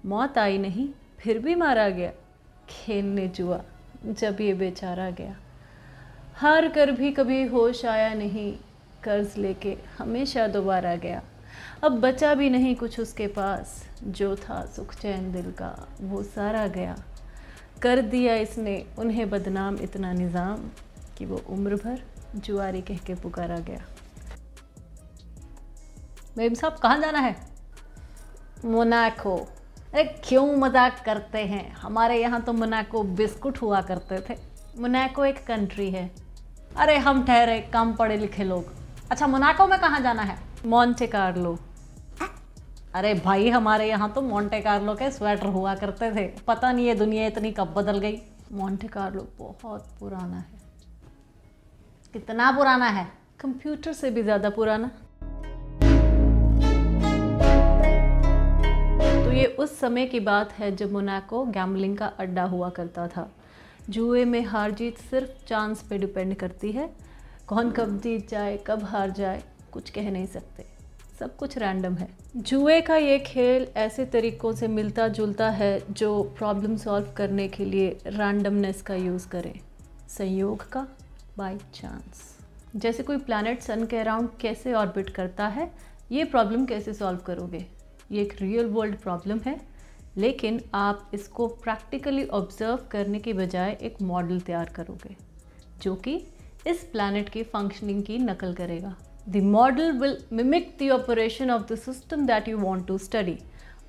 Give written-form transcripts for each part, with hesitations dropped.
मौत आई नहीं फिर भी मारा गया, खेलने जुआ जब ये बेचारा गया। हार कर भी कभी होश आया नहीं, कर्ज लेके हमेशा दोबारा गया। अब बचा भी नहीं कुछ उसके पास, जो था सुख चैन दिल का वो सारा गया। कर दिया इसने उन्हें बदनाम इतना निज़ाम, कि वो उम्र भर जुआरी कह के पुकारा गया। मेम साहब कहाँ जाना है? मोनाको। अरे क्यों मजाक करते हैं, हमारे यहाँ तो मोनाको बिस्कुट हुआ करते थे। मोनाको एक कंट्री है। अरे हम ठहरे कम पढ़े लिखे लोग। अच्छा मोनाको में कहाँ जाना है? Monte Carlo. अरे भाई हमारे यहाँ तो मोंटे कार्लो के स्वेटर हुआ करते थे, पता नहीं ये दुनिया इतनी कब बदल गई। मोंटे कार्लो बहुत पुराना है। कितना पुराना है? कंप्यूटर से भी ज़्यादा पुराना। तो ये उस समय की बात है जब मोनाको गैम्बलिंग का अड्डा हुआ करता था। जुए में हार जीत सिर्फ चांस पे डिपेंड करती है। कौन कब जीत जाए कब हार जाए कुछ कह नहीं सकते, सब कुछ रैंडम है। जुए का ये खेल ऐसे तरीक़ों से मिलता जुलता है जो प्रॉब्लम सॉल्व करने के लिए रैंडमनेस का यूज़ करें, संयोग का, बाय चांस। जैसे कोई प्लैनेट सन के अराउंड कैसे ऑर्बिट करता है, ये प्रॉब्लम कैसे सॉल्व करोगे? ये एक रियल वर्ल्ड प्रॉब्लम है, लेकिन आप इसको प्रैक्टिकली ऑब्जर्व करने की बजाय एक मॉडल तैयार करोगे जो कि इस प्लैनेट की फंक्शनिंग की नकल करेगा। The model will mimic the operation of the system that you want to study.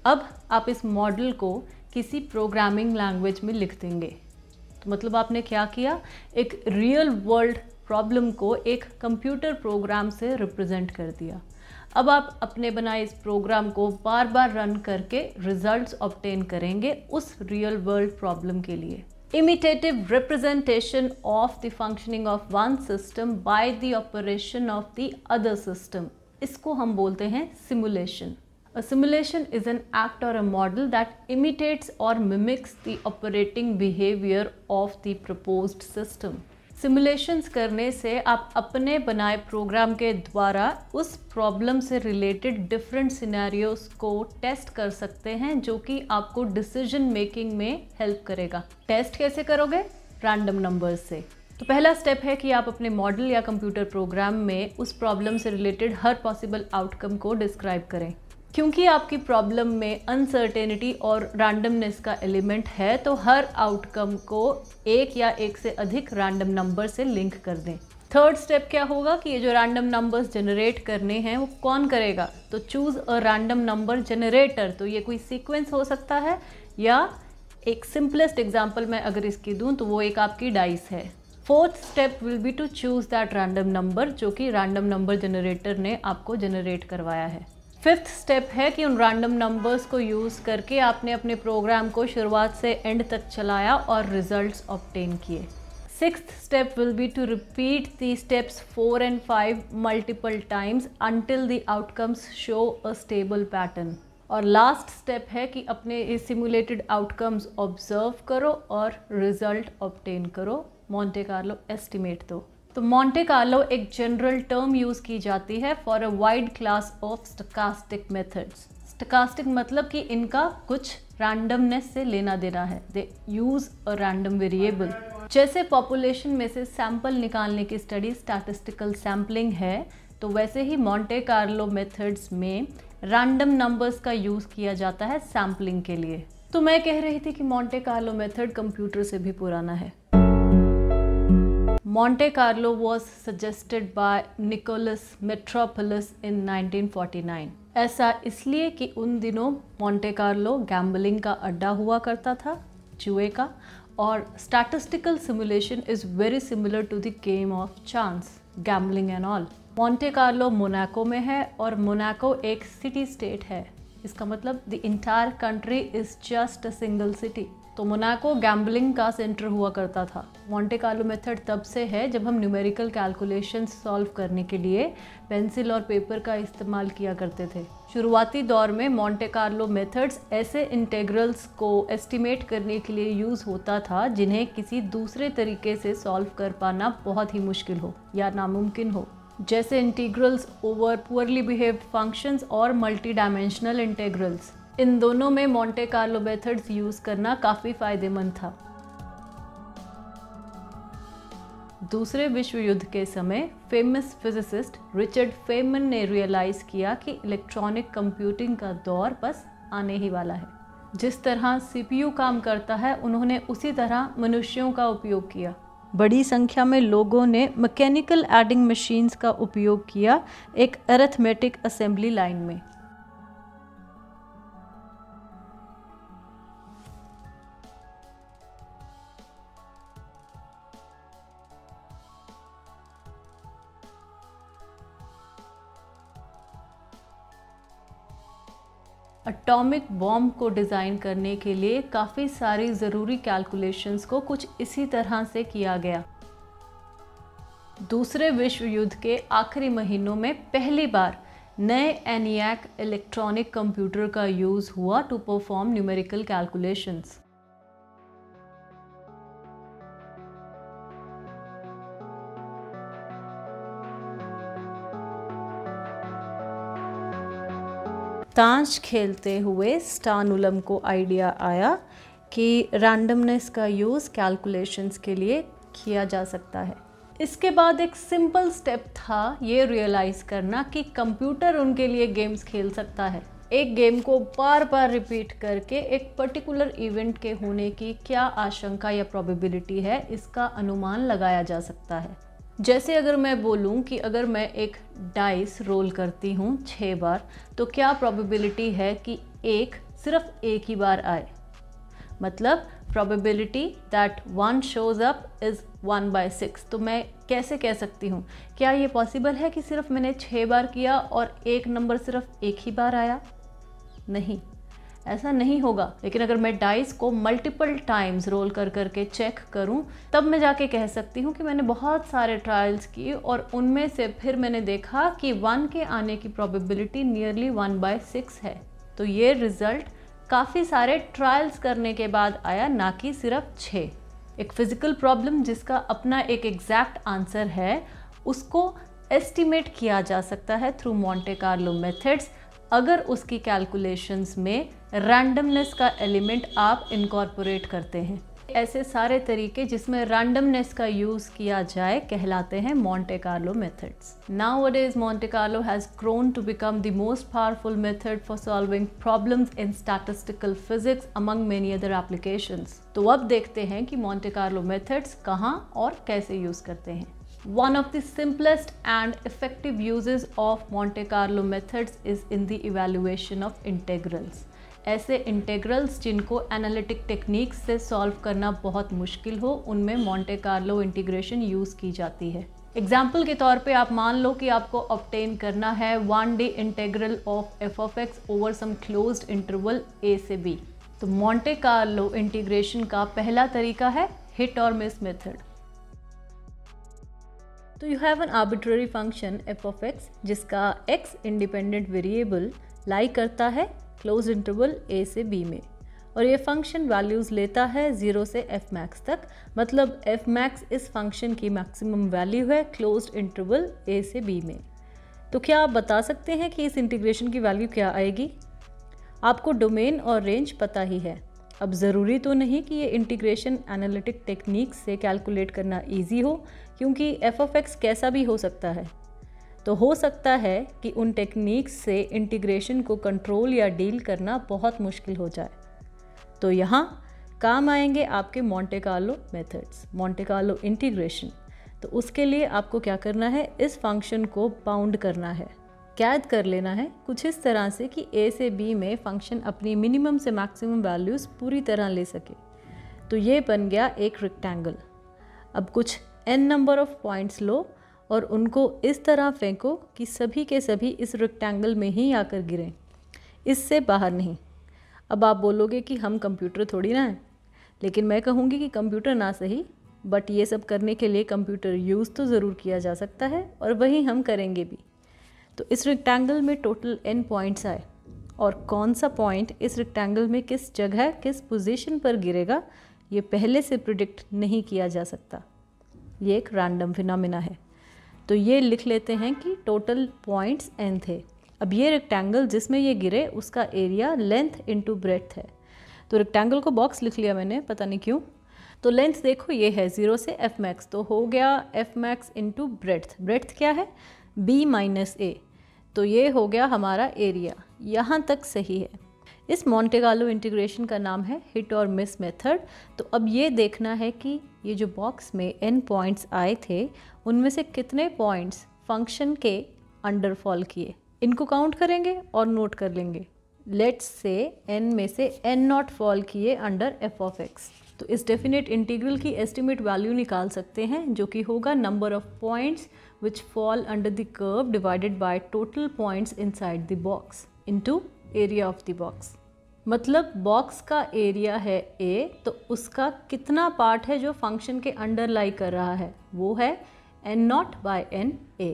अब आप इस मॉडल को किसी प्रोग्रामिंग लैंग्वेज में लिख देंगे। तो मतलब आपने क्या किया, एक रियल वर्ल्ड प्रॉब्लम को एक कंप्यूटर प्रोग्राम से रिप्रेजेंट कर दिया। अब आप अपने बनाए इस प्रोग्राम को बार बार रन करके रिजल्ट्स ऑब्टेन करेंगे उस रियल वर्ल्ड प्रॉब्लम के लिए। Imitative representation of the functioning of one system by the operation of the other system. इसको हम बोलते हैं simulation. A simulation is an act or a model that imitates or mimics the operating behavior of the proposed system. Simulations करने से आप अपने बनाए programme के द्वारा उस प्रॉब्लम से रिलेटेड डिफरेंट सिनेरियोस को टेस्ट कर सकते हैं, जो कि आपको डिसीजन मेकिंग में हेल्प करेगा। टेस्ट कैसे करोगे? रैंडम नंबर्स से। तो पहला स्टेप है कि आप अपने मॉडल या कंप्यूटर प्रोग्राम में उस प्रॉब्लम से रिलेटेड हर पॉसिबल आउटकम को डिस्क्राइब करें। क्योंकि आपकी प्रॉब्लम में अनसर्टेनिटी और रैंडमनेस का एलिमेंट है, तो हर आउटकम को एक या एक से अधिक रैंडम नंबर से लिंक कर दें। थर्ड स्टेप क्या होगा कि ये जो रैंडम नंबर्स जनरेट करने हैं वो कौन करेगा? तो choose a random number generator. तो ये कोई सीक्वेंस हो सकता है, या एक सिंपलेस्ट एग्जांपल मैं अगर इसकी दूं तो वो एक आपकी डाइस है। Fourth step will be to choose that random number, जो कि रैंडम नंबर जनरेटर ने आपको जनरेट करवाया है। फिफ्थ स्टेप है कि उन रैंडम नंबर्स को यूज़ करके आपने अपने प्रोग्राम को शुरुआत से एंड तक चलाया और रिजल्ट्स ऑब्टेन किए। Sixth step will be to repeat the steps 4 and 5 multiple times until the outcomes show a stable pattern. और लास्ट स्टेप है कि अपने इस सिमुलेटेड आउटकम्स ऑब्जर्व करो और रिजल्ट ऑब्टेन करो, मोंटे कार्लो एस्टिमेट दो। तो मोंटे कार्लो एक जनरल टर्म यूज़ की जाती है for a wide class of stochastic methods. Stochastic मतलब कि इनका कुछ रैंडमनेस से लेना देना है। दे यूज़ अ रैंडम वेरिएबल। जैसे पॉपुलेशन में से सैंपल निकालने की स्टडी स्टैटिस्टिकल सैम्पलिंग है, तो वैसे ही मोंटे कार्लो मेथड्स में रैंडम नंबर्स का यूज़ किया जाता है सैम्पलिंग के लिए। तो मैं कह रही थी कि मोंटे कार्लो मेथड कंप्यूटर से भी पुराना है। Monte Carlo was suggested by Nicholas Metropolis in 1949. ऐसा इसलिए कि उन दिनों मोंटे कार्लो गैम्बलिंग का अड्डा हुआ करता था, जुए का, और statistical simulation is very similar to the game of chance, gambling and all. Monte Carlo Monaco में है और मोनाको एक सिटी स्टेट है। इसका मतलब the entire country is just a single city. तो मोनाको गैम्बलिंग का सेंटर हुआ करता था। मोंटे कार्लो मेथड तब से है जब हम न्यूमेरिकल कैलकुलेशंस सॉल्व करने के लिए पेंसिल और पेपर का इस्तेमाल किया करते थे। शुरुआती दौर में मोंटे कार्लो मेथड्स ऐसे इंटेग्रल्स को एस्टिमेट करने के लिए यूज़ होता था जिन्हें किसी दूसरे तरीके से सॉल्व कर पाना बहुत ही मुश्किल हो या नामुमकिन हो, जैसे integrals over poorly behaved functions और मल्टी डायमेंशनल इंटीग्रल्स। इन दोनों में मोंटे कार्लो मेथड्स यूज़ करना काफ़ी फ़ायदेमंद था। दूसरे विश्व युद्ध के समय फेमस फिजिसिस्ट रिचर्ड फेमन ने रियलाइज़ किया कि इलेक्ट्रॉनिक कंप्यूटिंग का दौर बस आने ही वाला है। जिस तरह सीपीयू काम करता है, उन्होंने उसी तरह मनुष्यों का उपयोग किया। बड़ी संख्या में लोगों ने मैकेनिकल एडिंग मशीन्स का उपयोग किया एक अरिथमेटिक असेंबली लाइन में। एटॉमिक बॉम्ब को डिज़ाइन करने के लिए काफ़ी सारी ज़रूरी कैलकुलेशंस को कुछ इसी तरह से किया गया। दूसरे विश्व युद्ध के आखिरी महीनों में पहली बार नए एनियाक इलेक्ट्रॉनिक कंप्यूटर का यूज़ हुआ टू परफॉर्म न्यूमेरिकल कैलकुलेशंस। ताश खेलते हुए स्टानुलम को आइडिया आया कि रैंडमनेस का यूज़ कैलकुलेशंस के लिए किया जा सकता है। इसके बाद एक सिंपल स्टेप था ये रियलाइज़ करना कि कंप्यूटर उनके लिए गेम्स खेल सकता है। एक गेम को बार बार रिपीट करके एक पर्टिकुलर इवेंट के होने की क्या आशंका या प्रोबेबिलिटी है, इसका अनुमान लगाया जा सकता है। जैसे अगर मैं बोलूं कि अगर मैं एक डाइस रोल करती हूं 6 बार, तो क्या प्रोबेबिलिटी है कि सिर्फ एक ही बार आए। मतलब probability that 1 shows up is 1/6। तो मैं कैसे कह सकती हूँ, क्या ये पॉसिबल है कि सिर्फ मैंने 6 बार किया और एक नंबर सिर्फ एक ही बार आया? नहीं, ऐसा नहीं होगा। लेकिन अगर मैं डाइस को मल्टीपल टाइम्स रोल कर करके चेक करूं, तब मैं जाके कह सकती हूं कि मैंने बहुत सारे ट्रायल्स किए और उनमें से फिर मैंने देखा कि 1 के आने की प्रोबेबिलिटी नियरली 1/6 है। तो ये रिज़ल्ट काफ़ी सारे ट्रायल्स करने के बाद आया, ना कि सिर्फ 6। एक फिज़िकल प्रॉब्लम जिसका अपना एक एग्जैक्ट आंसर है, उसको एस्टिमेट किया जा सकता है थ्रू मोंटे कार्लो मेथड्स, अगर उसकी कैलकुलेशंस में रैंडमनेस का एलिमेंट आप इनकॉर्पोरेट करते हैं। ऐसे सारे तरीके जिसमें रैंडमनेस का यूज़ किया जाए कहलाते हैं Monte Carlo methods. Nowadays, Monte Carlo has grown to become the most powerful method for solving problems in statistical physics among many other applications। तो अब देखते हैं कि मोंटे कार्लो मेथड्स कहाँ और कैसे यूज़ करते हैं। One of the simplest and effective uses of Monte Carlo methods is in the evaluation of integrals। ऐसे इंटेग्रल्स जिनको एनालिटिक टेक्निक्स से सॉल्व करना बहुत मुश्किल हो, उनमें मोंटे कार्लो इंटीग्रेशन यूज़ की जाती है। एग्जाम्पल के तौर पे आप मान लो कि आपको ऑब्टेन करना है 1D integral of f(x) over some closed interval a से b। तो मोंटे कार्लो इंटीग्रेशन का पहला तरीका है हिट और मिस मेथड। तो you have an arbitrary function f(x) जिसका x इंडिपेंडेंट वेरिएबल लाई करता है क्लोज इंटरवल a से b में, और ये फंक्शन वैल्यूज़ लेता है 0 से f मैक्स तक। मतलब f मैक्स इस फंक्शन की मैक्सिमम वैल्यू है क्लोज्ड इंटरवल a से b में। तो क्या आप बता सकते हैं कि इस इंटीग्रेशन की वैल्यू क्या आएगी? आपको डोमेन और रेंज पता ही है। अब ज़रूरी तो नहीं कि ये इंटीग्रेशन एनालिटिक टेक्निक्स से कैलकुलेट करना इजी हो, क्योंकि f(x) कैसा भी हो सकता है। तो हो सकता है कि उन टेक्निक्स से इंटीग्रेशन को कंट्रोल या डील करना बहुत मुश्किल हो जाए। तो यहाँ काम आएंगे आपके Monte Carlo methods, Monte Carlo integration. तो उसके लिए आपको क्या करना है, इस फंक्शन को बाउंड करना है, कैद कर लेना है कुछ इस तरह से कि a से b में फंक्शन अपनी मिनिमम से मैक्सिमम वैल्यूज़ पूरी तरह ले सके। तो ये बन गया एक रेक्टेंगल। अब कुछ n नंबर ऑफ पॉइंट्स लो और उनको इस तरह फेंको कि सभी के सभी इस रेक्टेंगल में ही आकर गिरें, इससे बाहर नहीं। अब आप बोलोगे कि हम कंप्यूटर थोड़ी ना हैं, लेकिन मैं कहूँगी कि कंप्यूटर ना सही, बट ये सब करने के लिए कंप्यूटर यूज़ तो ज़रूर किया जा सकता है, और वही हम करेंगे भी। तो इस रेक्टेंगल में टोटल n पॉइंट्स आए, और कौन सा पॉइंट इस रेक्टेंगल में किस जगह किस पोजीशन पर गिरेगा, ये पहले से प्रिडिक्ट नहीं किया जा सकता। ये एक रैंडम फिनोमेना है। तो ये लिख लेते हैं कि टोटल पॉइंट्स n थे। अब ये रेक्टेंगल जिसमें ये गिरे उसका एरिया लेंथ इंटू ब्रेड्थ है। तो रेक्टेंगल को बॉक्स लिख लिया मैंने, पता नहीं क्यों। तो लेंथ देखो ये है 0 से एफ मैक्स, तो हो गया F max into breadth. Breadth क्या है? b माइनस ए। तो ये हो गया हमारा एरिया। यहाँ तक सही है। इस मोंटे कार्लो इंटीग्रेशन का नाम है हिट और मिस मेथड। तो अब ये देखना है कि ये जो बॉक्स में n पॉइंट्स आए थे उनमें से कितने पॉइंट्स फंक्शन के अंडर फॉल किए। इनको काउंट करेंगे और नोट कर लेंगे। लेट्स से n में से n नॉट फॉल किए अंडर f ऑफ x। तो इस डेफिनेट इंटीग्रल की एस्टिमेट वैल्यू निकाल सकते हैं, जो कि होगा number of points which fall under the curve divided by total points inside the box into area of the box. मतलब बॉक्स का एरिया है a, तो उसका कितना पार्ट है जो फंक्शन के अंडर लाई कर रहा है, वो है n naught by n a।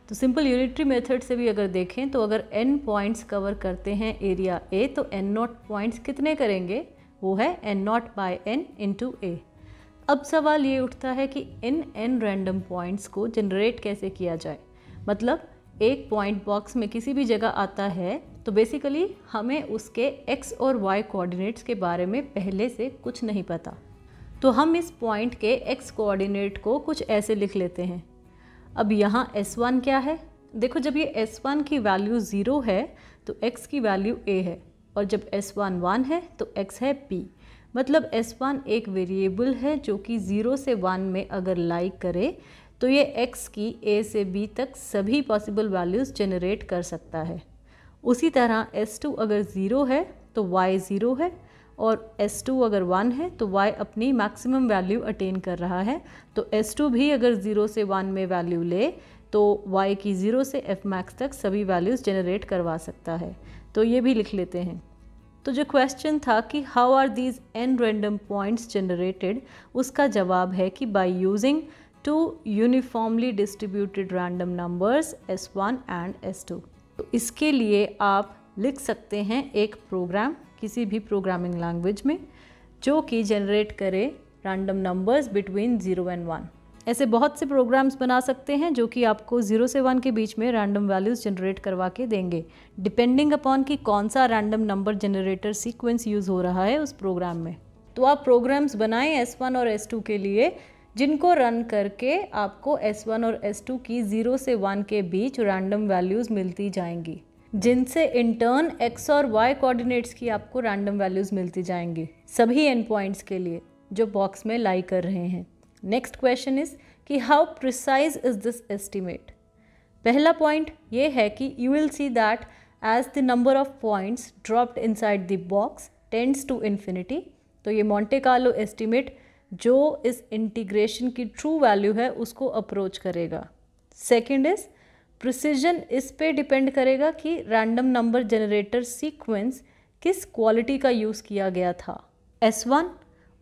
तो सिंपल यूनिटरी मेथड से भी अगर देखें तो अगर n पॉइंट्स कवर करते हैं एरिया a, तो n नॉट पॉइंट्स कितने करेंगे, वो है n naught by n into a। अब सवाल ये उठता है कि इन n रैंडम पॉइंट्स को जनरेट कैसे किया जाए। मतलब एक पॉइंट बॉक्स में किसी भी जगह आता है तो बेसिकली हमें उसके x और y कोऑर्डिनेट्स के बारे में पहले से कुछ नहीं पता। तो हम इस पॉइंट के x कोऑर्डिनेट को कुछ ऐसे लिख लेते हैं। अब यहाँ s1 क्या है? देखो जब ये s1 की वैल्यू 0 है तो x की वैल्यू a है, और जब s1 1 है तो x है p। मतलब s1 एक वेरिएबल है जो कि 0 से 1 में अगर लाई करे तो ये x की a से b तक सभी पॉसिबल वैल्यूज़ जनरेट कर सकता है। उसी तरह s2 अगर 0 है तो y 0 है, और s2 अगर 1 है तो y अपनी मैक्सिमम वैल्यू अटेन कर रहा है। तो s2 भी अगर 0 से 1 में वैल्यू ले तो y की 0 से f मैक्स तक सभी वैल्यूज़ जनरेट करवा सकता है। तो ये भी लिख लेते हैं। तो जो क्वेश्चन था कि how are these n random points generated, उसका जवाब है कि by using two uniformly distributed random numbers s1 and s2। तो इसके लिए आप लिख सकते हैं एक प्रोग्राम किसी भी प्रोग्रामिंग लैंग्वेज में जो कि जनरेट करे रैंडम नंबर्स बिटवीन 0 एंड 1। ऐसे बहुत से प्रोग्राम्स बना सकते हैं जो कि आपको 0 से 1 के बीच में रैंडम वैल्यूज़ जनरेट करवा के देंगे, डिपेंडिंग अपॉन कि कौन सा random number generator sequence use हो रहा है उस प्रोग्राम में। तो आप प्रोग्राम्स बनाएं S1 और S2 के लिए, जिनको रन करके आपको S1 और S2 की 0 से 1 के बीच रैंडम वैल्यूज़ मिलती जाएंगी, जिनसे इन टर्न x और y कोऑर्डिनेट्स की आपको रैंडम वैल्यूज़ मिलती जाएंगी सभी n पॉइंट्स के लिए जो बॉक्स में लाई कर रहे हैं। नेक्स्ट क्वेश्चन इज कि how precise is this estimate. पहला पॉइंट ये है कि you will see that as the number of points dropped inside the box tends to infinity. तो ये मोंटे कार्लो एस्टिमेट जो इस इंटीग्रेशन की ट्रू वैल्यू है उसको अप्रोच करेगा। सेकेंड इज प्रिसिजन, इस पे डिपेंड करेगा कि रैंडम नंबर जनरेटर सीक्वेंस किस क्वालिटी का यूज़ किया गया था S1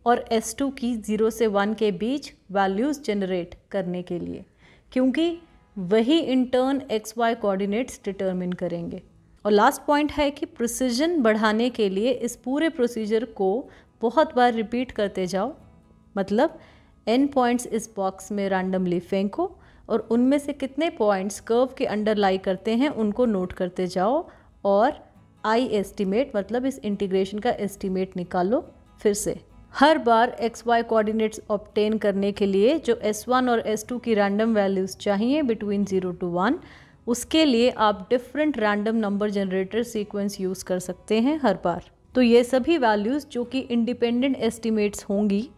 और S2 की 0 से 1 के बीच वैल्यूज़ जनरेट करने के लिए, क्योंकि वही in turn XY coordinates determine करेंगे। और लास्ट पॉइंट है कि प्रिसिजन बढ़ाने के लिए इस पूरे प्रोसीजर को बहुत बार रिपीट करते जाओ। मतलब n पॉइंट्स इस बॉक्स में रैंडमली फेंको और उनमें से कितने पॉइंट्स कर्व के अंडर लाई करते हैं उनको नोट करते जाओ, और आई एस्टिमेट मतलब इस इंटीग्रेशन का एस्टिमेट निकालो। फिर से हर बार XY कोऑर्डिनेट्स ऑब्टेन करने के लिए जो S1 और S2 की रैंडम वैल्यूज़ चाहिए बिटवीन 0 to 1, उसके लिए आप different random number generator sequence use कर सकते हैं हर बार। तो ये सभी वैल्यूज़ जो कि इंडिपेंडेंट एस्टिमेट्स होंगी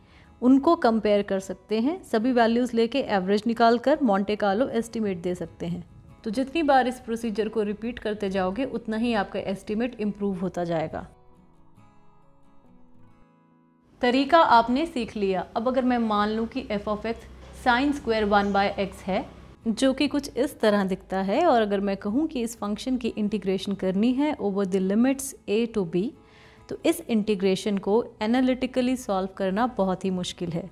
उनको कंपेयर कर सकते हैं, सभी वैल्यूज़ लेके एवरेज निकाल कर मोंटे कार्लो एस्टिमेट दे सकते हैं। तो जितनी बार इस प्रोसीजर को रिपीट करते जाओगे उतना ही आपका एस्टिमेट इम्प्रूव होता जाएगा। तरीका आपने सीख लिया। अब अगर मैं मान लूँ कि f of x sine square 1/x है जो कि कुछ इस तरह दिखता है, और अगर मैं कहूँ कि इस फंक्शन की इंटीग्रेशन करनी है over the limits a to b, तो इस इंटीग्रेशन को एनालिटिकली सॉल्व करना बहुत ही मुश्किल है,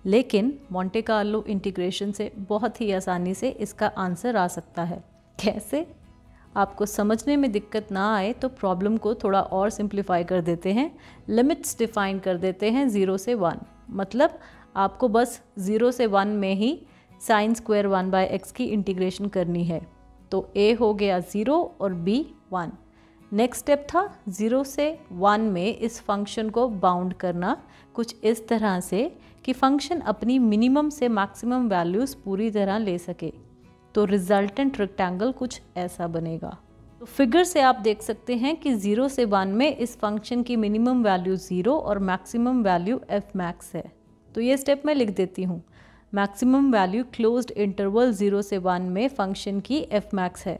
लेकिन मोंटे कार्लो इंटीग्रेशन से बहुत ही आसानी से इसका आंसर आ सकता है। कैसे? आपको समझने में दिक्कत ना आए तो प्रॉब्लम को थोड़ा और सिंप्लीफाई कर देते हैं। लिमिट्स डिफाइन कर देते हैं 0 से 1। मतलब आपको बस 0 से 1 में ही साइन स्क्वायर 1/x की इंटीग्रेशन करनी है। तो A हो गया 0 और B 1। नेक्स्ट स्टेप था 0 से 1 में इस फंक्शन को बाउंड करना कुछ इस तरह से कि फंक्शन अपनी मिनिमम से मैक्सिमम वैल्यूज़ पूरी तरह ले सके। तो रिजल्टेंट रेक्टेंगल कुछ ऐसा बनेगा। तो फिगर से आप देख सकते हैं कि 0 से 1 में इस फंक्शन की मिनिमम वैल्यू 0 और मैक्सिमम वैल्यू एफ मैक्स है। तो ये स्टेप मैं लिख देती हूँ। मैक्सिमम वैल्यू क्लोज्ड इंटरवल 0 से 1 में फंक्शन की एफ मैक्स है।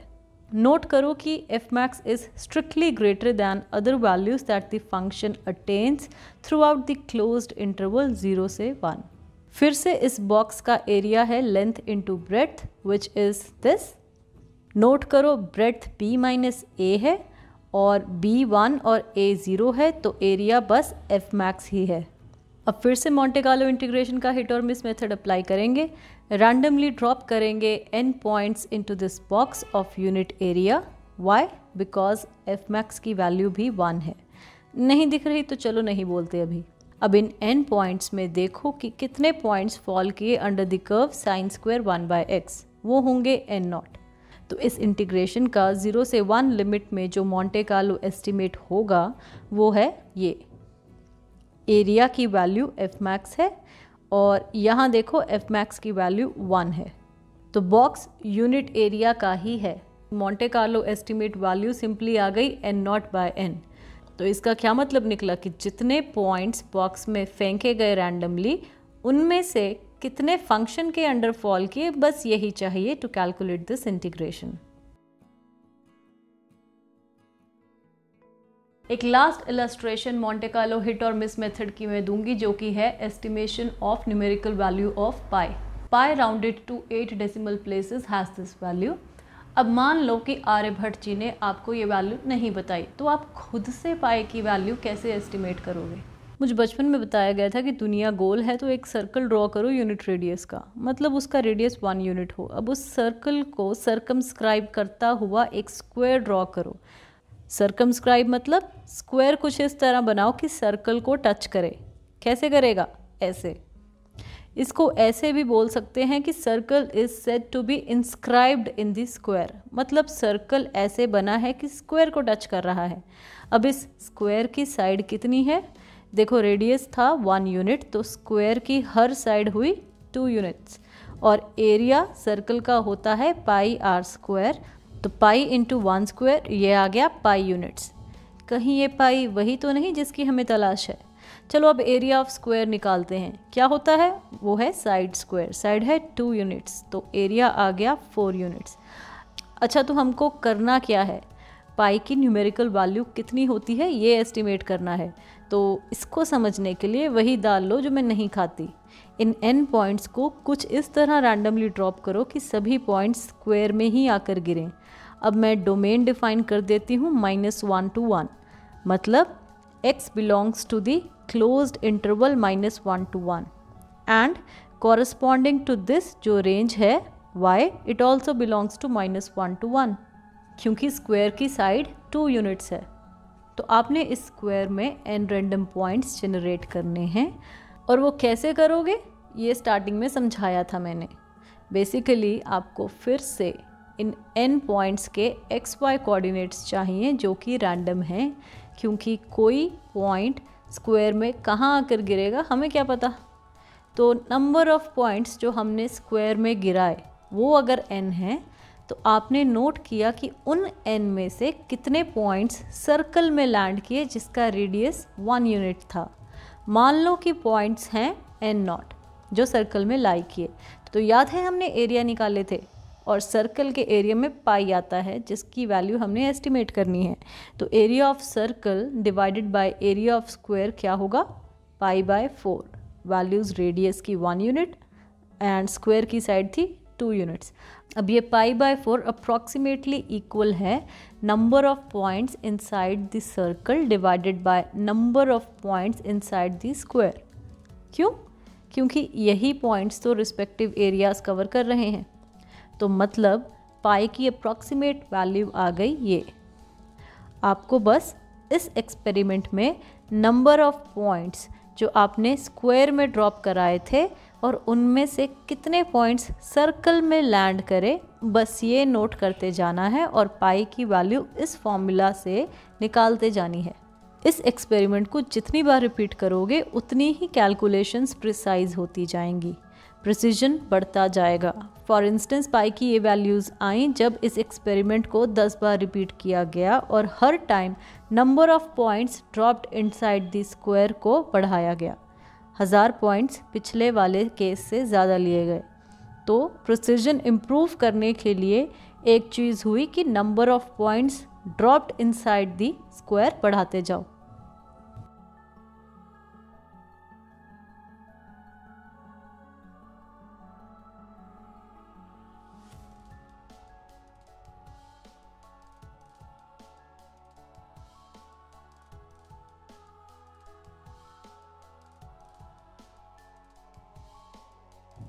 नोट करो कि F max is strictly greater than other values that the function attains through out the closed interval 0 से 1। फिर से इस बॉक्स का एरिया है length into breadth which is this. Note करो ब्रेड्थ b माइनस a है और b 1 और a 0 है, तो एरिया बस एफ मैक्स ही है। अब फिर से मोंटे कार्लो इंटीग्रेशन का हिट और मिस मेथड अप्लाई करेंगे। रैंडमली ड्रॉप करेंगे n points into this box of unit area. Why? Because F max की वैल्यू भी 1 है। नहीं दिख रही तो चलो नहीं बोलते अभी। अब इन n पॉइंट्स में देखो कि कितने पॉइंट्स फॉल किए under the curve sine square 1/x। वो होंगे n0। तो इस इंटीग्रेशन का 0 से 1 लिमिट में जो मोंटे कार्लो एस्टिमेट होगा वो है ये। एरिया की वैल्यू एफ मैक्स है और यहाँ देखो एफ मैक्स की वैल्यू 1 है। तो बॉक्स यूनिट एरिया का ही है। Monte Carlo estimate value simply आ गई n0/n। तो इसका क्या मतलब निकला कि जितने पॉइंट्स बॉक्स में फेंके गए रैंडमली उनमें से कितने फंक्शन के अंडर फॉल किए, बस यही चाहिए टू कैलकुलेट दिस इंटीग्रेशन। एक last illustration Monte Carlo hit और मिस मेथड की मैं दूंगी, जो कि है estimation of numerical value of pi. Pi rounded to 8 decimal places has this value. अब मान लो कि आर्यभट्ट जी ने आपको ये वैल्यू नहीं बताई, तो आप खुद से पाई की वैल्यू कैसे एस्टिमेट करोगे? मुझे बचपन में बताया गया था कि दुनिया गोल है तो एक सर्कल ड्रॉ करो यूनिट रेडियस का, मतलब उसका रेडियस 1 यूनिट हो। अब उस सर्कल को सर्कमस्क्राइब करता हुआ एक स्क्वायर ड्रॉ करो। सर्कमस्क्राइब मतलब स्क्वायर कुछ इस तरह बनाओ कि सर्कल को टच करे। कैसे करेगा? ऐसे। इसको ऐसे भी बोल सकते हैं कि circle is said to be inscribed in the square, मतलब सर्कल ऐसे बना है कि स्क्वायर को टच कर रहा है। अब इस स्क्वायर की साइड कितनी है? देखो रेडियस था 1 यूनिट, तो स्क्वायर की हर साइड हुई 2 यूनिट्स और एरिया सर्कल का होता है पाई आर स्क्वायर। तो पाई इंटू 1 स्क्वायर, ये आ गया पाई यूनिट्स। कहीं ये पाई वही तो नहीं जिसकी हमें तलाश है? चलो अब एरिया ऑफ स्क्वायर निकालते हैं। क्या होता है? वो है साइड स्क्वायर। साइड है 2 यूनिट्स, तो एरिया आ गया 4 यूनिट्स। अच्छा, तो हमको करना क्या है? पाई की न्यूमेरिकल वैल्यू कितनी होती है ये एस्टिमेट करना है। तो इसको समझने के लिए वही डाल लो जो मैं नहीं खाती। इन n पॉइंट्स को कुछ इस तरह रैंडमली ड्रॉप करो कि सभी पॉइंट्स स्क्वायर में ही आकर गिरें। अब मैं डोमेन डिफाइन कर देती हूँ -1 to 1, मतलब x belongs to the closed interval -1 to 1 and corresponding to this जो रेंज है y, it also belongs to -1 to 1, क्योंकि स्क्वायर की साइड 2 यूनिट्स है। तो आपने इस स्क्वायर में n रैंडम पॉइंट्स जनरेट करने हैं। और वो कैसे करोगे ये स्टार्टिंग में समझाया था मैंने। बेसिकली आपको फिर से इन n पॉइंट्स के xy कोऑर्डिनेट्स चाहिए जो कि रैंडम हैं, क्योंकि कोई पॉइंट स्क्वायर में कहाँ आकर गिरेगा हमें क्या पता। तो नंबर ऑफ पॉइंट्स जो हमने स्क्वायर में गिराए वो अगर n है, तो आपने नोट किया कि उन n में से कितने पॉइंट्स सर्कल में लैंड किए जिसका रेडियस 1 यूनिट था। मान लो कि पॉइंट्स हैं n0 जो सर्कल में लाई किए। तो याद है हमने एरिया निकाले थे और सर्कल के एरिया में पाई आता है जिसकी वैल्यू हमने एस्टिमेट करनी है। तो area of circle divided by area of square क्या होगा? π/4। वैल्यूज़ रेडियस की 1 यूनिट एंड स्क्वायर की साइड थी 2 यूनिट्स। अब ये π/4 अप्रॉक्सीमेटली इक्वल है number of points inside the circle divided by number of points inside the square. क्यों? क्योंकि यही पॉइंट्स तो रिस्पेक्टिव एरियाज कवर कर रहे हैं। तो मतलब पाई की अप्रॉक्सीमेट वैल्यू आ गई ये। आपको बस इस एक्सपेरिमेंट में नंबर ऑफ पॉइंट्स जो आपने स्क्वायर में ड्रॉप कराए थे और उनमें से कितने पॉइंट्स सर्कल में लैंड करे, बस ये नोट करते जाना है और पाई की वैल्यू इस फॉर्मूला से निकालते जानी है। इस एक्सपेरिमेंट को जितनी बार रिपीट करोगे उतनी ही कैलकुलेशंस प्रिसाइज होती जाएंगी, प्रिसीजन बढ़ता जाएगा। फॉर इंस्टेंस पाई की ये वैल्यूज़ आई जब इस एक्सपेरिमेंट को 10 बार रिपीट किया गया और हर time number of points dropped inside the square को बढ़ाया गया। 1000 पॉइंट्स पिछले वाले केस से ज़्यादा लिए गए। तो प्रिसीजन इम्प्रूव करने के लिए एक चीज़ हुई कि number of points dropped inside the square बढ़ाते जाओ।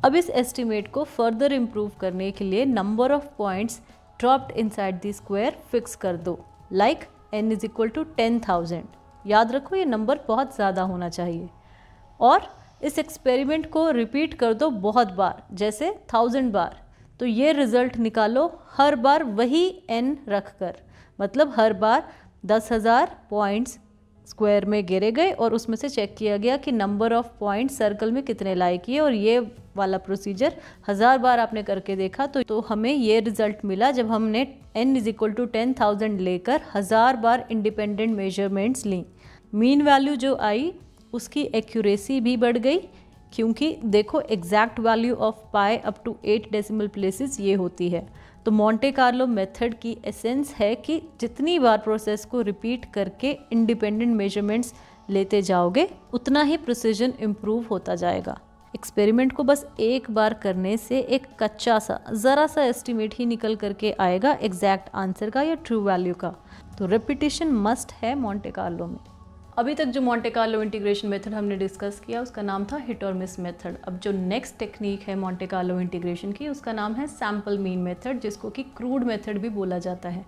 अब इस एस्टिमेट को फर्दर इम्प्रूव करने के लिए number of points dropped inside the square fix कर दो, like n is equal to 10,000। याद रखो ये नंबर बहुत ज़्यादा होना चाहिए। और इस एक्सपेरिमेंट को रिपीट कर दो बहुत बार, जैसे 1000 बार। तो ये रिज़ल्ट निकालो हर बार वही n रख कर, मतलब हर बार 10,000 पॉइंट्स स्क्वायर में गिरे गए और उसमें से चेक किया गया कि नंबर ऑफ पॉइंट सर्कल में कितने लाई किए, और ये वाला प्रोसीजर 1000 बार आपने करके देखा तो हमें ये रिजल्ट मिला जब हमने n इज इक्वल टू 10,000 लेकर 1000 बार इंडिपेंडेंट मेजरमेंट्स ली। मीन वैल्यू जो आई उसकी एक्यूरेसी भी बढ़ गई, क्योंकि देखो exact value of pi up to 8 decimal places ये होती है। तो मोंटे कार्लो मेथड की एसेंस है कि जितनी बार प्रोसेस को रिपीट करके इंडिपेंडेंट मेजरमेंट्स लेते जाओगे उतना ही प्रिसीजन इम्प्रूव होता जाएगा। एक्सपेरिमेंट को बस एक बार करने से एक कच्चा सा ज़रा सा एस्टिमेट ही निकल करके आएगा एग्जैक्ट आंसर का या ट्रू वैल्यू का। तो रेपिटेशन मस्ट है मोंटे कार्लो में। अभी तक जो मोंटे कार्लो इंटीग्रेशन मेथड हमने डिस्कस किया उसका नाम था हिट और मिस मेथड। अब जो नेक्स्ट टेक्निक है मोंटे कार्लो इंटीग्रेशन की उसका नाम है सैम्पल मीन मेथड, जिसको कि क्रूड मेथड भी बोला जाता है।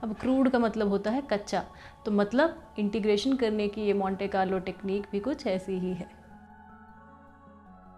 अब क्रूड का मतलब होता है कच्चा, तो मतलब इंटीग्रेशन करने की ये मोंटे कार्लो टेक्निक भी कुछ ऐसी ही है।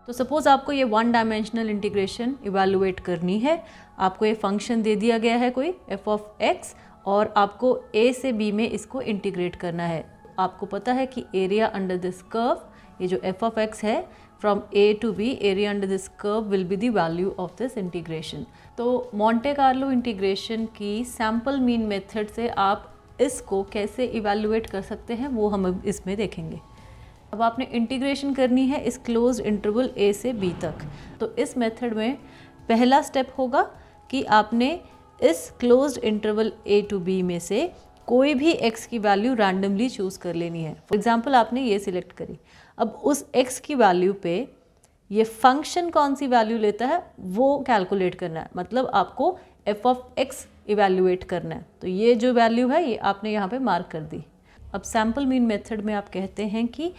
तो सपोज़ आपको ये 1 डायमेंशनल इंटीग्रेशन इवैल्यूएट करनी है। आपको ये फंक्शन दे दिया गया है कोई f ऑफ x और आपको a से b में इसको इंटीग्रेट करना है। आपको पता है कि एरिया अंडर दिस कर्व, ये जो f ऑफ x है from a to b, area under this curve will be the value of this integration. तो मोंटे कार्लो इंटीग्रेशन की सैम्पल मीन मेथड से आप इसको कैसे इवैल्यूएट कर सकते हैं वो हम इसमें देखेंगे। अब आपने इंटीग्रेशन करनी है इस क्लोज्ड इंटरवल a से b तक। तो इस मेथड में पहला स्टेप होगा कि आपने इस closed interval a to b में से कोई भी x की वैल्यू रैंडमली चूज़ कर लेनी है। फॉर एग्जांपल आपने ये सिलेक्ट करी। अब उस x की वैल्यू पे ये फंक्शन कौन सी वैल्यू लेता है वो कैलकुलेट करना है, मतलब आपको f ऑफ x इवैल्यूएट करना है। तो ये जो वैल्यू है ये आपने यहाँ पे मार्क कर दी। अब सैम्पल मीन मेथड में आप कहते हैं कि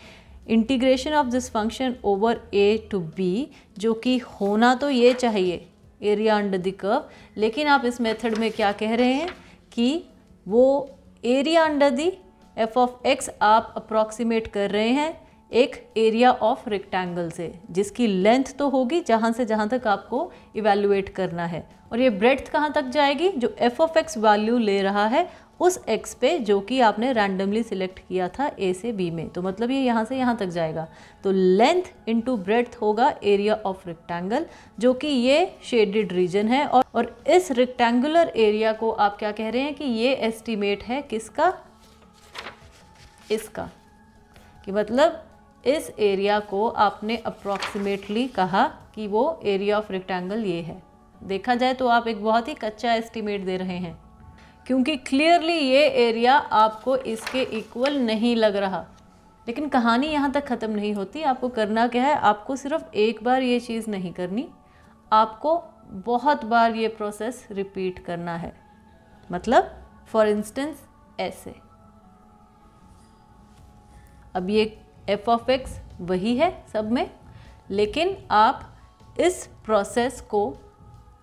integration of this function over a to b, जो कि होना तो ये चाहिए एरिया अंडर द कर्व, लेकिन आप इस मेथड में क्या कह रहे हैं कि वो area under the f of x आप अप्रॉक्सीमेट कर रहे हैं एक एरिया ऑफ रेक्टेंगल से, जिसकी लेंथ तो होगी जहाँ से जहाँ तक आपको इवैल्यूएट करना है, और ये ब्रेड्थ कहाँ तक जाएगी जो f ऑफ x वैल्यू ले रहा है उस x पे जो कि आपने रैंडमली सिलेक्ट किया था a से b में। तो मतलब ये यहाँ से यहाँ तक जाएगा। तो लेंथ इनटू ब्रेड्थ होगा एरिया ऑफ रेक्टेंगल, जो कि ये शेडेड रीजन है। और इस रेक्टेंगुलर एरिया को आप क्या कह रहे हैं कि ये एस्टिमेट है किसका, इसका, कि मतलब इस एरिया को आपने अप्रॉक्सीमेटली कहा कि वो एरिया ऑफ रेक्टेंगल ये है। देखा जाए तो आप एक बहुत ही कच्चा एस्टिमेट दे रहे हैं, क्योंकि क्लियरली ये एरिया आपको इसके इक्वल नहीं लग रहा। लेकिन कहानी यहाँ तक ख़त्म नहीं होती। आपको करना क्या है, आपको सिर्फ एक बार ये चीज़ नहीं करनी, आपको बहुत बार ये प्रोसेस रिपीट करना है। मतलब फॉर इंस्टेंस ऐसे, अब ये f ऑफ x वही है सब में, लेकिन आप इस प्रोसेस को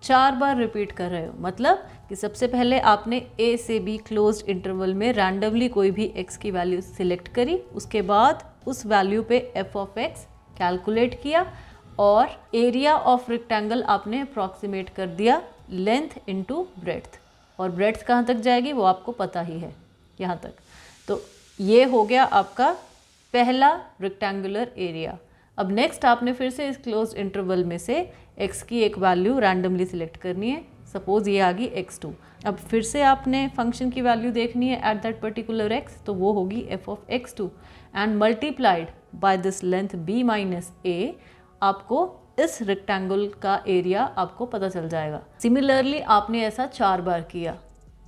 4 बार रिपीट कर रहे हो। मतलब कि सबसे पहले आपने a से b क्लोज्ड इंटरवल में रैंडमली कोई भी x की वैल्यू सिलेक्ट करी, उसके बाद उस वैल्यू पे f ऑफ x कैलकुलेट किया और एरिया ऑफ रेक्टेंगल आपने अप्रॉक्सीमेट कर दिया लेंथ इनटू ब्रेड्थ, और ब्रेड्थ कहाँ तक जाएगी वो आपको पता ही है, यहाँ तक। तो ये हो गया आपका पहला रेक्टेंगुलर एरिया। अब नेक्स्ट आपने फिर से इस क्लोज्ड इंटरवल में से x की एक वैल्यू रैंडमली सिलेक्ट करनी है। सपोज ये आ गई x2। अब फिर से आपने फंक्शन की वैल्यू देखनी है एट दैट पर्टिकुलर x, तो वो होगी f of x2 and multiplied by this length b minus a। आपको इस रेक्टेंगल का एरिया आपको पता चल जाएगा। सिमिलरली आपने ऐसा 4 बार किया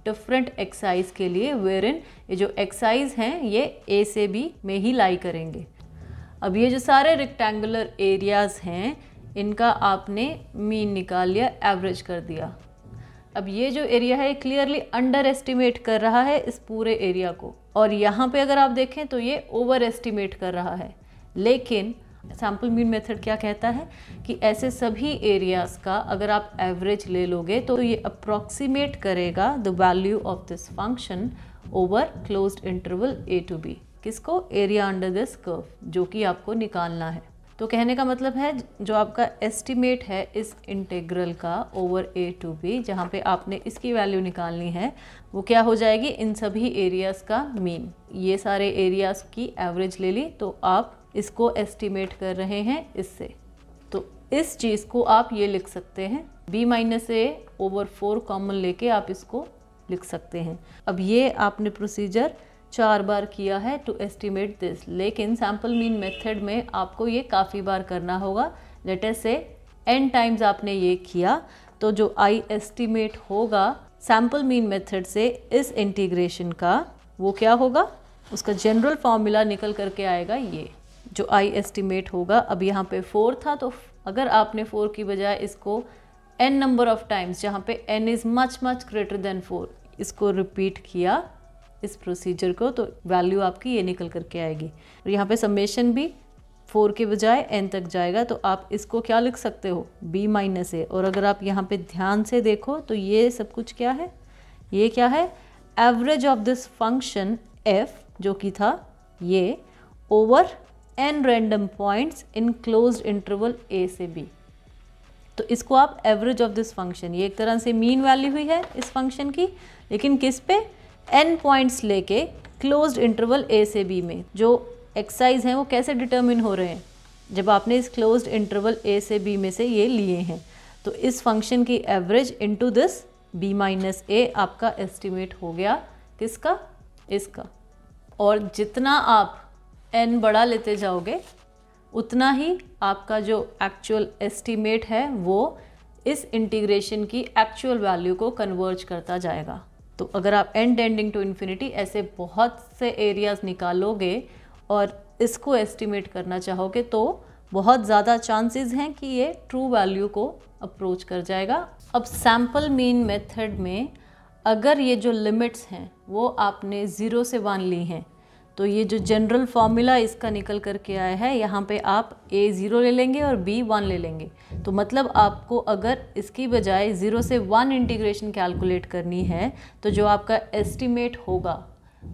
डिफरेंट एक्साइज के लिए, वेयरइन ये जो एक्साइज हैं ये ए से बी में ही लाई करेंगे। अब ये जो सारे रेक्टेंगुलर एरियाज हैं इनका आपने मीन निकाल लिया, एवरेज कर दिया। अब ये जो एरिया है क्लियरली अंडर एस्टिमेट कर रहा है इस पूरे एरिया को, और यहाँ पे अगर आप देखें तो ये ओवर एस्टिमेट कर रहा है। लेकिन सैम्पल मीन मेथड क्या कहता है कि ऐसे सभी एरियाज का अगर आप एवरेज ले लोगे तो ये अप्रॉक्सीमेट करेगा the value of this function over closed interval a to b। किसको? एरिया अंडर दिस कर्व, जो कि आपको निकालना है। तो कहने का मतलब है जो आपका एस्टिमेट है इस इंटीग्रल का ओवर a टू b, जहाँ पे आपने इसकी वैल्यू निकालनी है, वो क्या हो जाएगी? इन सभी एरियाज का मीन। ये सारे एरियाज की एवरेज ले ली तो आप इसको एस्टिमेट कर रहे हैं इससे। तो इस चीज़ को आप ये लिख सकते हैं b minus a over 4 common लेके आप इसको लिख सकते हैं। अब ये आपने प्रोसीजर 4 बार किया है टू एस्टिमेट दिस, लेकिन सैम्पल मीन मेथड में आपको ये काफ़ी बार करना होगा। लेट अस से n टाइम्स आपने ये किया तो जो आई एस्टिमेट होगा सैम्पल मीन मेथड से इस इंटीग्रेशन का, वो क्या होगा? उसका जनरल फॉर्मूला निकल करके आएगा ये जो आई एस्टिमेट होगा। अब यहाँ पे 4 था तो अगर आपने 4 की बजाय इसको n नंबर ऑफ टाइम्स, जहाँ पे n is much much greater than 4, इसको रिपीट किया इस प्रोसीजर को, तो वैल्यू आपकी ये निकल करके आएगी। और यहाँ पे समेशन भी 4 के बजाय n तक जाएगा, तो आप इसको क्या लिख सकते हो? b minus a। और अगर आप यहाँ पे ध्यान से देखो तो ये सब कुछ क्या है? ये क्या है? Average of this function f, जो कि था ये, over n random points in closed interval a से b। तो इसको आप एवरेज ऑफ दिस फंक्शन, ये एक तरह से मीन वैल्यू हुई है इस फंक्शन की, लेकिन किस पे? n पॉइंट्स लेके क्लोज्ड इंटरवल a से b में। जो एक्साइज हैं वो कैसे डिटर्मिन हो रहे हैं? जब आपने इस क्लोज्ड इंटरवल a से b में से ये लिए हैं, तो इस फंक्शन की average into this b minus a आपका एस्टिमेट हो गया। किसका? इसका। और जितना आप n बड़ा लेते जाओगे उतना ही आपका जो एक्चुअल एस्टिमेट है वो इस इंटीग्रेशन की एक्चुअल वैल्यू को कन्वर्ज करता जाएगा। तो अगर आप n टेंडिंग टू इन्फिनिटी ऐसे बहुत से एरियाज निकालोगे और इसको एस्टिमेट करना चाहोगे तो बहुत ज़्यादा चांसेस हैं कि ये ट्रू वैल्यू को अप्रोच कर जाएगा। अब सैम्पल मीन मेथड में अगर ये जो लिमिट्स हैं वो आपने 0 से 1 ली हैं, तो ये जो जनरल फॉर्मूला इसका निकल करके आया है, यहाँ पे आप a 0 ले लेंगे और b 1 ले लेंगे। तो मतलब आपको अगर इसकी बजाय 0 से 1 इंटीग्रेशन कैलकुलेट करनी है तो जो आपका एस्टिमेट होगा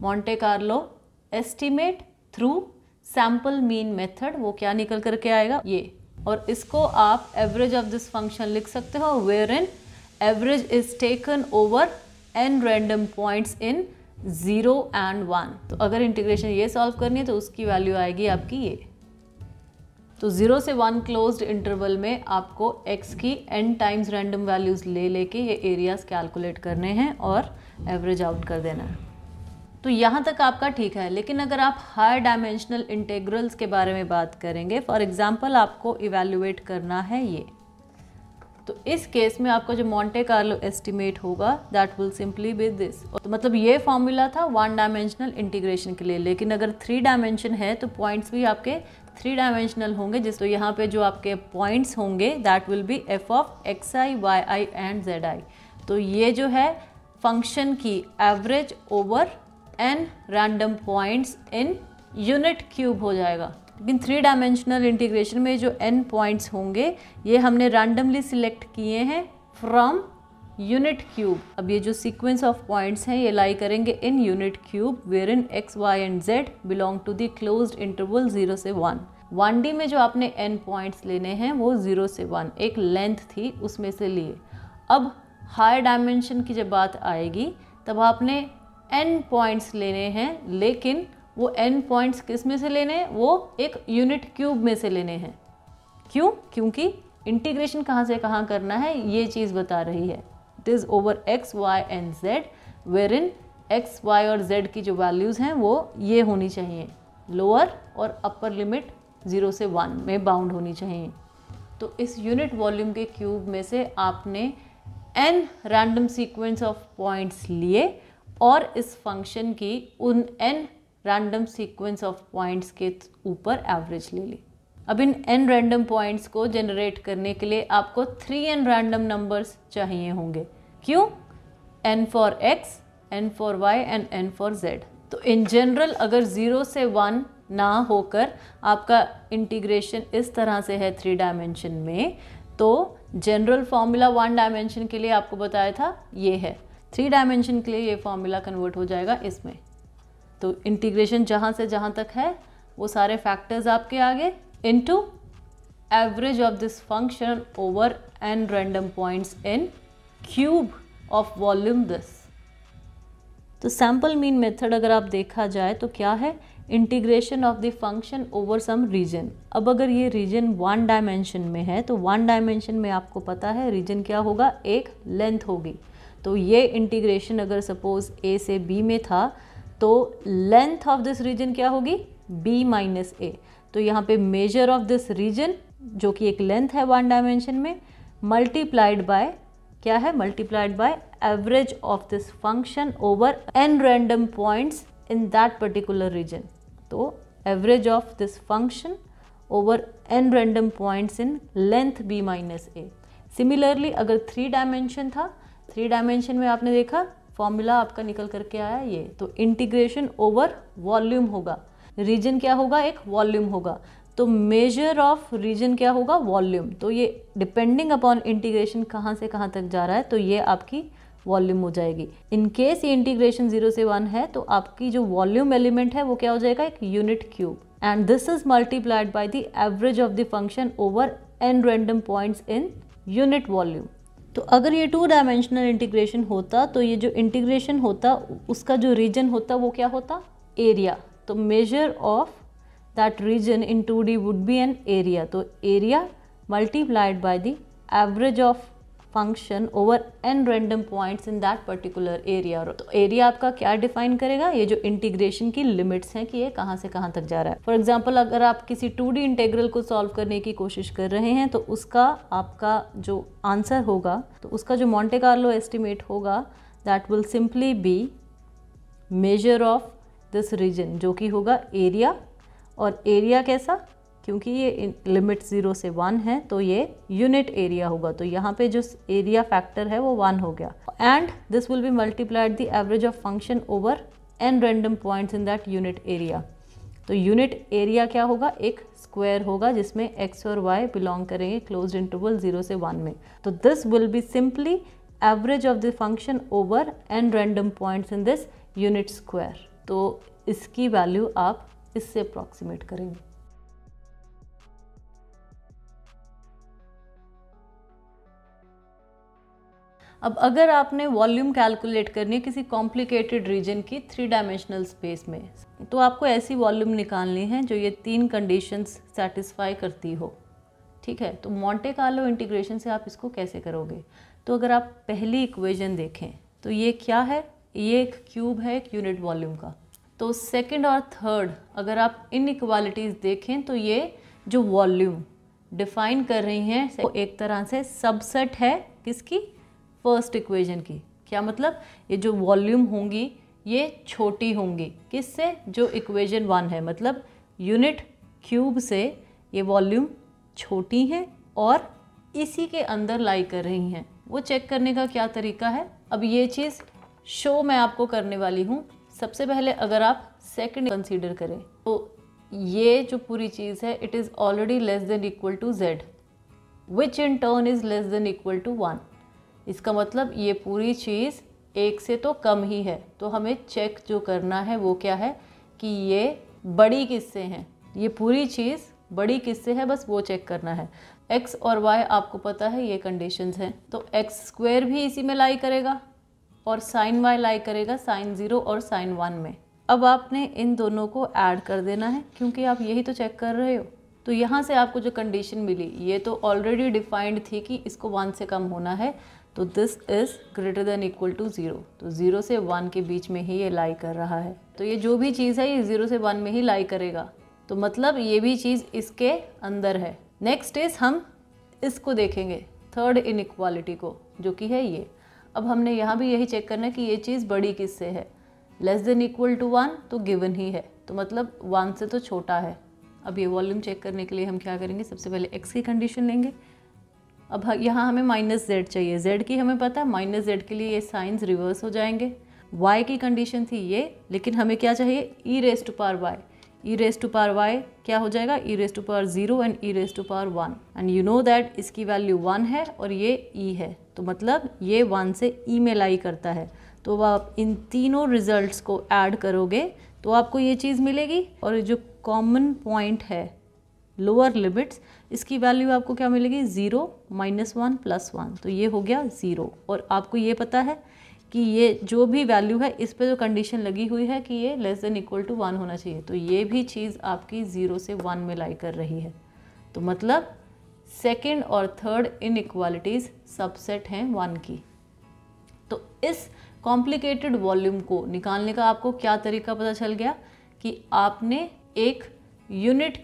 Monte Carlo estimate through sample mean method, वो क्या निकल करके आएगा? ये। और इसको आप एवरेज ऑफ दिस फंक्शन लिख सकते हो, where in average is taken over n random points in 0 and 1। तो अगर इंटीग्रेशन ये सॉल्व करनी है तो उसकी वैल्यू आएगी आपकी ये। तो 0 से 1 क्लोज्ड इंटरवल में आपको x की n टाइम्स रैंडम वैल्यूज़ ले लेके ये एरियाज कैलकुलेट करने हैं और एवरेज आउट कर देना है। तो यहाँ तक आपका ठीक है। लेकिन अगर आप हायर डायमेंशनल इंटीग्रल्स के बारे में बात करेंगे, फॉर एग्जांपल आपको इवैल्यूएट करना है ये, तो इस केस में आपका जो मोंटे कार्लो एस्टिमेट होगा that will simply be this. तो मतलब ये फॉर्मूला था 1 डायमेंशनल इंटीग्रेशन के लिए, लेकिन अगर 3 डायमेंशन है तो पॉइंट्स भी आपके 3 डायमेंशनल होंगे, जिस तो यहाँ पे जो आपके पॉइंट्स होंगे that will B f of xi, yi and zi। तो ये जो है फंक्शन की average over n random points इन यूनिट क्यूब हो जाएगा। लेकिन 3 डायमेंशनल इंटीग्रेशन में जो n पॉइंट्स होंगे ये हमने रैंडमली सिलेक्ट किए हैं फ्रॉम यूनिट क्यूब। अब ये जो सीक्वेंस ऑफ पॉइंट्स हैं ये लाई करेंगे in unit cube where in x, y and z belong to the closed interval 0 से 1। 1D में जो आपने n पॉइंट्स लेने हैं वो 0 से 1 एक लेंथ थी उसमें से लिए। अब हायर डायमेंशन की जब बात आएगी तब आपने n पॉइंट्स लेने हैं, लेकिन वो n पॉइंट्स किस में से लेने हैं, वो एक यूनिट क्यूब में से लेने हैं। क्यों? क्योंकि इंटीग्रेशन कहाँ से कहाँ करना है ये चीज़ बता रही है। It is over x, y and z, वेरिन x, y और z की जो वैल्यूज़ हैं वो ये होनी चाहिए, लोअर और अपर लिमिट 0 से 1 में बाउंड होनी चाहिए। तो इस यूनिट वॉल्यूम के क्यूब में से आपने n random sequence of points लिए और इस फंक्शन की उन n random sequence of points के ऊपर एवरेज ले ली। अब इन n रैंडम पॉइंट्स को जनरेट करने के लिए आपको 3n रैंडम नंबर्स चाहिए होंगे। क्यों? n for x, n for y and n for z। तो इन जनरल अगर 0 से 1 ना होकर आपका इंटीग्रेशन इस तरह से है 3 डायमेंशन में, तो जनरल फॉर्मूला 1 डायमेंशन के लिए आपको बताया था ये है, 3 डायमेंशन के लिए ये फॉर्मूला कन्वर्ट हो जाएगा इसमें। तो इंटीग्रेशन जहाँ से जहाँ तक है वो सारे फैक्टर्स आपके आगे into average of this function over n random points in cube of volume this. तो सैम्पल मीन मेथड अगर आप देखा जाए तो क्या है, integration of the function over some region. अब अगर ये रीजन 1 डायमेंशन में है तो 1 डायमेंशन में आपको पता है रीजन क्या होगा, एक लेंथ होगी। तो ये इंटीग्रेशन अगर सपोज a से b में था तो लेंथ ऑफ दिस रीजन क्या होगी, b माइनस a। तो यहाँ पे मेजर ऑफ दिस रीजन जो कि एक लेंथ है 1 डायमेंशन में, मल्टीप्लाइड बाय क्या है, multiplied by average of this function over n random points in that particular region. तो average of this function over n random points in length b minus a। Similarly अगर 3 dimension था, 3 dimension में आपने देखा formula आपका निकल करके आया ये, तो इंटीग्रेशन ओवर वॉल्यूम होगा। रीजन क्या होगा, एक वॉल्यूम होगा। तो मेजर ऑफ रीजन क्या होगा, वॉल्यूम। तो ये डिपेंडिंग अपॉन इंटीग्रेशन कहाँ से कहाँ तक जा रहा है तो ये आपकी वॉल्यूम हो जाएगी। इन केस ये इंटीग्रेशन 0 से 1 है तो आपकी जो वॉल्यूम एलिमेंट है वो क्या हो जाएगा, एक unit cube. And this is multiplied by the average of the function over n random points in unit volume. तो अगर ये 2 डायमेंशनल इंटीग्रेशन होता तो ये जो इंटीग्रेशन होता उसका जो रीजन होता वो क्या होता, एरिया। तो measure of that region in 2D would be an area. तो area multiplied by the average of function over n random points in that particular area. तो एरिया आपका क्या डिफाइन करेगा, ये जो इंटीग्रेशन की लिमिट्स हैं कि ये कहाँ से कहाँ तक जा रहा है। फॉर एग्जांपल अगर आप किसी 2D इंटीग्रल को सॉल्व करने की कोशिश कर रहे हैं तो उसका आपका जो आंसर होगा, तो उसका जो मोंटे कार्लो एस्टिमेट होगा that will simply be measure of this region जो कि होगा एरिया। और एरिया कैसा, क्योंकि ये लिमिट 0 से 1 है तो ये यूनिट एरिया होगा। तो यहाँ पे जो एरिया फैक्टर है वो 1 हो गया। And this will B multiplied the average of function over n random points in that unit area. तो यूनिट एरिया क्या होगा, एक स्क्वायर होगा जिसमें x और y बिलोंग करेंगे क्लोज्ड इंटरवल 0 से 1 में। तो this will be simply average of the function over n random points in this unit square. तो इसकी वैल्यू आप इससे अप्रॉक्सीमेट करेंगे। अब अगर आपने वॉल्यूम कैलकुलेट करनी है किसी कॉम्प्लिकेटेड रीजन की 3 डायमेंशनल स्पेस में, तो आपको ऐसी वॉल्यूम निकालनी है जो ये 3 कंडीशंस सेटिस्फाई करती हो। ठीक है, तो मोंटे कार्लो इंटीग्रेशन से आप इसको कैसे करोगे। तो अगर आप पहली इक्वेशन देखें तो ये क्या है, ये एक क्यूब है एक यूनिट वॉल्यूम का। तो सेकंड और थर्ड अगर आप इनइक्वालिटीज़ देखें तो ये जो वॉल्यूम डिफाइन कर रही हैं वो एक तरह से सबसेट है किसकी, फर्स्ट इक्वेशन की। क्या मतलब, ये जो वॉल्यूम होंगी ये छोटी होंगी किससे, जो इक्वेशन 1 है। मतलब यूनिट क्यूब से ये वॉल्यूम छोटी हैं और इसी के अंदर लाई कर रही हैं। वो चेक करने का क्या तरीका है, अब ये चीज़ शो मैं आपको करने वाली हूँ। सबसे पहले अगर आप सेकंड कंसीडर करें तो ये जो पूरी चीज़ है it is already less than equal to z, which in turn is less than equal to 1। इसका मतलब ये पूरी चीज़ 1 से तो कम ही है। तो हमें चेक जो करना है वो क्या है कि ये बड़ी किससे हैं, ये पूरी चीज़ बड़ी किससे है बस वो चेक करना है। x और y आपको पता है ये कंडीशंस हैं, तो x² भी इसी में लाई करेगा और sin y लाई करेगा sin 0 और sin 1 में। अब आपने इन दोनों को ऐड कर देना है क्योंकि आप यही तो चेक कर रहे हो। तो यहाँ से आपको जो कंडीशन मिली ये तो ऑलरेडी डिफाइंड थी कि इसको 1 से कम होना है, तो this is greater than equal to 0। तो 0 से 1 के बीच में ही ये लाई कर रहा है। तो ये जो भी चीज़ है ये 0 से 1 में ही लाई करेगा, तो मतलब ये भी चीज़ इसके अंदर है। नेक्स्ट इज हम इसको देखेंगे थर्ड इनइक्वालिटी को, जो कि है ये। अब हमने यहाँ भी यही चेक करना है कि ये चीज़ बड़ी किससे है, लेस देन इक्वल टू 1 तो गिवन ही है, तो मतलब 1 से तो छोटा है। अब ये वॉल्यूम चेक करने के लिए हम क्या करेंगे, सबसे पहले x की कंडीशन लेंगे। अब यहाँ हमें -z चाहिए, z की हमें पता है, -z के लिए ये साइंस रिवर्स हो जाएंगे। y की कंडीशन थी ये, लेकिन हमें क्या चाहिए e raise to power y। e raise to power y क्या हो जाएगा, e raise to power 0 and e raise to power 1, and you know that इसकी वैल्यू 1 है और ये e है, तो मतलब ये 1 से e में लाई करता है। तो आप इन तीनों रिजल्ट्स को ऐड करोगे तो आपको ये चीज़ मिलेगी, और जो कॉमन पॉइंट है लोअर लिमिट्स, इसकी वैल्यू आपको क्या मिलेगी, 0, -1 + 1, तो ये हो गया 0। और आपको ये पता है कि ये जो भी वैल्यू है इस पे जो कंडीशन लगी हुई है कि ये लेस देन इक्वल टू 1 होना चाहिए, तो ये भी चीज़ आपकी 0 से 1 में लाई कर रही है। तो मतलब सेकेंड और थर्ड इनइक्वालिटीज़ सबसेट हैं 1 की। तो इस कॉम्प्लिकेटेड वॉल्यूम को निकालने का आपको क्या तरीका पता चल गया कि आपने एक यूनिट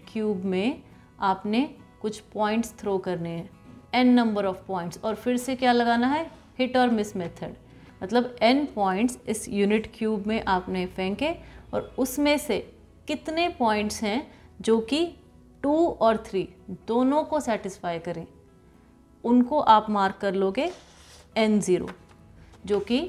क्यूब में आपने कुछ पॉइंट्स थ्रो करने हैं, n नंबर ऑफ पॉइंट्स, और फिर से क्या लगाना है, हिट और मिस मेथड। मतलब n पॉइंट्स इस यूनिट क्यूब में आपने फेंके और उसमें से कितने पॉइंट्स हैं जो कि 2 और 3 दोनों को सेटिस्फाई करें, उनको आप मार्क कर लोगे n0, जो कि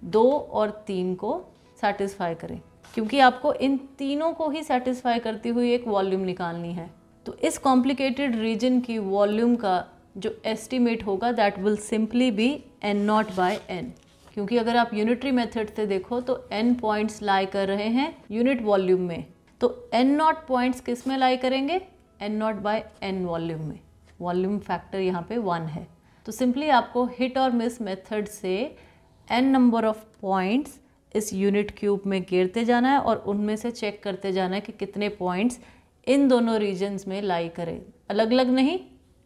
2 और 3 को सेटिस्फाई करें, क्योंकि आपको इन तीनों को ही सेटिस्फाई करती हुई एक वॉल्यूम निकालनी है। तो इस कॉम्प्लिकेटेड रीजन की वॉल्यूम का जो एस्टिमेट होगा that will simply B n0/n, क्योंकि अगर आप यूनिटरी मेथड से देखो तो n पॉइंट्स लाई कर रहे हैं यूनिट वॉल्यूम में, तो n0 पॉइंट्स किस में लाई करेंगे, n0/n वॉल्यूम में। वॉल्यूम फैक्टर यहाँ पे 1 है। तो सिंपली आपको हिट और मिस मेथड से n नंबर ऑफ पॉइंट्स इस यूनिट क्यूब में गिरते जाना है और उनमें से चेक करते जाना है कि कितने पॉइंट्स इन दोनों रीजन्स में लाई करें, अलग अलग नहीं,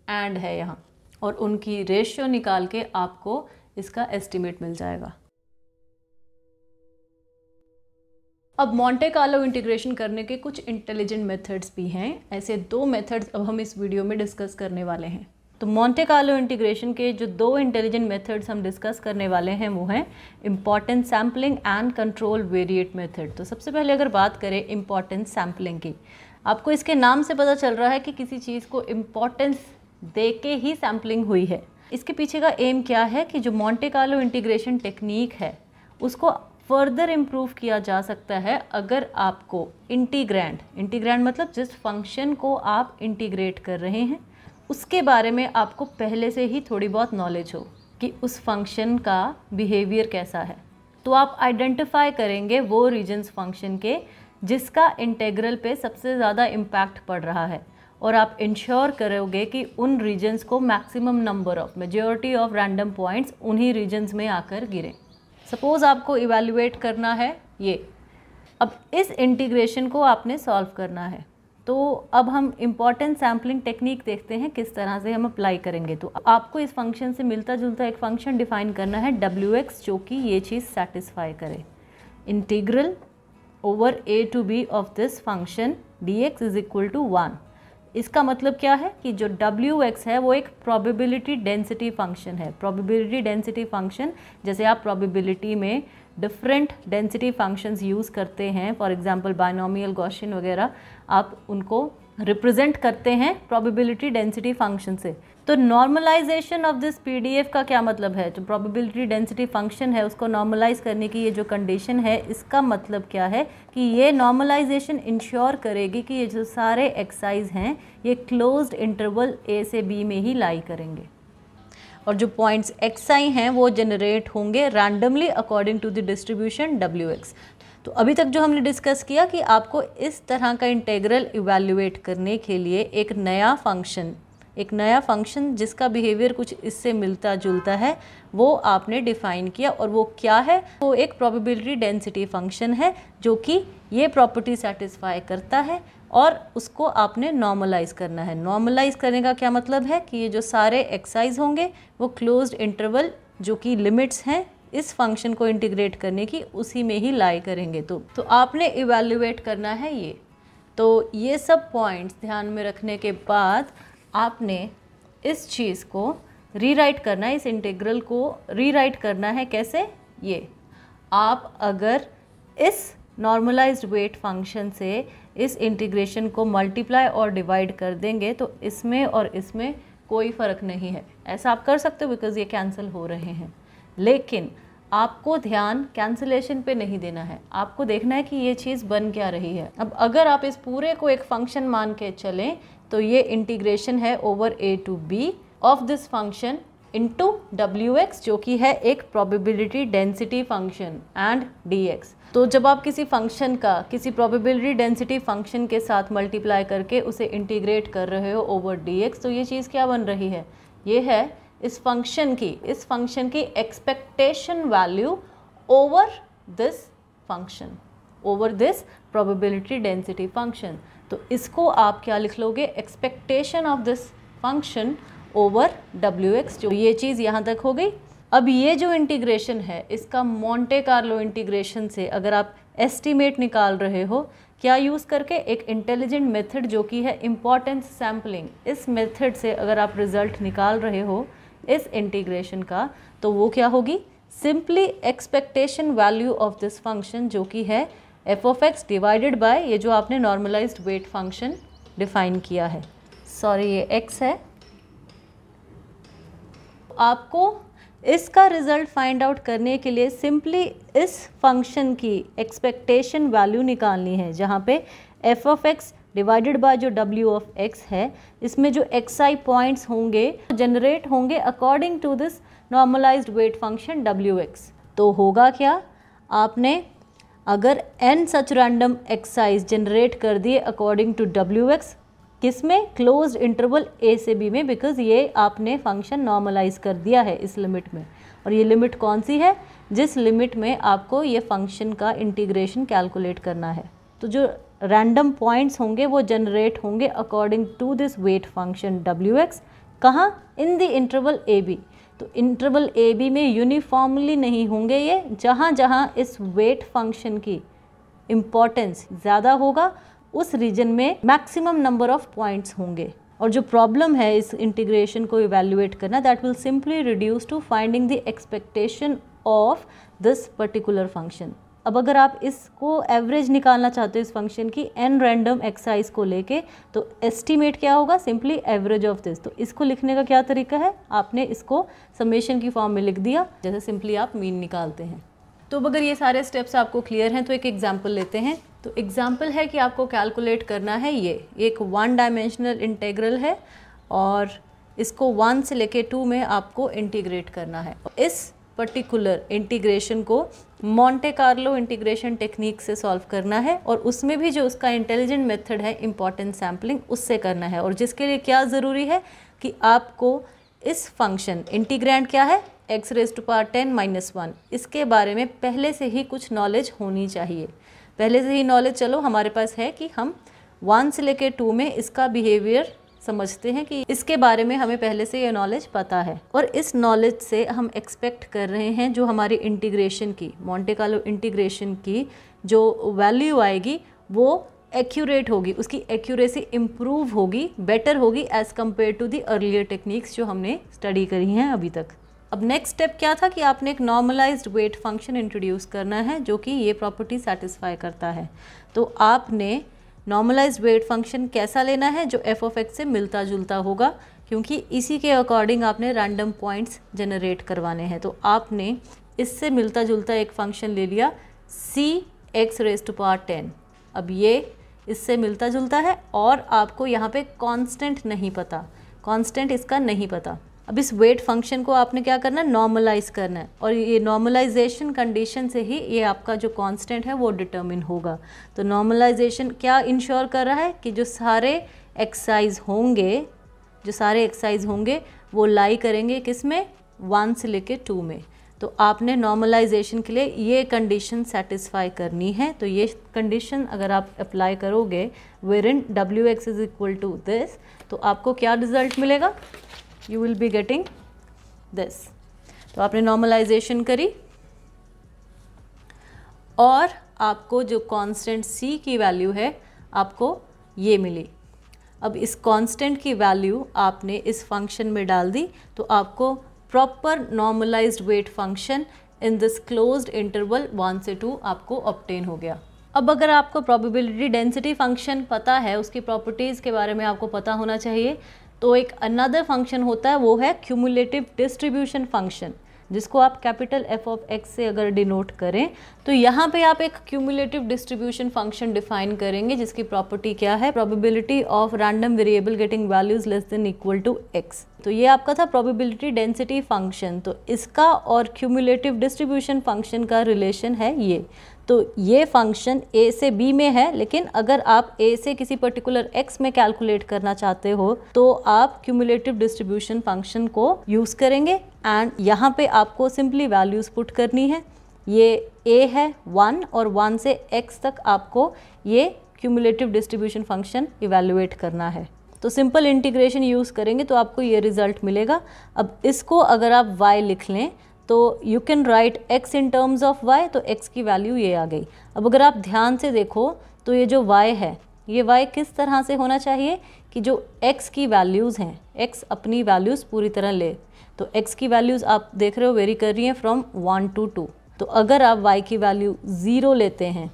एंड है यहाँ, और उनकी रेशियो निकाल के आपको इसका एस्टिमेट मिल जाएगा। अब मोंटे कार्लो इंटीग्रेशन करने के कुछ इंटेलिजेंट मेथड्स भी हैं। ऐसे 2 मेथड्स अब हम इस वीडियो में डिस्कस करने वाले हैं। तो मोंटे कार्लो इंटीग्रेशन के जो 2 इंटेलिजेंट मेथड्स हम डिस्कस करने वाले हैं वो हैं importance sampling and control variate method. तो सबसे पहले अगर बात करें इम्पॉर्टेंस सैम्पलिंग की, आपको इसके नाम से पता चल रहा है कि किसी चीज़ को इम्पॉर्टेंस दे के ही सैम्पलिंग हुई है। इसके पीछे का एम क्या है कि जो मोंटे कार्लो इंटीग्रेशन टेक्निक है उसको फर्दर इम्प्रूव किया जा सकता है अगर आपको इंटीग्रैंड मतलब जिस फंक्शन को आप इंटीग्रेट कर रहे हैं उसके बारे में आपको पहले से ही थोड़ी बहुत नॉलेज हो कि उस फंक्शन का बिहेवियर कैसा है। तो आप आइडेंटिफाई करेंगे वो रीजन्स फंक्शन के जिसका इंटेग्रल पे सबसे ज़्यादा इम्पैक्ट पड़ रहा है, और आप इंश्योर करोगे कि उन रीजन्स को maximum number of majority of random points उन्हीं रीजन्स में आकर गिरें। सपोज़ आपको इवैल्यूएट करना है ये, अब इस इंटीग्रेशन को आपने सॉल्व करना है, तो अब हम इम्पॉर्टेंट सैम्पलिंग टेक्निक देखते हैं किस तरह से हम अप्लाई करेंगे। तो आपको इस फंक्शन से मिलता जुलता एक फंक्शन डिफाइन करना है wx, जो कि ये चीज़ सेटिस्फाई करे। Integral over a to b of this function dx is equal to 1। इसका मतलब क्या है कि जो wx है वो एक प्रोबेबिलिटी डेंसिटी फंक्शन है। प्रोबेबिलिटी डेंसिटी फंक्शन, जैसे आप प्रोबेबिलिटी में डिफरेंट डेंसिटी फंक्शंस यूज़ करते हैं, फॉर एग्जांपल बाइनोमियल, गॉसियन वगैरह, आप उनको रिप्रेजेंट करते हैं प्रोबेबिलिटी डेंसिटी फंक्शन से। तो नॉर्मलाइजेशन ऑफ दिस पीडीएफ का क्या मतलब है, जो प्रोबेबिलिटी डेंसिटी फंक्शन है उसको नॉर्मलाइज करने की ये जो कंडीशन है, इसका मतलब क्या है कि ये नॉर्मलाइजेशन इंश्योर करेगी कि ये जो सारे एक्साइज हैं ये क्लोज्ड इंटरवल ए से बी में ही लाई करेंगे, और जो पॉइंट्स xi हैं वो जनरेट होंगे randomly according to the distribution wx। तो अभी तक जो हमने डिस्कस किया कि आपको इस तरह का इंटीग्रल इवैल्यूएट करने के लिए एक नया फंक्शन जिसका बिहेवियर कुछ इससे मिलता जुलता है वो आपने डिफाइन किया, और वो क्या है? वो एक प्रोबेबिलिटी डेंसिटी फंक्शन है जो कि ये प्रॉपर्टी सेटिस्फाई करता है, और उसको आपने नॉर्मलाइज करना है। नॉर्मलाइज करने का क्या मतलब है कि ये जो सारे एक्साइज होंगे वो क्लोज्ड इंटरवल जो कि लिमिट्स हैं इस फंक्शन को इंटीग्रेट करने की, उसी में ही लाई करेंगे। तो आपने इवैल्यूएट करना है ये। तो ये सब पॉइंट्स ध्यान में रखने के बाद आपने इस चीज़ को रीराइट करना है, इस इंटीग्रल को रीराइट करना है। कैसे? ये आप अगर इस नॉर्मलाइज्ड वेट फंक्शन से इस इंटीग्रेशन को मल्टीप्लाई और डिवाइड कर देंगे तो इसमें और इसमें कोई फ़र्क नहीं है। ऐसा आप कर सकते हो बिकॉज़ ये कैंसिल हो रहे हैं, लेकिन आपको ध्यान कैंसिलेशन पे नहीं देना है, आपको देखना है कि ये चीज़ बन क्या रही है। अब अगर आप इस पूरे को एक फंक्शन मान के चलें तो ये इंटीग्रेशन है over a to b of this function into wx जो कि है एक probability density function and dx। तो जब आप किसी फंक्शन का किसी प्रोबेबिलिटी डेंसिटी फंक्शन के साथ मल्टीप्लाई करके उसे इंटीग्रेट कर रहे हो ओवर dx, तो ये चीज़ क्या बन रही है? ये है इस फंक्शन की expectation value over this function, over this probability density function. तो इसको आप क्या लिख लोगे? Expectation of this function over wx। जो ये चीज़ यहाँ तक हो गई। अब ये जो इंटीग्रेशन है इसका मोंटे कार्लो इंटीग्रेशन से अगर आप एस्टीमेट निकाल रहे हो, क्या यूज़ करके? एक इंटेलिजेंट मेथड जो कि है इम्पॉर्टेंस सैम्पलिंग। इस मेथड से अगर आप रिजल्ट निकाल रहे हो इस इंटीग्रेशन का, तो वो क्या होगी? Simply expectation value of this function जो कि है f of x divided bye ये जो आपने नॉर्मलाइज्ड वेट फंक्शन डिफाइन किया है। सॉरी, ये एक्स है। आपको इसका रिजल्ट फाइंड आउट करने के लिए सिंपली इस फंक्शन की एक्सपेक्टेशन वैल्यू निकालनी है, जहाँ पे f of x divided by जो w ऑफ x है, इसमें जो xi पॉइंट्स होंगे जनरेट होंगे according to this normalized weight function wx। तो होगा क्या? आपने अगर n सच रैंडम xi's जनरेट कर दिए अकॉर्डिंग टू wx, किस में? क्लोज्ड इंटरवल a से b में, बिकॉज ये आपने फंक्शन नॉर्मलाइज कर दिया है इस लिमिट में। और ये लिमिट कौन सी है? जिस लिमिट में आपको ये फंक्शन का इंटीग्रेशन कैलकुलेट करना है। तो जो रैंडम पॉइंट्स होंगे वो जनरेट होंगे according to this weight function wx। कहाँ? In the interval ab। तो इंटरवल ab में यूनिफॉर्मली नहीं होंगे ये, जहाँ जहाँ इस वेट फंक्शन की इम्पोर्टेंस ज़्यादा होगा उस रीजन में मैक्सिमम नंबर ऑफ पॉइंट्स होंगे। और जो प्रॉब्लम है इस इंटीग्रेशन को इवैल्यूएट करना, that will simply reduce to finding the expectation of this particular function. अब अगर आप इसको एवरेज निकालना चाहते हो इस फंक्शन की n रैंडम एक्साइज को लेके, तो एस्टीमेट क्या होगा? Simply average of this. तो इसको लिखने का क्या तरीका है? आपने इसको समेशन की फॉर्म में लिख दिया, जैसे सिंपली आप मीन निकालते हैं। तो अगर ये सारे स्टेप्स आपको क्लियर हैं तो एक एग्जाम्पल लेते हैं। तो एग्जाम्पल है कि आपको कैलकुलेट करना है ये एक 1 डायमेंशनल इंटीग्रल है और इसको 1 से लेके 2 में आपको इंटीग्रेट करना है। इस पर्टिकुलर इंटीग्रेशन को मोंटे कार्लो इंटीग्रेशन टेक्निक से सॉल्व करना है, और उसमें भी जो उसका इंटेलिजेंट मेथड है इम्पॉर्टेंट सैम्पलिंग, उससे करना है। और जिसके लिए क्या ज़रूरी है कि आपको इस फंक्शन इंटीग्रैंड क्या है x रेज़ टू पावर 10 - 1, इसके बारे में पहले से ही कुछ नॉलेज होनी चाहिए। पहले से ही नॉलेज चलो हमारे पास है कि हम 1 से लेके 2 में इसका बिहेवियर समझते हैं, कि इसके बारे में हमें पहले से ये नॉलेज पता है। और इस नॉलेज से हम एक्सपेक्ट कर रहे हैं जो हमारी इंटीग्रेशन की, मोंटे कार्लो इंटीग्रेशन की जो वैल्यू आएगी वो एक्यूरेट होगी, उसकी एक्यूरेसी इम्प्रूव होगी, बेटर होगी as compare to the earlier techniques जो हमने स्टडी करी हैं अभी तक। अब नेक्स्ट स्टेप क्या था कि आपने एक नॉर्मलाइज्ड वेट फंक्शन इंट्रोड्यूस करना है जो कि ये प्रॉपर्टी सेटिस्फाई करता है। तो आपने नॉर्मलाइज्ड वेट फंक्शन कैसा लेना है? जो एफ ऑफ एक्स से मिलता जुलता होगा, क्योंकि इसी के अकॉर्डिंग आपने रैंडम पॉइंट्स जनरेट करवाने हैं। तो आपने इससे मिलता जुलता एक फंक्शन ले लिया सी एक्स रेज़ टू पावर 10। अब ये इससे मिलता जुलता है और आपको यहाँ पे कांस्टेंट नहीं पता, कांस्टेंट इसका नहीं पता। अब इस वेट फंक्शन को आपने क्या करना है, नॉर्मलाइज करना है, और ये नॉर्मलाइजेशन कंडीशन से ही ये आपका जो कांस्टेंट है वो डिटरमिन होगा। तो नॉर्मलाइजेशन क्या इंश्योर कर रहा है कि जो सारे एक्साइज होंगे वो लाई करेंगे किस में, 1 से लेके 2 में। तो आपने नॉर्मलाइजेशन के लिए ये कंडीशन सेटिस्फाई करनी है। तो ये कंडीशन अगर आप अप्लाई करोगे wherein Wx is equal to this, तो आपको क्या रिजल्ट मिलेगा, you will be getting this. तो आपने नॉर्मलाइजेशन करी और आपको जो कांस्टेंट c की वैल्यू है आपको ये मिली। अब इस कांस्टेंट की वैल्यू आपने इस फंक्शन में डाल दी, तो आपको proper normalized weight function in this closed interval 1 से 2 आपको ऑब्टेन हो गया। अब अगर आपको प्रोबेबिलिटी डेंसिटी फंक्शन पता है, उसकी प्रॉपर्टीज़ के बारे में आपको पता होना चाहिए, तो एक अनदर फंक्शन होता है, वो है क्यूमुलेटिव डिस्ट्रीब्यूशन फंक्शन, जिसको आप कैपिटल F ऑफ x से अगर डिनोट करें, तो यहाँ पे आप एक क्यूमुलेटिव डिस्ट्रीब्यूशन फंक्शन डिफाइन करेंगे जिसकी प्रॉपर्टी क्या है, probability of random variable getting values less than equal to x। तो ये आपका था प्रोबेबिलिटी डेंसिटी फंक्शन। तो इसका और क्यूमुलेटिव डिस्ट्रीब्यूशन फंक्शन का रिलेशन है ये। तो ये फंक्शन a से b में है, लेकिन अगर आप a से किसी पर्टिकुलर x में कैलकुलेट करना चाहते हो तो आप क्यूमुलेटिव डिस्ट्रीब्यूशन फंक्शन को यूज़ करेंगे एंड यहाँ पे आपको सिंपली वैल्यूज़ पुट करनी है। ये a है 1 और 1 से x तक आपको ये क्यूमुलेटिव डिस्ट्रीब्यूशन फंक्शन इवैल्यूएट करना है। तो सिंपल इंटीग्रेशन यूज़ करेंगे तो आपको ये रिज़ल्ट मिलेगा। अब इसको अगर आप y लिख लें तो you can write x in terms of y, तो x की वैल्यू ये आ गई। अब अगर आप ध्यान से देखो तो ये जो y है, ये y किस तरह से होना चाहिए कि जो x की वैल्यूज़ हैं, x अपनी वैल्यूज़ पूरी तरह ले। तो x की वैल्यूज़ आप देख रहे हो वेरी कर रही हैं फ्रॉम 1 to 2। तो अगर आप y की वैल्यू 0 लेते हैं,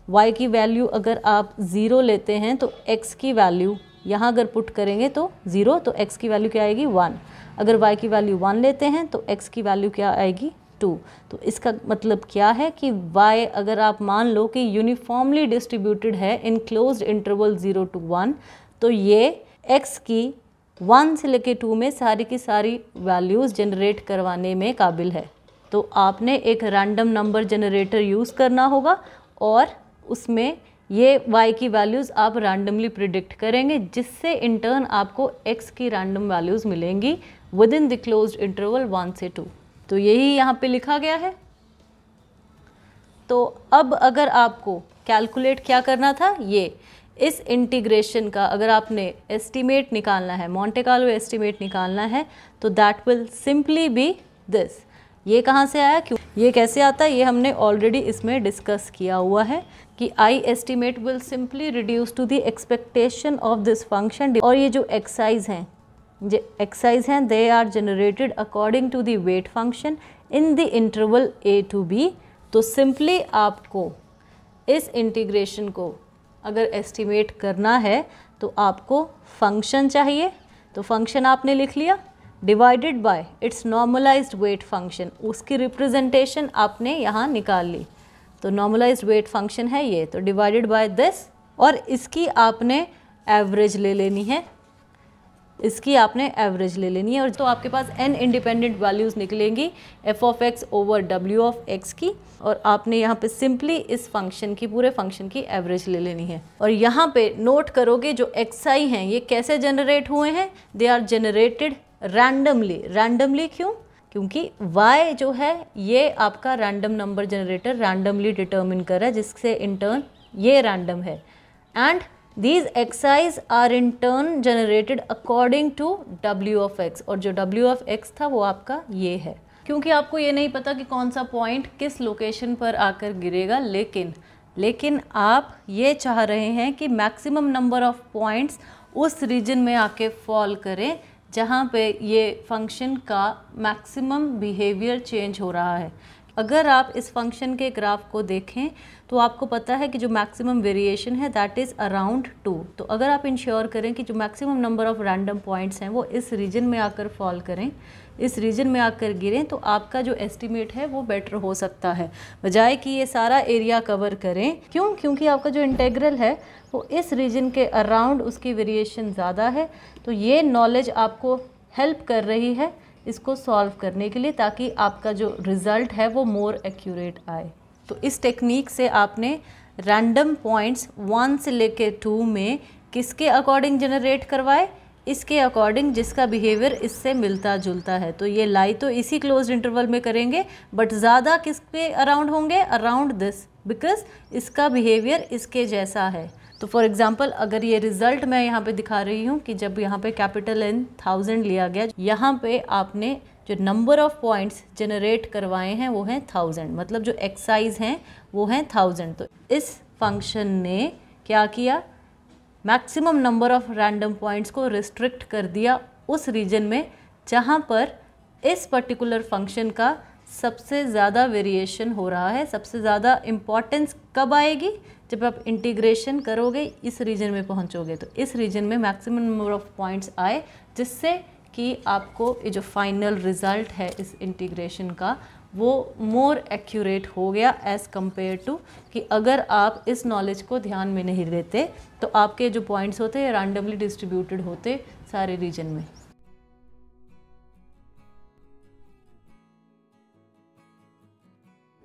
y की वैल्यू अगर आप 0 लेते हैं तो x की वैल्यू यहाँ अगर पुट करेंगे तो 0, तो x की वैल्यू क्या आएगी 1। अगर y की वैल्यू 1 लेते हैं तो x की वैल्यू क्या आएगी 2। तो इसका मतलब क्या है कि y अगर आप मान लो कि यूनिफॉर्मली डिस्ट्रीब्यूटेड है इन क्लोज्ड इंटरवल 0 to 1, तो ये x की 1 से लेके 2 में सारी की सारी वैल्यूज़ जनरेट करवाने में काबिल है। तो आपने एक रैंडम नंबर जनरेटर यूज़ करना होगा और उसमें ये y की वैल्यूज़ आप रैंडमली प्रिडिक्ट करेंगे, जिससे इन टर्न आपको x की रैंडम वैल्यूज़ मिलेंगी with in the closed interval 1 से 2। तो यही यहाँ पे लिखा गया है। तो अब अगर आपको कैलकुलेट क्या करना था, ये इस इंटीग्रेशन का अगर आपने एस्टीमेट निकालना है, मोंटे कार्लो एस्टीमेट निकालना है, तो that will simply be this. ये कहाँ से आया, क्यों ये कैसे आता है, ये हमने ऑलरेडी इसमें डिस्कस किया हुआ है कि I estimate will simply reduce to the expectation of this function. और ये जो एक्साइज हैं they are generated according to the weight function in the interval a to b। तो सिंपली आपको इस इंटीग्रेशन को अगर एस्टीमेट करना है तो आपको फंक्शन चाहिए। तो फंक्शन आपने लिख लिया divided by its normalized weight function, उसकी रिप्रेजेंटेशन आपने यहाँ निकाल ली। तो नॉर्मलाइज्ड वेट फंक्शन है ये, तो डिवाइडेड बाय दिस, और इसकी आपने एवरेज ले लेनी है, इसकी आपने एवरेज ले लेनी है। और तो आपके पास n इंडिपेंडेंट वैल्यूज़ निकलेंगी f of x over w of x की, और आपने यहाँ पे सिंपली इस फंक्शन की, पूरे फंक्शन की एवरेज ले लेनी है। और यहाँ पे नोट करोगे जो xi हैं ये कैसे जनरेट हुए हैं, दे आर जनरेटेड रैंडमली। क्यों, क्योंकि y जो है ये आपका random number generator randomly determine कर रहा है, जिससे इन टर्न ये रैंडम है। And these xi's are in turn generated according to w of x, और जो w of x था वो आपका ये है। क्योंकि आपको ये नहीं पता कि कौन सा पॉइंट किस लोकेशन पर आकर गिरेगा, लेकिन आप ये चाह रहे हैं कि मैक्सिमम नंबर ऑफ पॉइंट्स उस रीजन में आके फॉल करें जहाँ पे ये फंक्शन का मैक्सिमम बिहेवियर चेंज हो रहा है। अगर आप इस फंक्शन के ग्राफ को देखें तो आपको पता है कि जो मैक्सिमम वेरिएशन है दैट इज़ अराउंड 2। तो अगर आप इंश्योर करें कि जो maximum number of random points हैं वो इस रीजन में आकर फॉल करें, इस रीजन में आकर गिरें, तो आपका जो एस्टीमेट है वो बेटर हो सकता है, बजाय कि ये सारा एरिया कवर करें। क्यों, क्योंकि आपका जो इंटेग्रल है वो इस रीजन के अराउंड उसकी वेरिएशन ज़्यादा है। तो ये नॉलेज आपको हेल्प कर रही है इसको सॉल्व करने के लिए, ताकि आपका जो रिज़ल्ट है वो मोर एक्यूरेट आए। तो इस टेक्निक से आपने रैंडम पॉइंट्स 1 से लेके 2 में किसके अकॉर्डिंग जनरेट करवाए, इसके अकॉर्डिंग जिसका बिहेवियर इससे मिलता जुलता है। तो ये लाई तो इसी क्लोज्ड इंटरवल में करेंगे, बट ज़्यादा किसके अराउंड होंगे, अराउंड दिस, बिकॉज इसका बिहेवियर इसके जैसा है। तो फॉर एग्जांपल अगर ये रिज़ल्ट मैं यहाँ पे दिखा रही हूँ कि जब यहाँ पे कैपिटल N 1000 लिया गया, यहाँ पे आपने जो नंबर ऑफ पॉइंट्स जनरेट करवाए हैं वो हैं 1000, मतलब जो एक्साइज हैं वो हैं 1000। तो इस फंक्शन ने क्या किया, maximum number of random points को रिस्ट्रिक्ट कर दिया उस रीजन में जहाँ पर इस पर्टिकुलर फंक्शन का सबसे ज़्यादा वेरिएशन हो रहा है। सबसे ज़्यादा इम्पॉर्टेंस कब आएगी, जब आप इंटीग्रेशन करोगे, इस रीजन में पहुंचोगे, तो इस रीजन में मैक्सिमम नंबर ऑफ पॉइंट्स आए, जिससे कि आपको ये जो फाइनल रिज़ल्ट है इस इंटीग्रेशन का वो मोर एक्यूरेट हो गया एज़ कम्पेयर टू कि अगर आप इस नॉलेज को ध्यान में नहीं देते तो आपके जो पॉइंट्स होते हैं रैंडमली डिस्ट्रीब्यूटेड होते सारे रीजन में।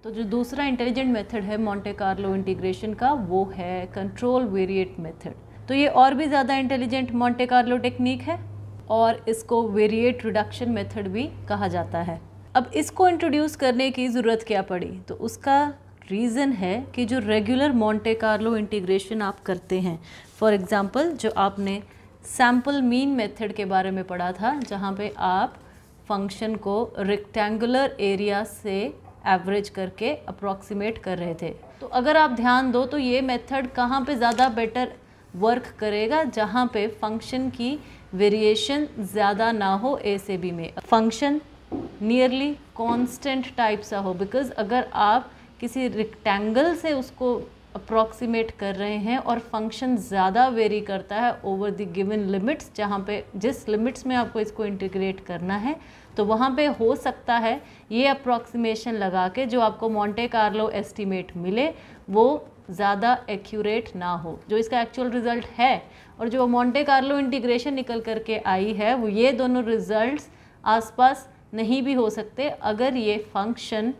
तो जो दूसरा इंटेलिजेंट मेथड है मोंटे कार्लो इंटीग्रेशन का, वो है कंट्रोल वेरिएट मेथड। तो ये और भी ज़्यादा इंटेलिजेंट मोंटे कार्लो टेक्निक है और इसको वेरिएट रिडक्शन मेथड भी कहा जाता है। अब इसको इंट्रोड्यूस करने की ज़रूरत क्या पड़ी, तो उसका रीज़न है कि जो रेगुलर मोंटे कार्लो इंटीग्रेशन आप करते हैं, फॉर एग्ज़ाम्पल जो आपने सैम्पल मीन मेथड के बारे में पढ़ा था, जहाँ पे आप फंक्शन को रेक्टेंगुलर एरिया से एवरेज करके अप्रॉक्सीमेट कर रहे थे। तो अगर आप ध्यान दो तो ये मेथड कहाँ पे ज़्यादा बेटर वर्क करेगा, जहाँ पे फंक्शन की वेरिएशन ज़्यादा ना हो ए से बी में, फंक्शन नियरली कांस्टेंट टाइप सा हो। बिकॉज अगर आप किसी रेक्टेंगल से उसको अप्रॉक्सीमेट कर रहे हैं और फंक्शन ज़्यादा वेरी करता है ओवर द गिवन लिमिट्स, जहाँ पे जिस लिमिट्स में आपको इसको इंटीग्रेट करना है, तो वहाँ पे हो सकता है ये अप्रॉक्सीमेशन लगा के जो आपको मोंटे कार्लो एस्टीमेट मिले वो ज़्यादा एक्यूरेट ना हो। जो इसका एक्चुअल रिज़ल्ट है और जो मोंटे कार्लो इंटीग्रेशन निकल करके आई है, वो ये दोनों रिज़ल्ट्स आसपास नहीं भी हो सकते अगर ये फंक्शन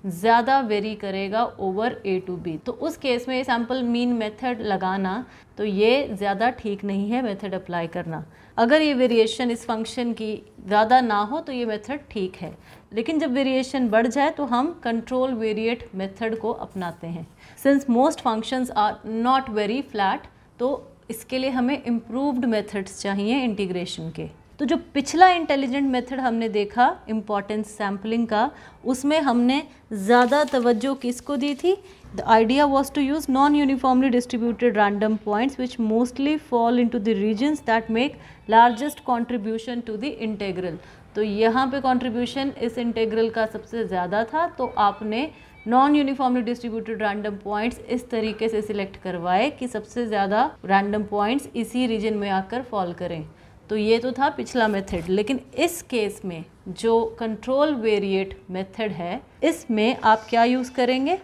ज़्यादा वेरी करेगा ओवर ए टू बी। तो उस केस में ये सैम्पल मीन मेथड लगाना तो ये ज़्यादा ठीक नहीं है मेथड अप्लाई करना। अगर ये वेरिएशन इस फंक्शन की ज़्यादा ना हो तो ये मेथड ठीक है, लेकिन जब वेरिएशन बढ़ जाए तो हम कंट्रोल वेरिएट मेथड को अपनाते हैं। Since most functions are not very flat, तो इसके लिए हमें इम्प्रूव्ड मेथड्स चाहिए इंटीग्रेशन के। तो जो पिछला इंटेलिजेंट मेथड हमने देखा इम्पॉर्टेंस सैम्पलिंग का, उसमें हमने ज़्यादा तवज्जो किसको दी थी, the idea was to use non uniformly distributed random points which mostly fall into the regions that make largest contribution to the integral. तो यहाँ पे कॉन्ट्रीब्यूशन इस इंटेग्रल का सबसे ज़्यादा था, तो आपने non uniformly distributed random points इस तरीके से सिलेक्ट करवाए कि सबसे ज़्यादा रैंडम पॉइंट्स इसी रीजन में आकर फॉल करें। तो ये तो था पिछला मेथड, लेकिन इस केस में जो कंट्रोल वेरिएट मेथड है, इसमें आप क्या यूज़ करेंगे,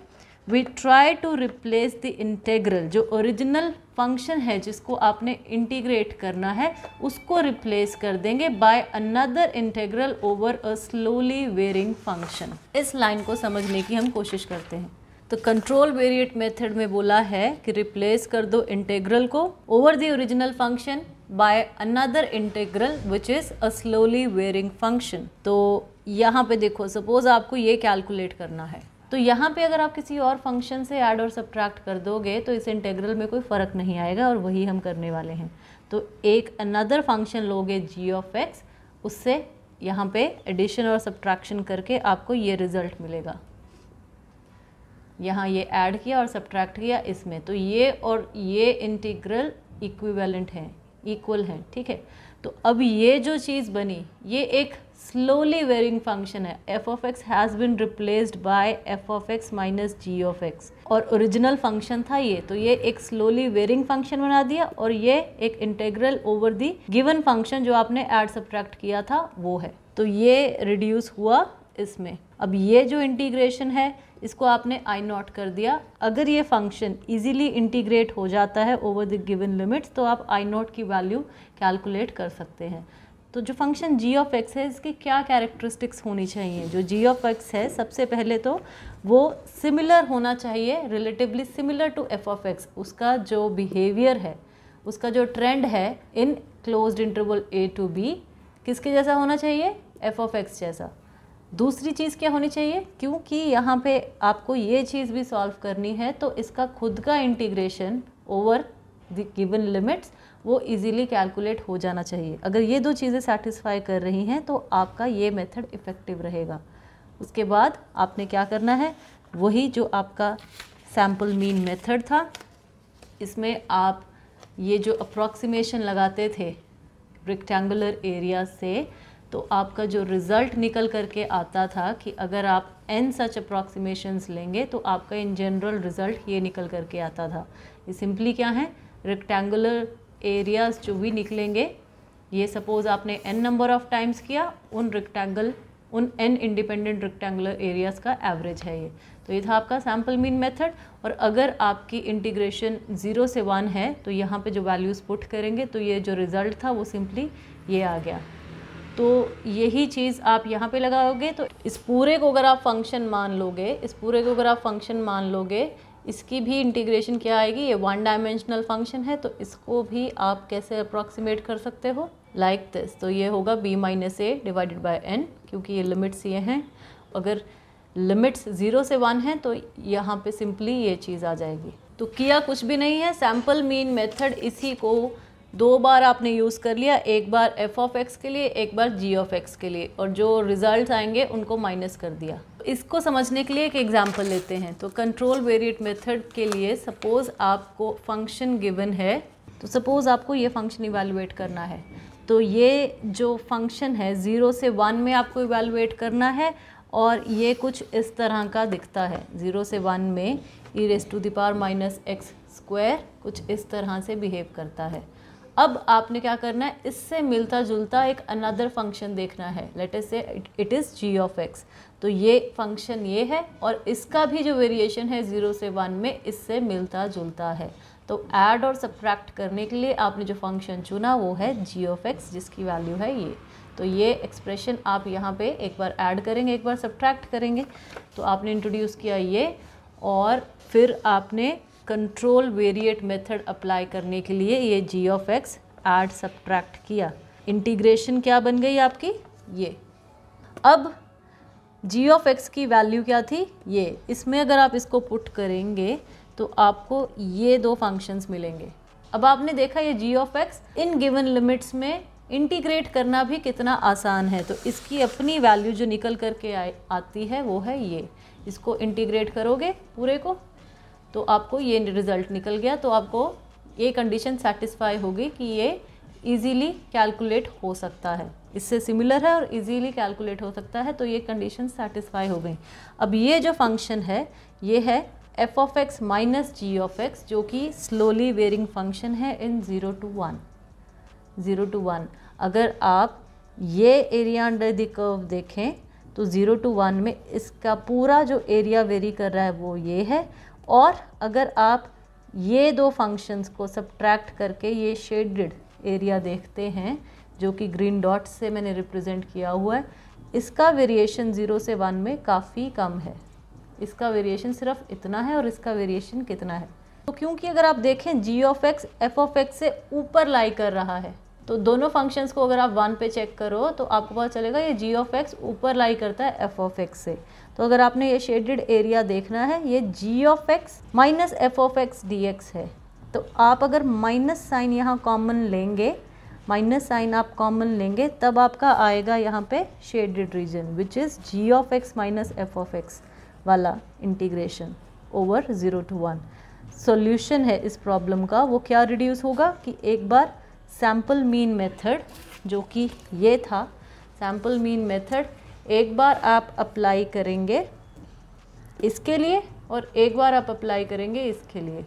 we try to replace the integral. जो ओरिजिनल फंक्शन है जिसको आपने इंटीग्रेट करना है उसको रिप्लेस कर देंगे by another integral over a slowly varying function. इस लाइन को समझने की हम कोशिश करते हैं। तो कंट्रोल वेरिएट मेथड में बोला है कि रिप्लेस कर दो इंटेग्रल को over the original function by another integral which is a slowly varying function. तो यहाँ पे देखो, सपोज आपको ये कैलकुलेट करना है, तो यहाँ पे अगर आप किसी और फंक्शन से ऐड और सब्ट्रैक्ट कर दोगे तो इस इंटेग्रल में कोई फ़र्क नहीं आएगा, और वही हम करने वाले हैं। तो एक अनदर फंक्शन लोगे g ऑफ x, उससे यहाँ पे एडिशन और सब्ट्रैक्शन करके आपको ये रिज़ल्ट मिलेगा। यहाँ ये ऐड किया और सब्ट्रैक्ट किया इसमें, तो ये और ये इंटीग्रल इक्विवेलेंट हैं, इक्वल हैं, ठीक है। तो अब ये जो चीज़ बनी ये एक स्लोली वेरिंग फंक्शन है। f of x has been replaced by f of x minus g of x, और ओरिजिनल फंक्शन था ये, तो ये एक स्लोली वेरिंग फंक्शन बना दिया, और ये एक integral over the given function जो आपने ऐड सब्ट्रैक्ट किया था वो है। तो ये रिड्यूस हुआ इसमें। अब ये जो इंटीग्रेशन है इसको आपने आई नॉट कर दिया। अगर ये फंक्शन इजीली इंटीग्रेट हो जाता है ओवर द गिवन लिमिट्स तो आप आई नॉट की वैल्यू कैलकुलेट कर सकते हैं। तो जो फंक्शन जी ऑफ एक्स है इसकी क्या कैरेक्टरिस्टिक्स होनी चाहिए? जो जी ऑफ एक्स है सबसे पहले तो वो सिमिलर होना चाहिए, relatively similar to f of x. उसका जो बिहेवियर है, उसका जो ट्रेंड है in closed interval a to b किसके जैसा होना चाहिए? एफ ऑफ एक्स जैसा। दूसरी चीज़ क्या होनी चाहिए? क्योंकि यहाँ पे आपको ये चीज़ भी सॉल्व करनी है तो इसका खुद का integration over the given limits वो इजीली कैलकुलेट हो जाना चाहिए। अगर ये दो चीज़ें सेटिस्फाई कर रही हैं तो आपका ये मेथड इफ़ेक्टिव रहेगा। उसके बाद आपने क्या करना है, वही जो आपका सैम्पल मीन मेथड था, इसमें आप ये जो अप्रॉक्सीमेशन लगाते थे रेक्टेंगुलर एरिया से, तो आपका जो रिज़ल्ट निकल करके आता था कि अगर आप n सच अप्रॉक्सीमेशंस लेंगे तो आपका इन जनरल रिज़ल्ट ये निकल करके आता था। ये सिंपली क्या है, रेक्टेंगुलर एरियाज़ जो भी निकलेंगे, ये सपोज़ आपने n नंबर ऑफ़ टाइम्स किया, उन n इंडिपेंडेंट रेक्टेंगुलर एरियाज़ का एवरेज है ये। तो ये था आपका सैम्पल मीन मेथड। और अगर आपकी इंटीग्रेशन 0 से 1 है तो यहाँ पे जो वैल्यूज़ पुट करेंगे तो ये जो रिज़ल्ट था वो सिंपली ये आ गया। तो यही चीज़ आप यहाँ पे लगाओगे तो इस पूरे को अगर आप फंक्शन मान लोगे, इसकी भी इंटीग्रेशन क्या आएगी? ये 1 डायमेंशनल फंक्शन है तो इसको भी आप कैसे अप्रॉक्सीमेट कर सकते हो? Like this. तो ये होगा b minus A divided by n, क्योंकि ये लिमिट्स ये हैं। अगर लिमिट्स 0 से 1 हैं तो यहाँ पे सिंपली ये चीज़ आ जाएगी। तो किया कुछ भी नहीं है, सैम्पल मीन मेथड इसी को 2 बार आपने यूज़ कर लिया, एक बार एफ ऑफ एक्स के लिए, एक बार जी ऑफ एक्स के लिए, और जो रिजल्ट आएंगे उनको माइनस कर दिया। इसको समझने के लिए एक एग्जांपल लेते हैं। तो कंट्रोल वेरिएट मेथड के लिए सपोज़ आपको फंक्शन गिवन है, तो सपोज़ आपको ये फंक्शन इवैल्यूएट करना है। तो ये जो फंक्शन है 0 से 1 में आपको इवैल्यूएट करना है और ये कुछ इस तरह का दिखता है। 0 से 1 में e raise to the power minus x square कुछ इस तरह से बिहेव करता है। अब आपने क्या करना है, इससे मिलता जुलता एक अनदर फंक्शन देखना है। Let us say it is g of x. तो ये फंक्शन ये है और इसका भी जो वेरिएशन है 0 से 1 में इससे मिलता जुलता है। तो ऐड और सब्ट्रैक्ट करने के लिए आपने जो फंक्शन चुना वो है जी ऑफ एक्स, जिसकी वैल्यू है ये। तो ये एक्सप्रेशन आप यहाँ पे एक बार ऐड करेंगे, एक बार सब्ट्रैक्ट करेंगे। तो आपने इंट्रोड्यूस किया ये, और फिर आपने कंट्रोल वेरिएट मेथड अप्लाई करने के लिए ये g of x add subtract किया। इंटीग्रेशन क्या बन गई आपकी? ये। अब जी ऑफ एक्स की वैल्यू क्या थी? ये। इसमें अगर आप इसको पुट करेंगे तो आपको ये 2 फंक्शंस मिलेंगे। अब आपने देखा ये g of x in given limits में इंटीग्रेट करना भी कितना आसान है। तो इसकी अपनी वैल्यू जो निकल करके आती है वो है ये। इसको इंटीग्रेट करोगे पूरे को तो आपको ये रिज़ल्ट निकल गया। तो आपको ये कंडीशन सेटिस्फाई होगी कि ये इजीली कैलकुलेट हो सकता है, इससे सिमिलर है और इजीली कैलकुलेट हो सकता है। तो ये कंडीशन सेटिस्फाई हो गई। अब ये जो फंक्शन है ये है f of x minus g of x, जो कि स्लोली वेरिंग फंक्शन है इन 0 to 1। अगर आप ये एरिया अंडर द कर्व देखें तो 0 to 1 में इसका पूरा जो एरिया वेरी कर रहा है वो ये है। और अगर आप ये 2 फंक्शंस को सब्ट्रैक्ट करके ये शेडेड एरिया देखते हैं जो कि ग्रीन डॉट से मैंने रिप्रेजेंट किया हुआ है, इसका वेरिएशन 0 से 1 में काफ़ी कम है। इसका वेरिएशन सिर्फ इतना है और इसका वेरिएशन कितना है? तो क्योंकि अगर आप देखें g of x f of x से ऊपर लाई कर रहा है, तो दोनों फंक्शंस को अगर आप 1 पे चेक करो तो आपको पता चलेगा ये जी ऑफ एक्स ऊपर लाई करता है एफ ऑफ एक्स से। तो अगर आपने ये शेडेड एरिया देखना है, ये g of x minus f of x d x है। तो आप अगर माइनस साइन यहाँ कॉमन लेंगे, तब आपका आएगा यहाँ पे shaded region which is g of x minus f of x वाला इंटीग्रेशन ओवर 0 to 1। सॉल्यूशन है इस प्रॉब्लम का, वो क्या रिड्यूस होगा कि एक बार सैम्पल मीन मेथड जो कि ये था, सैम्पल मीन मेथड एक बार आप अप्लाई करेंगे इसके लिए और एक बार आप अप्लाई करेंगे इसके लिए।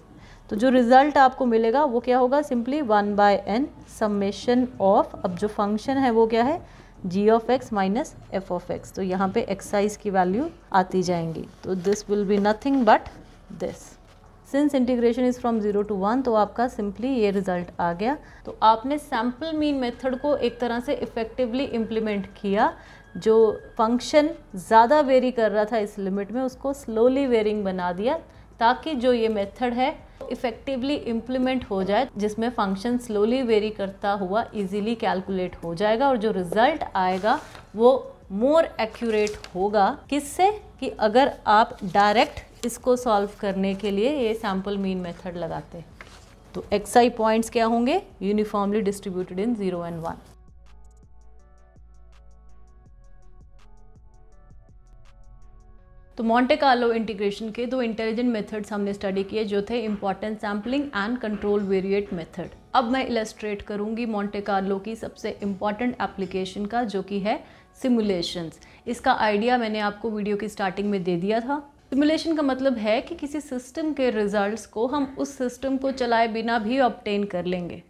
तो जो रिज़ल्ट आपको मिलेगा वो क्या होगा? सिंपली 1/n समेशन ऑफ, अब जो फंक्शन है वो क्या है? G of x minus f of x. तो यहाँ पे एक्साइज की वैल्यू आती जाएंगी। तो this will be nothing but this. Since integration is from 0 to 1, तो आपका सिंपली ये रिजल्ट आ गया। तो आपने सैम्पल मीन मेथड को एक तरह से इफ़ेक्टिवली इम्प्लीमेंट किया। जो फंक्शन ज़्यादा वेरी कर रहा था इस लिमिट में, उसको स्लोली वेरिंग बना दिया, ताकि जो ये मेथड है इफ़ेक्टिवली इम्प्लीमेंट हो जाए, जिसमें फंक्शन स्लोली वेरी करता हुआ इजीली कैलकुलेट हो जाएगा और जो रिज़ल्ट आएगा वो मोर एक्यूरेट होगा। किससे? कि अगर आप डायरेक्ट इसको सॉल्व करने के लिए ये सैम्पल मीन मेथड लगाते। तो xi पॉइंट्स क्या होंगे? Uniformly distributed in 0 and 1। तो मोंटे कार्लो इंटीग्रेशन के दो इंटेलिजेंट मेथड्स हमने स्टडी किए, जो थे important sampling and control variate method. अब मैं इलस्ट्रेट करूंगी मोंटे कार्लो की सबसे इम्पॉर्टेंट एप्लीकेशन का, जो कि है सिमुलेशंस। इसका आइडिया मैंने आपको वीडियो की स्टार्टिंग में दे दिया था। सिमुलेशन का मतलब है कि किसी सिस्टम के रिजल्ट्स को हम उस सिस्टम को चलाए बिना भी ऑब्टेन कर लेंगे।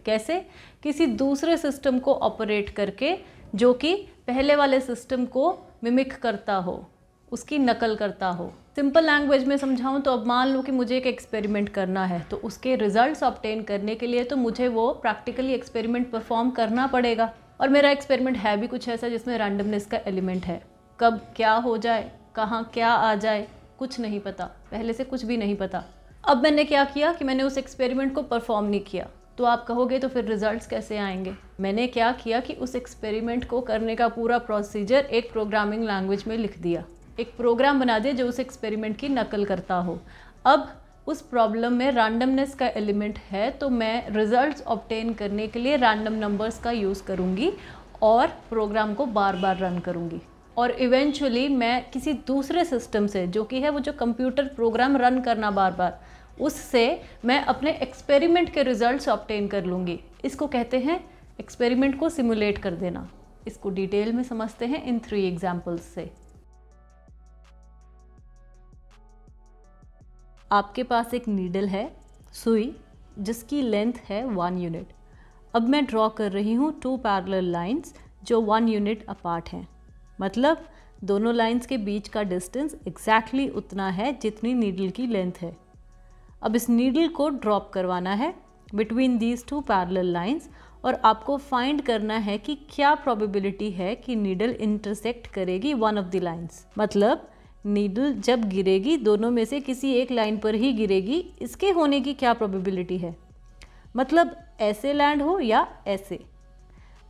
कैसे? किसी दूसरे सिस्टम को ऑपरेट करके, जो कि पहले वाले सिस्टम को मिमिक करता हो, उसकी नकल करता हो। सिंपल लैंग्वेज में समझाऊं तो अब मान लो कि मुझे एक एक्सपेरिमेंट करना है, तो उसके रिजल्ट्स ऑब्टेन करने के लिए तो मुझे वो प्रैक्टिकली एक्सपेरिमेंट परफॉर्म करना पड़ेगा। और मेरा एक्सपेरिमेंट है भी कुछ ऐसा जिसमें रैंडमनेस का एलिमेंट है। कब क्या हो जाए, कहाँ क्या आ जाए, कुछ नहीं पता, पहले से कुछ भी नहीं पता। अब मैंने क्या किया कि मैंने उस एक्सपेरिमेंट को परफॉर्म नहीं किया। तो आप कहोगे तो फिर रिजल्ट्स कैसे आएंगे? मैंने क्या किया कि उस एक्सपेरिमेंट को करने का पूरा प्रोसीजर एक प्रोग्रामिंग लैंग्वेज में लिख दिया, एक प्रोग्राम बना दिया जो उस एक्सपेरिमेंट की नकल करता हो। अब उस प्रॉब्लम में रैंडमनेस का एलिमेंट है, तो मैं रिजल्ट्स ऑब्टेन करने के लिए रैंडम नंबर्स का यूज़ करूँगी और प्रोग्राम को बार बार रन करूँगी। और इवेंचुअली मैं किसी दूसरे सिस्टम से, जो कि है वो जो कंप्यूटर प्रोग्राम रन करना बार बार, उससे मैं अपने एक्सपेरिमेंट के रिजल्ट्स ऑब्टेन कर लूँगी। इसको कहते हैं एक्सपेरिमेंट को सिमुलेट कर देना। इसको डिटेल में समझते हैं इन 3 एग्जाम्पल्स से। आपके पास एक नीडल है, सुई, जिसकी लेंथ है 1 यूनिट। अब मैं ड्रॉ कर रही हूँ 2 पैरेलल लाइंस जो 1 यूनिट अपार्ट हैं। मतलब दोनों लाइंस के बीच का डिस्टेंस एग्जैक्टली उतना है जितनी नीडल की लेंथ है। अब इस नीडल को ड्रॉप करवाना है बिटवीन दीज 2 पैरेलल लाइंस, और आपको फाइंड करना है कि क्या प्रोबेबिलिटी है कि नीडल इंटरसेक्ट करेगी वन ऑफ द लाइंस। मतलब नीडल जब गिरेगी दोनों में से किसी एक लाइन पर ही गिरेगी, इसके होने की क्या प्रोबेबिलिटी है। मतलब ऐसे लैंड हो या ऐसे।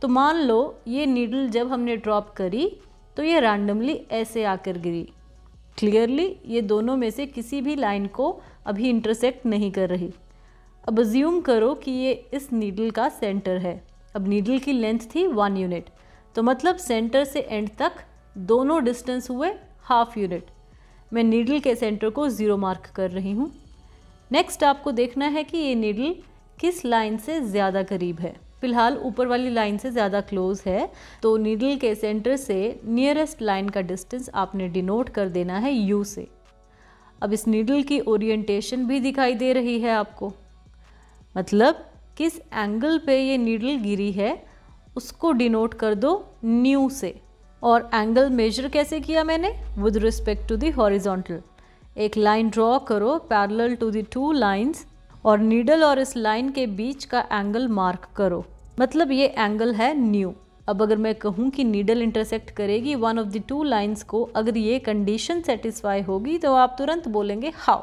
तो मान लो ये नीडल जब हमने ड्रॉप करी तो ये रैंडमली ऐसे आकर गिरी। क्लियरली ये दोनों में से किसी भी लाइन को अभी इंटरसेक्ट नहीं कर रही। अब अज्यूम करो कि ये इस नीडल का सेंटर है। अब नीडल की लेंथ थी 1 यूनिट, तो मतलब सेंटर से एंड तक दोनों डिस्टेंस हुए हाफ यूनिट। मैं नीडल के सेंटर को 0 मार्क कर रही हूँ। नेक्स्ट आपको देखना है कि ये नीडल किस लाइन से ज़्यादा करीब है। फिलहाल ऊपर वाली लाइन से ज़्यादा क्लोज है, तो नीडल के सेंटर से नियरेस्ट लाइन का डिस्टेंस आपने डिनोट कर देना है U से। अब इस नीडल की ओरिएंटेशन भी दिखाई दे रही है आपको। मतलब किस एंगल पे ये नीडल गिरी है उसको डिनोट कर दो न्यू से। और एंगल मेजर कैसे किया मैंने? With respect to the horizontal. एक लाइन ड्रॉ करो पैरेलल टू द 2 लाइंस और नीडल और इस लाइन के बीच का एंगल मार्क करो। मतलब ये एंगल है न्यू। अब अगर मैं कहूँ कि नीडल इंटरसेक्ट करेगी वन ऑफ द 2 लाइंस को, अगर ये कंडीशन सेटिस्फाई होगी तो आप तुरंत बोलेंगे हाउ।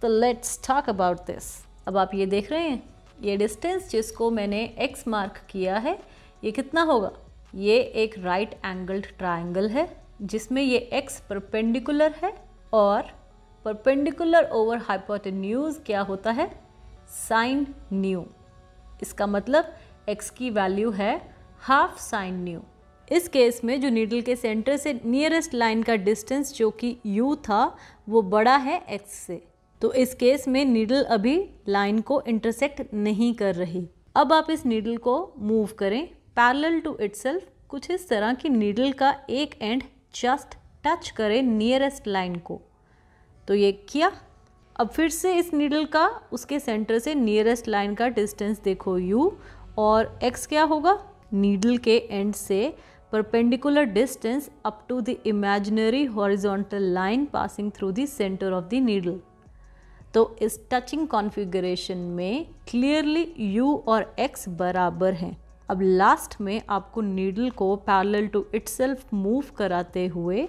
तो लेट्स टॉक अबाउट दिस। अब आप ये देख रहे हैं, ये डिस्टेंस जिसको मैंने x मार्क किया है, ये कितना होगा? ये एक राइट एंगल्ड ट्रायंगल है जिसमें ये x परपेंडिकुलर है और परपेंडिकुलर ओवर हाइपोटेन्यूज क्या होता है? Sine nu. इसका मतलब x की वैल्यू है हाफ साइन न्यू। इस केस में जो नीडल के सेंटर से नियरेस्ट लाइन का डिस्टेंस जो कि u था वो बड़ा है x से, तो इस केस में नीडल अभी लाइन को इंटरसेक्ट नहीं कर रही। अब आप इस नीडल को मूव करें पैरेलल टू इटसेल्फ, कुछ इस तरह की नीडल का एक एंड जस्ट टच करे नियरेस्ट लाइन को। तो ये किया। अब फिर से इस नीडल का उसके सेंटर से नियरेस्ट लाइन का डिस्टेंस देखो u, और x क्या होगा? नीडल के एंड से perpendicular distance up to the imaginary horizontal line passing through the centre of the needle. तो इस टचिंग कॉन्फ़िगरेशन में क्लियरली u और x बराबर हैं। अब लास्ट में आपको नीडल को पैरेलल टू इटसेल्फ मूव कराते हुए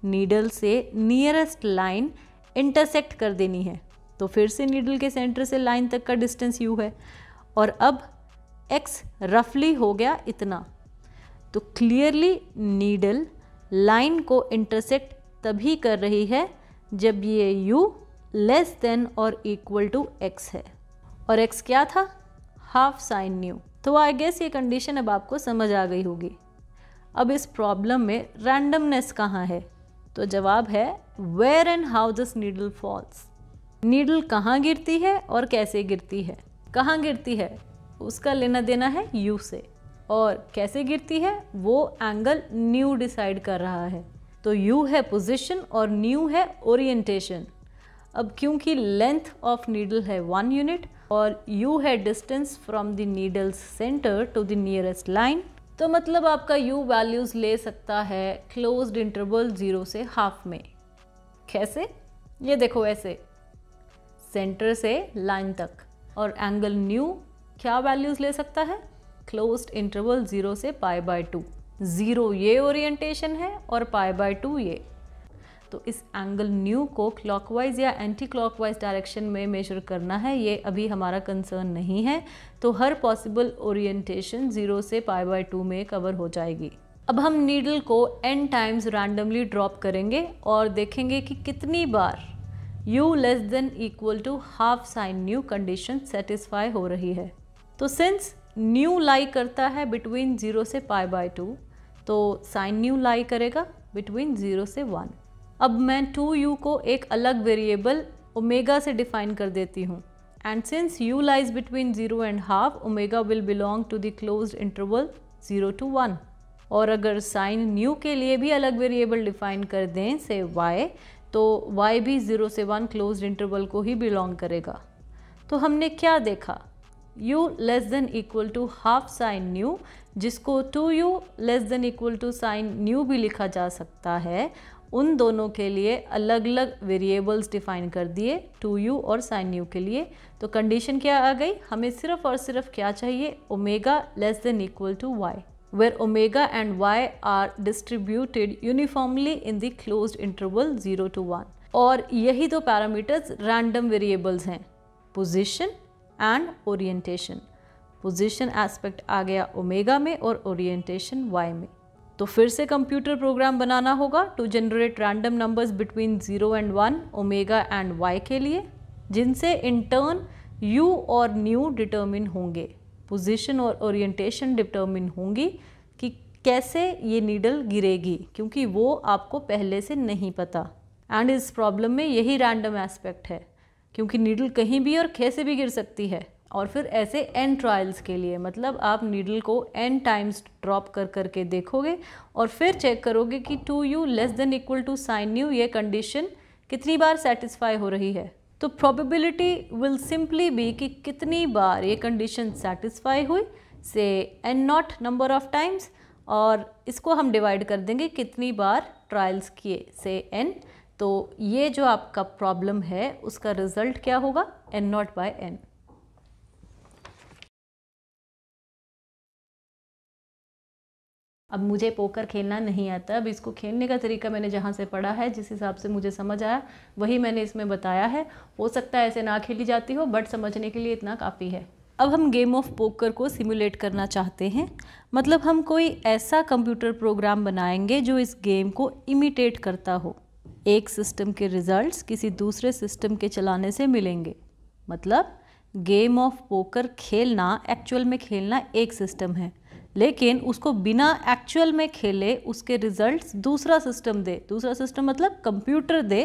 नीडल से नियरेस्ट लाइन इंटरसेक्ट कर देनी है। तो फिर से नीडल के सेंटर से लाइन तक का डिस्टेंस u है और अब x रफली हो गया इतना। तो क्लियरली नीडल लाइन को इंटरसेक्ट तभी कर रही है जब ये u लेस देन और इक्वल टू x है और x क्या था, हाफ साइन न्यू। तो आई गेस ये कंडीशन अब आपको समझ आ गई होगी। अब इस प्रॉब्लम में रैंडमनेस कहाँ है? तो जवाब है where and how this needle falls. Needle कहाँ गिरती है और कैसे गिरती है। कहाँ गिरती है उसका लेना देना है u से, और कैसे गिरती है वो एंगल न्यू डिसाइड कर रहा है। तो u है पोजीशन और न्यू है ओरिएंटेशन। अब क्योंकि लेंथ ऑफ नीडल है 1 यूनिट और u है distance from the needle's centre to the nearest line, तो मतलब आपका u वैल्यूज़ ले सकता है क्लोज्ड इंटरवल 0 से हाफ में। कैसे? ये देखो ऐसे, सेंटर से लाइन तक, और एंगल न्यू क्या वैल्यूज़ ले सकता है, क्लोज्ड इंटरवल 0 से π/2। 0 ये ओरिएंटेशन है और π/2 ये। तो इस एंगल न्यू को क्लॉकवाइज या एंटी क्लॉकवाइज डायरेक्शन में मेजर करना है, ये अभी हमारा कंसर्न नहीं है। तो हर पॉसिबल ओरिएंटेशन 0 से π/2 में कवर हो जाएगी। अब हम नीडल को n टाइम्स रैंडमली ड्रॉप करेंगे और देखेंगे कि कितनी बार u less than equal to half sine nu condition satisfy हो रही है। तो सिंस न्यू लाई करता है बिटवीन 0 से π/2, तो साइन न्यू लाई करेगा बिटवीन 0 से 1। अब मैं 2u को एक अलग वेरिएबल ओमेगा से डिफाइन कर देती हूँ, and since u lies between 0 and half, omega will belong to the closed interval 0 to 1। और अगर साइन न्यू के लिए भी अलग वेरिएबल डिफाइन कर दें से y, तो y भी 0 से 1 क्लोज्ड इंटरवल को ही बिलोंग करेगा। तो हमने क्या देखा, u less than equal to half sine nu, जिसको 2u less than equal to sine nu भी लिखा जा सकता है, उन दोनों के लिए अलग अलग वेरिएबल्स डिफाइन कर दिए 2u और साइन न्यू के लिए। तो कंडीशन क्या आ गई, हमें सिर्फ और सिर्फ क्या चाहिए, omega less than equal to y, where omega and y are distributed uniformly in the closed interval 0 to 1। और यही दो पैरामीटर्स रैंडम वेरिएबल्स हैं, position and orientation. Position aspect आ गया ओमेगा में और ओरिएंटेशन y में। तो फिर से कंप्यूटर प्रोग्राम बनाना होगा to generate random numbers between 0 and 1 omega and y के लिए, जिनसे इन टर्न u और न्यू डिटर्मिन होंगे, पोजीशन और ओरिएंटेशन डिटर्मिन होंगी कि कैसे ये नीडल गिरेगी, क्योंकि वो आपको पहले से नहीं पता। एंड इस प्रॉब्लम में यही रैंडम एस्पेक्ट है, क्योंकि नीडल कहीं भी और कैसे भी गिर सकती है। और फिर ऐसे n ट्रायल्स के लिए, मतलब आप नीडल को n टाइम्स ड्रॉप कर करके देखोगे और फिर चेक करोगे कि 2u less than equal to sine nu ये कंडीशन कितनी बार सेटिस्फाई हो रही है। तो प्रोबेबिलिटी विल सिंपली बी कि कितनी बार ये कंडीशन सेटिस्फाई हुई से n0 नंबर ऑफ टाइम्स, और इसको हम डिवाइड कर देंगे कितनी बार ट्रायल्स किए से n। तो ये जो आपका प्रॉब्लम है उसका रिजल्ट क्या होगा, n0/n। अब मुझे पोकर खेलना नहीं आता, अब इसको खेलने का तरीका मैंने जहाँ से पढ़ा है, जिस हिसाब से मुझे समझ आया वही मैंने इसमें बताया है। हो सकता है ऐसे ना खेली जाती हो, बट समझने के लिए इतना काफ़ी है। अब हम गेम ऑफ पोकर को सिमुलेट करना चाहते हैं, मतलब हम कोई ऐसा कंप्यूटर प्रोग्राम बनाएंगे जो इस गेम को इमिटेट करता हो। एक सिस्टम के रिजल्ट्स किसी दूसरे सिस्टम के चलाने से मिलेंगे, मतलब गेम ऑफ पोकर खेलना, एक्चुअल में खेलना एक सिस्टम है, लेकिन उसको बिना एक्चुअल में खेले उसके रिजल्ट्स दूसरा सिस्टम दे। दूसरा सिस्टम मतलब कंप्यूटर दे।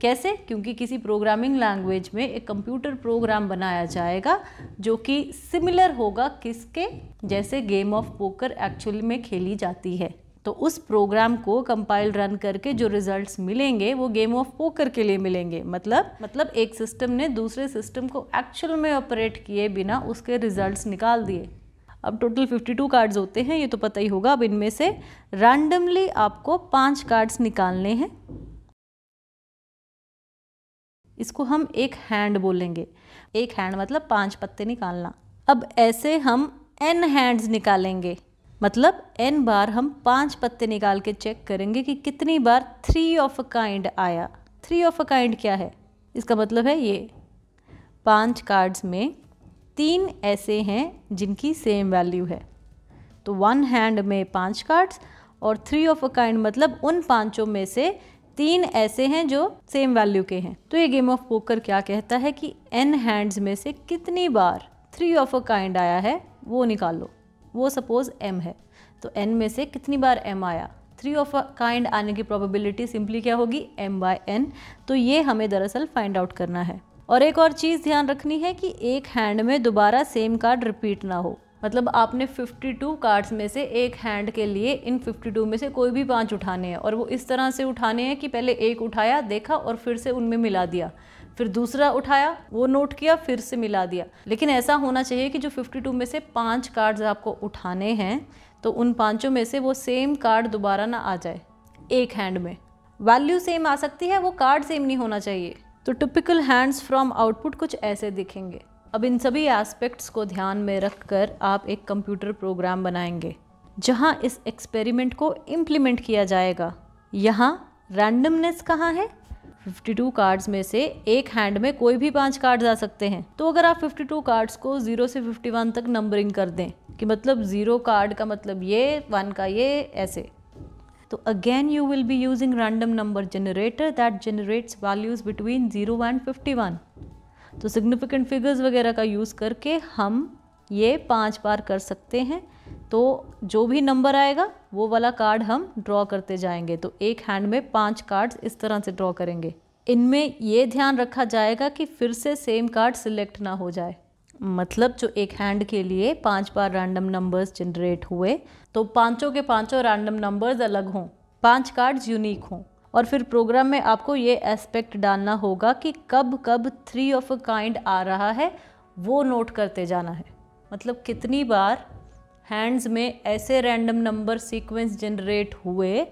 कैसे? क्योंकि किसी प्रोग्रामिंग लैंग्वेज में एक कंप्यूटर प्रोग्राम बनाया जाएगा जो कि सिमिलर होगा किसके, जैसे गेम ऑफ पोकर एक्चुअली में खेली जाती है। तो उस प्रोग्राम को कंपाइल रन करके जो रिजल्ट्स मिलेंगे वो गेम ऑफ पोकर के लिए मिलेंगे। मतलब एक सिस्टम ने दूसरे सिस्टम को एक्चुअल में ऑपरेट किए बिना उसके रिजल्ट्स निकाल दिए। अब टोटल 52 कार्ड्स होते हैं, ये तो पता ही होगा। अब इनमें से रैंडमली आपको 5 कार्ड्स निकालने हैं। इसको हम एक हैंड बोलेंगे। एक हैंड मतलब 5 पत्ते निकालना। अब ऐसे हम n हैंड्स निकालेंगे, मतलब n बार हम 5 पत्ते निकाल के चेक करेंगे कि कितनी बार 3 ऑफ अ काइंड आया। 3 ऑफ अ काइंड क्या है? इसका मतलब है ये 5 कार्ड्स में 3 ऐसे हैं जिनकी सेम वैल्यू है। तो 1 हैंड में 5 कार्ड्स और 3 ऑफ अ काइंड मतलब उन 5 में से 3 ऐसे हैं जो सेम वैल्यू के हैं। तो ये गेम ऑफ पोकर क्या कहता है कि n हैंड्स में से कितनी बार 3 ऑफ अ काइंड आया है वो निकालो। वो सपोज m है, तो n में से कितनी बार m आया। 3 ऑफ अ काइंड आने की प्रोबेबिलिटी सिंपली क्या होगी, m/n। तो ये हमें दरअसल फाइंड आउट करना है। और एक और चीज़ ध्यान रखनी है कि एक हैंड में दोबारा सेम कार्ड रिपीट ना हो। मतलब आपने 52 कार्ड्स में से एक हैंड के लिए इन 52 में से कोई भी 5 उठाने हैं, और वो इस तरह से उठाने हैं कि पहले एक उठाया, देखा और फिर से उनमें मिला दिया, फिर दूसरा उठाया, वो नोट किया, फिर से मिला दिया। लेकिन ऐसा होना चाहिए कि जो 52 में से 5 कार्ड्स आपको उठाने हैं तो उन 5 में से वो सेम कार्ड दोबारा ना आ जाए। एक हैंड में वैल्यू सेम आ सकती है, वो कार्ड सेम नहीं होना चाहिए। तो टिपिकल हैंड्स फ्रॉम आउटपुट कुछ ऐसे दिखेंगे। अब इन सभी एस्पेक्ट्स को ध्यान में रखकर आप एक कंप्यूटर प्रोग्राम बनाएंगे जहां इस एक्सपेरिमेंट को इम्प्लीमेंट किया जाएगा। यहाँ रैंडमनेस कहाँ है? 52 कार्ड्स में से एक हैंड में कोई भी 5 कार्ड्स आ सकते हैं। तो अगर आप 52 कार्ड्स को 0 से 51 तक नंबरिंग कर दें कि मतलब 0 कार्ड का मतलब ये, 1 का ये, ऐसे, तो again you will be using random number generator that generates values between 0 and 51। तो सिग्निफिकेंट फिगर्स वगैरह का यूज़ करके हम ये 5 बार कर सकते हैं। तो जो भी नंबर आएगा वो वाला कार्ड हम ड्रॉ करते जाएंगे। तो एक हैंड में 5 कार्ड्स इस तरह से ड्रॉ करेंगे। इनमें ये ध्यान रखा जाएगा कि फिर से सेम कार्ड सिलेक्ट ना हो जाए। मतलब जो एक हैंड के लिए 5 बार रैंडम नंबर्स जनरेट हुए तो पांचों के पांचों रैंडम नंबर्स अलग हों, 5 कार्ड्स यूनिक हों। और फिर प्रोग्राम में आपको ये एस्पेक्ट डालना होगा कि कब कब 3 ऑफ अ काइंड आ रहा है वो नोट करते जाना है। मतलब कितनी बार हैंड्स में ऐसे रैंडम नंबर सीक्वेंस जनरेट हुए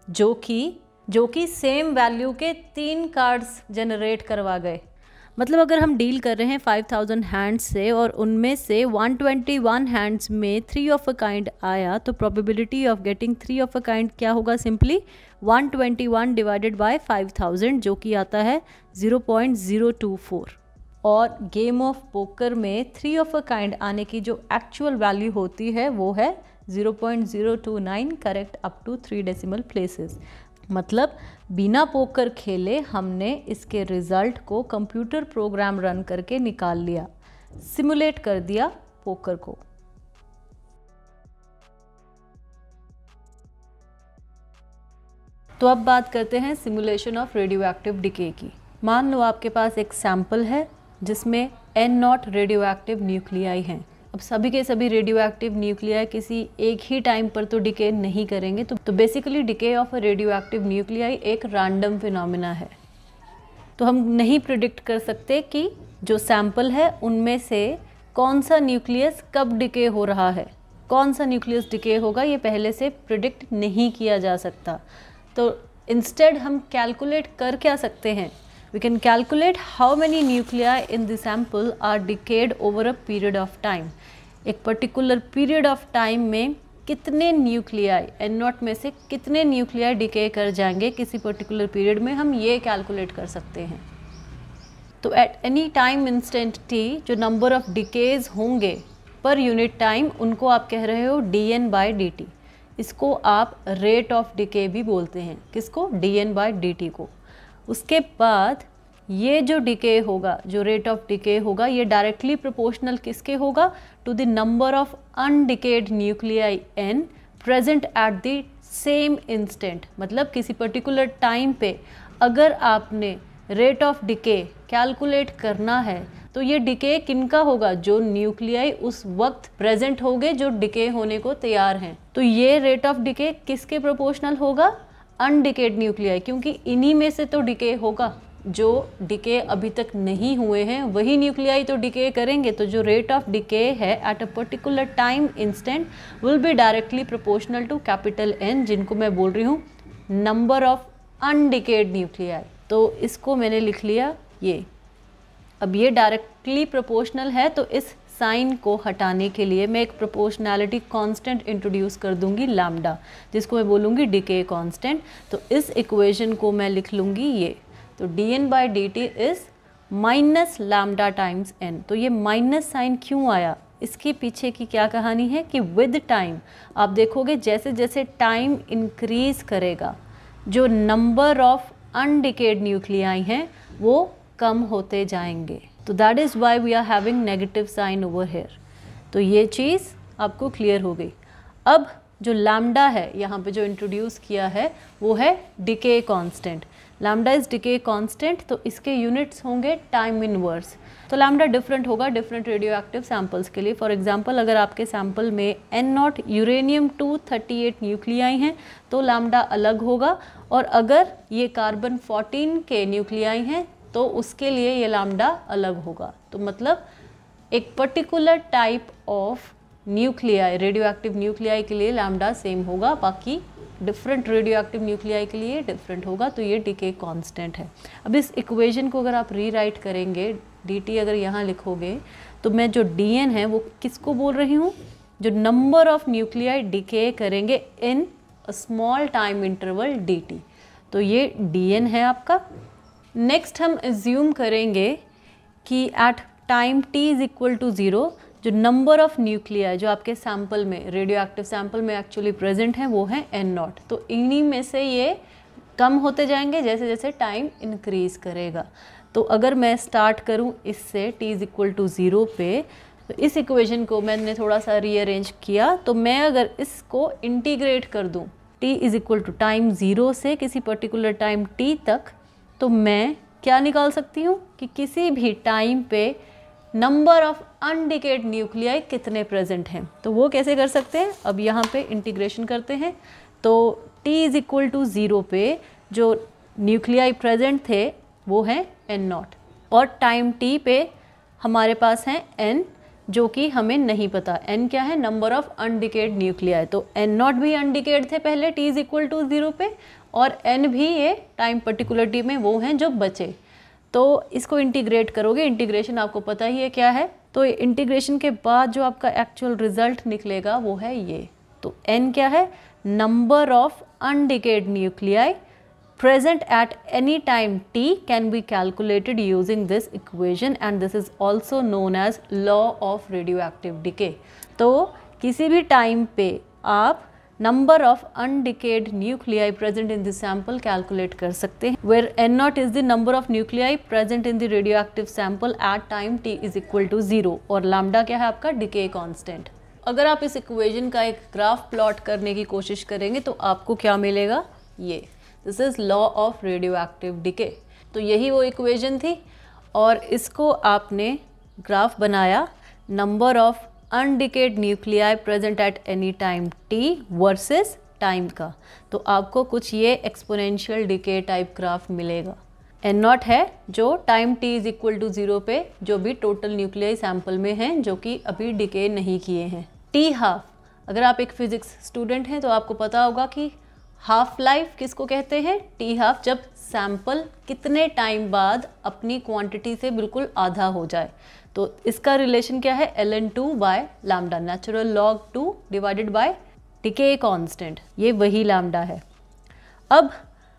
जो कि सेम वैल्यू के 3 कार्ड्स जनरेट करवा गए। मतलब अगर हम डील कर रहे हैं 5000 हैंड्स से और उनमें से 121 हैंड्स में 3 ऑफ अ काइंड आया, तो probability of getting 3 of a kind क्या होगा? सिंपली 121 डिवाइडेड बाय 5000 जो कि आता है 0.024। और गेम ऑफ पोकर में 3 ऑफ अ काइंड आने की जो एक्चुअल वैल्यू होती है वो है 0.029 correct up to 3 decimal places. मतलब बिना पोकर खेले हमने इसके रिजल्ट को कंप्यूटर प्रोग्राम रन करके निकाल लिया, सिमुलेट कर दिया पोकर को। तो अब बात करते हैं simulation of radioactive decay की। मान लो आपके पास एक सैंपल है जिसमें N0 रेडियो एक्टिव न्यूक्लियाई हैं। अब सभी के सभी रेडियो एक्टिव न्यूक्लियाई किसी एक ही टाइम पर तो डिके नहीं करेंगे। तो basically decay of a radio active nuclei एक रैंडम फिनोमिना है। तो हम नहीं प्रिडिक्ट कर सकते कि जो सैंपल है उनमें से कौन सा न्यूक्लियस कब डिके हो रहा है, कौन सा न्यूक्लियस डिके होगा, ये पहले से प्रिडिक्ट नहीं किया जा सकता। तो इंस्टेड हम कैलकुलेट कर क्या सकते हैं? We can calculate how many nuclei in the sample are decayed over a period of time. एक पर्टिकुलर पीरियड ऑफ टाइम में कितने न्यूक्लियाई N0 में से कितने न्यूक्लियाई डिके कर जाएंगे किसी पर्टिकुलर पीरियड में, हम ये कैलकुलेट कर सकते हैं। तो eight any time instant t जो नंबर ऑफ डिकेज होंगे पर यूनिट टाइम उनको आप कह रहे हो dN/dt। इसको आप रेट ऑफ डिके भी बोलते हैं। किसको? dN/dt को। उसके बाद ये जो डिके होगा, जो रेट ऑफ डिके होगा, ये डायरेक्टली प्रोपोर्शनल किसके होगा? To the number of undecayed nuclei n present at the same instant. मतलब किसी पर्टिकुलर टाइम पे अगर आपने रेट ऑफ डिके कैलकुलेट करना है तो ये डिके किनका होगा? जो न्यूक्लियाई उस वक्त प्रेजेंट होंगे जो डिके होने को तैयार हैं। तो ये रेट ऑफ डिके किसके प्रोपोर्शनल होगा? अनडिकेड न्यूक्लियाई, क्योंकि इन्हीं में से तो डिके होगा। जो डिके अभी तक नहीं हुए हैं वही न्यूक्लियाई तो डिके करेंगे। तो जो रेट ऑफ डिके है at a particular time instant will be directly proportional to capital N, जिनको मैं बोल रही हूँ नंबर ऑफ अनडिकेड न्यूक्लियाई। तो इसको मैंने लिख लिया ये। अब ये डायरेक्टली प्रोपोर्शनल है, तो इस साइन को हटाने के लिए मैं एक प्रोपोर्शनैलिटी कांस्टेंट इंट्रोड्यूस कर दूंगी लैम्डा, जिसको मैं बोलूँगी डिके कांस्टेंट। तो इस इक्वेशन को मैं लिख लूँगी ये, तो dn/dt is minus lambda times n। तो ये माइनस साइन क्यों आया, इसके पीछे की क्या कहानी है कि विद टाइम आप देखोगे जैसे जैसे टाइम इंक्रीज करेगा जो नंबर ऑफ अनडिकेड न्यूक्लियाई हैं वो कम होते जाएंगे। तो that is why we are having negative sign over here. तो ये चीज़ आपको क्लियर हो गई। अब जो लैम्डा है यहाँ पे जो इंट्रोड्यूस किया है वो है decay constant. Lambda is decay constant, तो इसके यूनिट्स होंगे टाइम इनवर्स। तो लैम्डा डिफरेंट होगा डिफरेंट रेडियो एक्टिव सैम्पल्स के लिए। फॉर एग्जांपल अगर आपके सैम्पल में N0 यूरेनियम 238 न्यूक्लियाई हैं तो लैम्डा अलग होगा, और अगर ये कार्बन 14 के न्यूक्लियाई हैं तो उसके लिए ये लैम्डा अलग होगा। तो मतलब एक particular type of nuclei, radio active nuclei के लिए लैम्डा सेम होगा, बाकी डिफरेंट रेडियो एक्टिव न्यूक्लियाई के लिए डिफरेंट होगा। तो ये डिके कांस्टेंट है। अब इस इक्वेशन को अगर आप रीराइट करेंगे, dt अगर यहाँ लिखोगे तो मैं जो dn है वो किसको बोल रही हूँ, जो नंबर ऑफ न्यूक्लियाई डिके करेंगे in a small time interval dt। तो ये dn है आपका। नेक्स्ट हम एज्यूम करेंगे कि at time t is equal to 0 जो नंबर ऑफ न्यूक्लियाई जो आपके सैंपल में, रेडियो एक्टिव सैंपल में एक्चुअली प्रेजेंट हैं वो हैं N0। तो इन्हीं में से ये कम होते जाएंगे जैसे जैसे टाइम इंक्रीज करेगा। तो अगर मैं स्टार्ट करूं इससे t इज इक्वल टू 0 पे, तो इस इक्वेशन को मैंने थोड़ा सा रीअरेंज किया। तो मैं अगर इसको इंटीग्रेट कर दूं t is equal to time 0 से किसी पर्टिकुलर टाइम t तक, तो मैं क्या निकाल सकती हूँ कि किसी भी टाइम पे नंबर ऑफ अनडिकेड न्यूक्लियाई कितने प्रेजेंट हैं। तो वो कैसे कर सकते हैं, अब यहाँ पे इंटीग्रेशन करते हैं। तो t इज इक्वल टू 0 पे जो न्यूक्लियाई प्रेजेंट थे वो हैं N0, और टाइम t पे हमारे पास हैं N जो कि हमें नहीं पता। N क्या है, नंबर ऑफ अनडिकेड न्यूक्लियाई। तो N0 भी अनडिकेड थे पहले t इज इक्वल टू 0 पे, और N भी ये टाइम पर्टिकुलर t में वो हैं जो बचे। तो इसको इंटीग्रेट करोगे, इंटीग्रेशन आपको पता ही है क्या है। तो इंटीग्रेशन के बाद जो आपका एक्चुअल रिजल्ट निकलेगा वो है ये। तो n क्या है, number of undecayed nuclei present at any time t can be calculated using this equation and this is also known as law of radioactive decay। तो किसी भी टाइम पे आप number of undecayed nuclei present in the sample calculate कर सकते हैं, where N0 is the number of nuclei present in the radioactive sample at time t is equal to 0, और lambda क्या है आपका, decay constant। अगर आप इस इक्वेशन का एक ग्राफ प्लॉट करने की कोशिश करेंगे तो आपको क्या मिलेगा, ये this is law of radioactive decay. तो यही वो इक्वेशन थी, और इसको आपने ग्राफ बनाया number of undecayed nuclei present at any time t versus time का। तो आपको कुछ ये एक्सपोनेंशियल डिके टाइप ग्राफ मिलेगा। N0 है जो time t is equal to 0 पे जो भी टोटल न्यूक्लियाई सैंपल में हैं जो कि अभी डिके नहीं किए हैं। t हाफ, अगर आप एक फिजिक्स स्टूडेंट हैं तो आपको पता होगा कि हाफ लाइफ किसको कहते हैं, t हाफ, जब सैंपल कितने टाइम बाद अपनी क्वांटिटी से बिल्कुल आधा हो जाए। तो इसका रिलेशन क्या है, ln2 by lambda, natural log 2 divided by decay constant, ये वही लैम्डा है। अब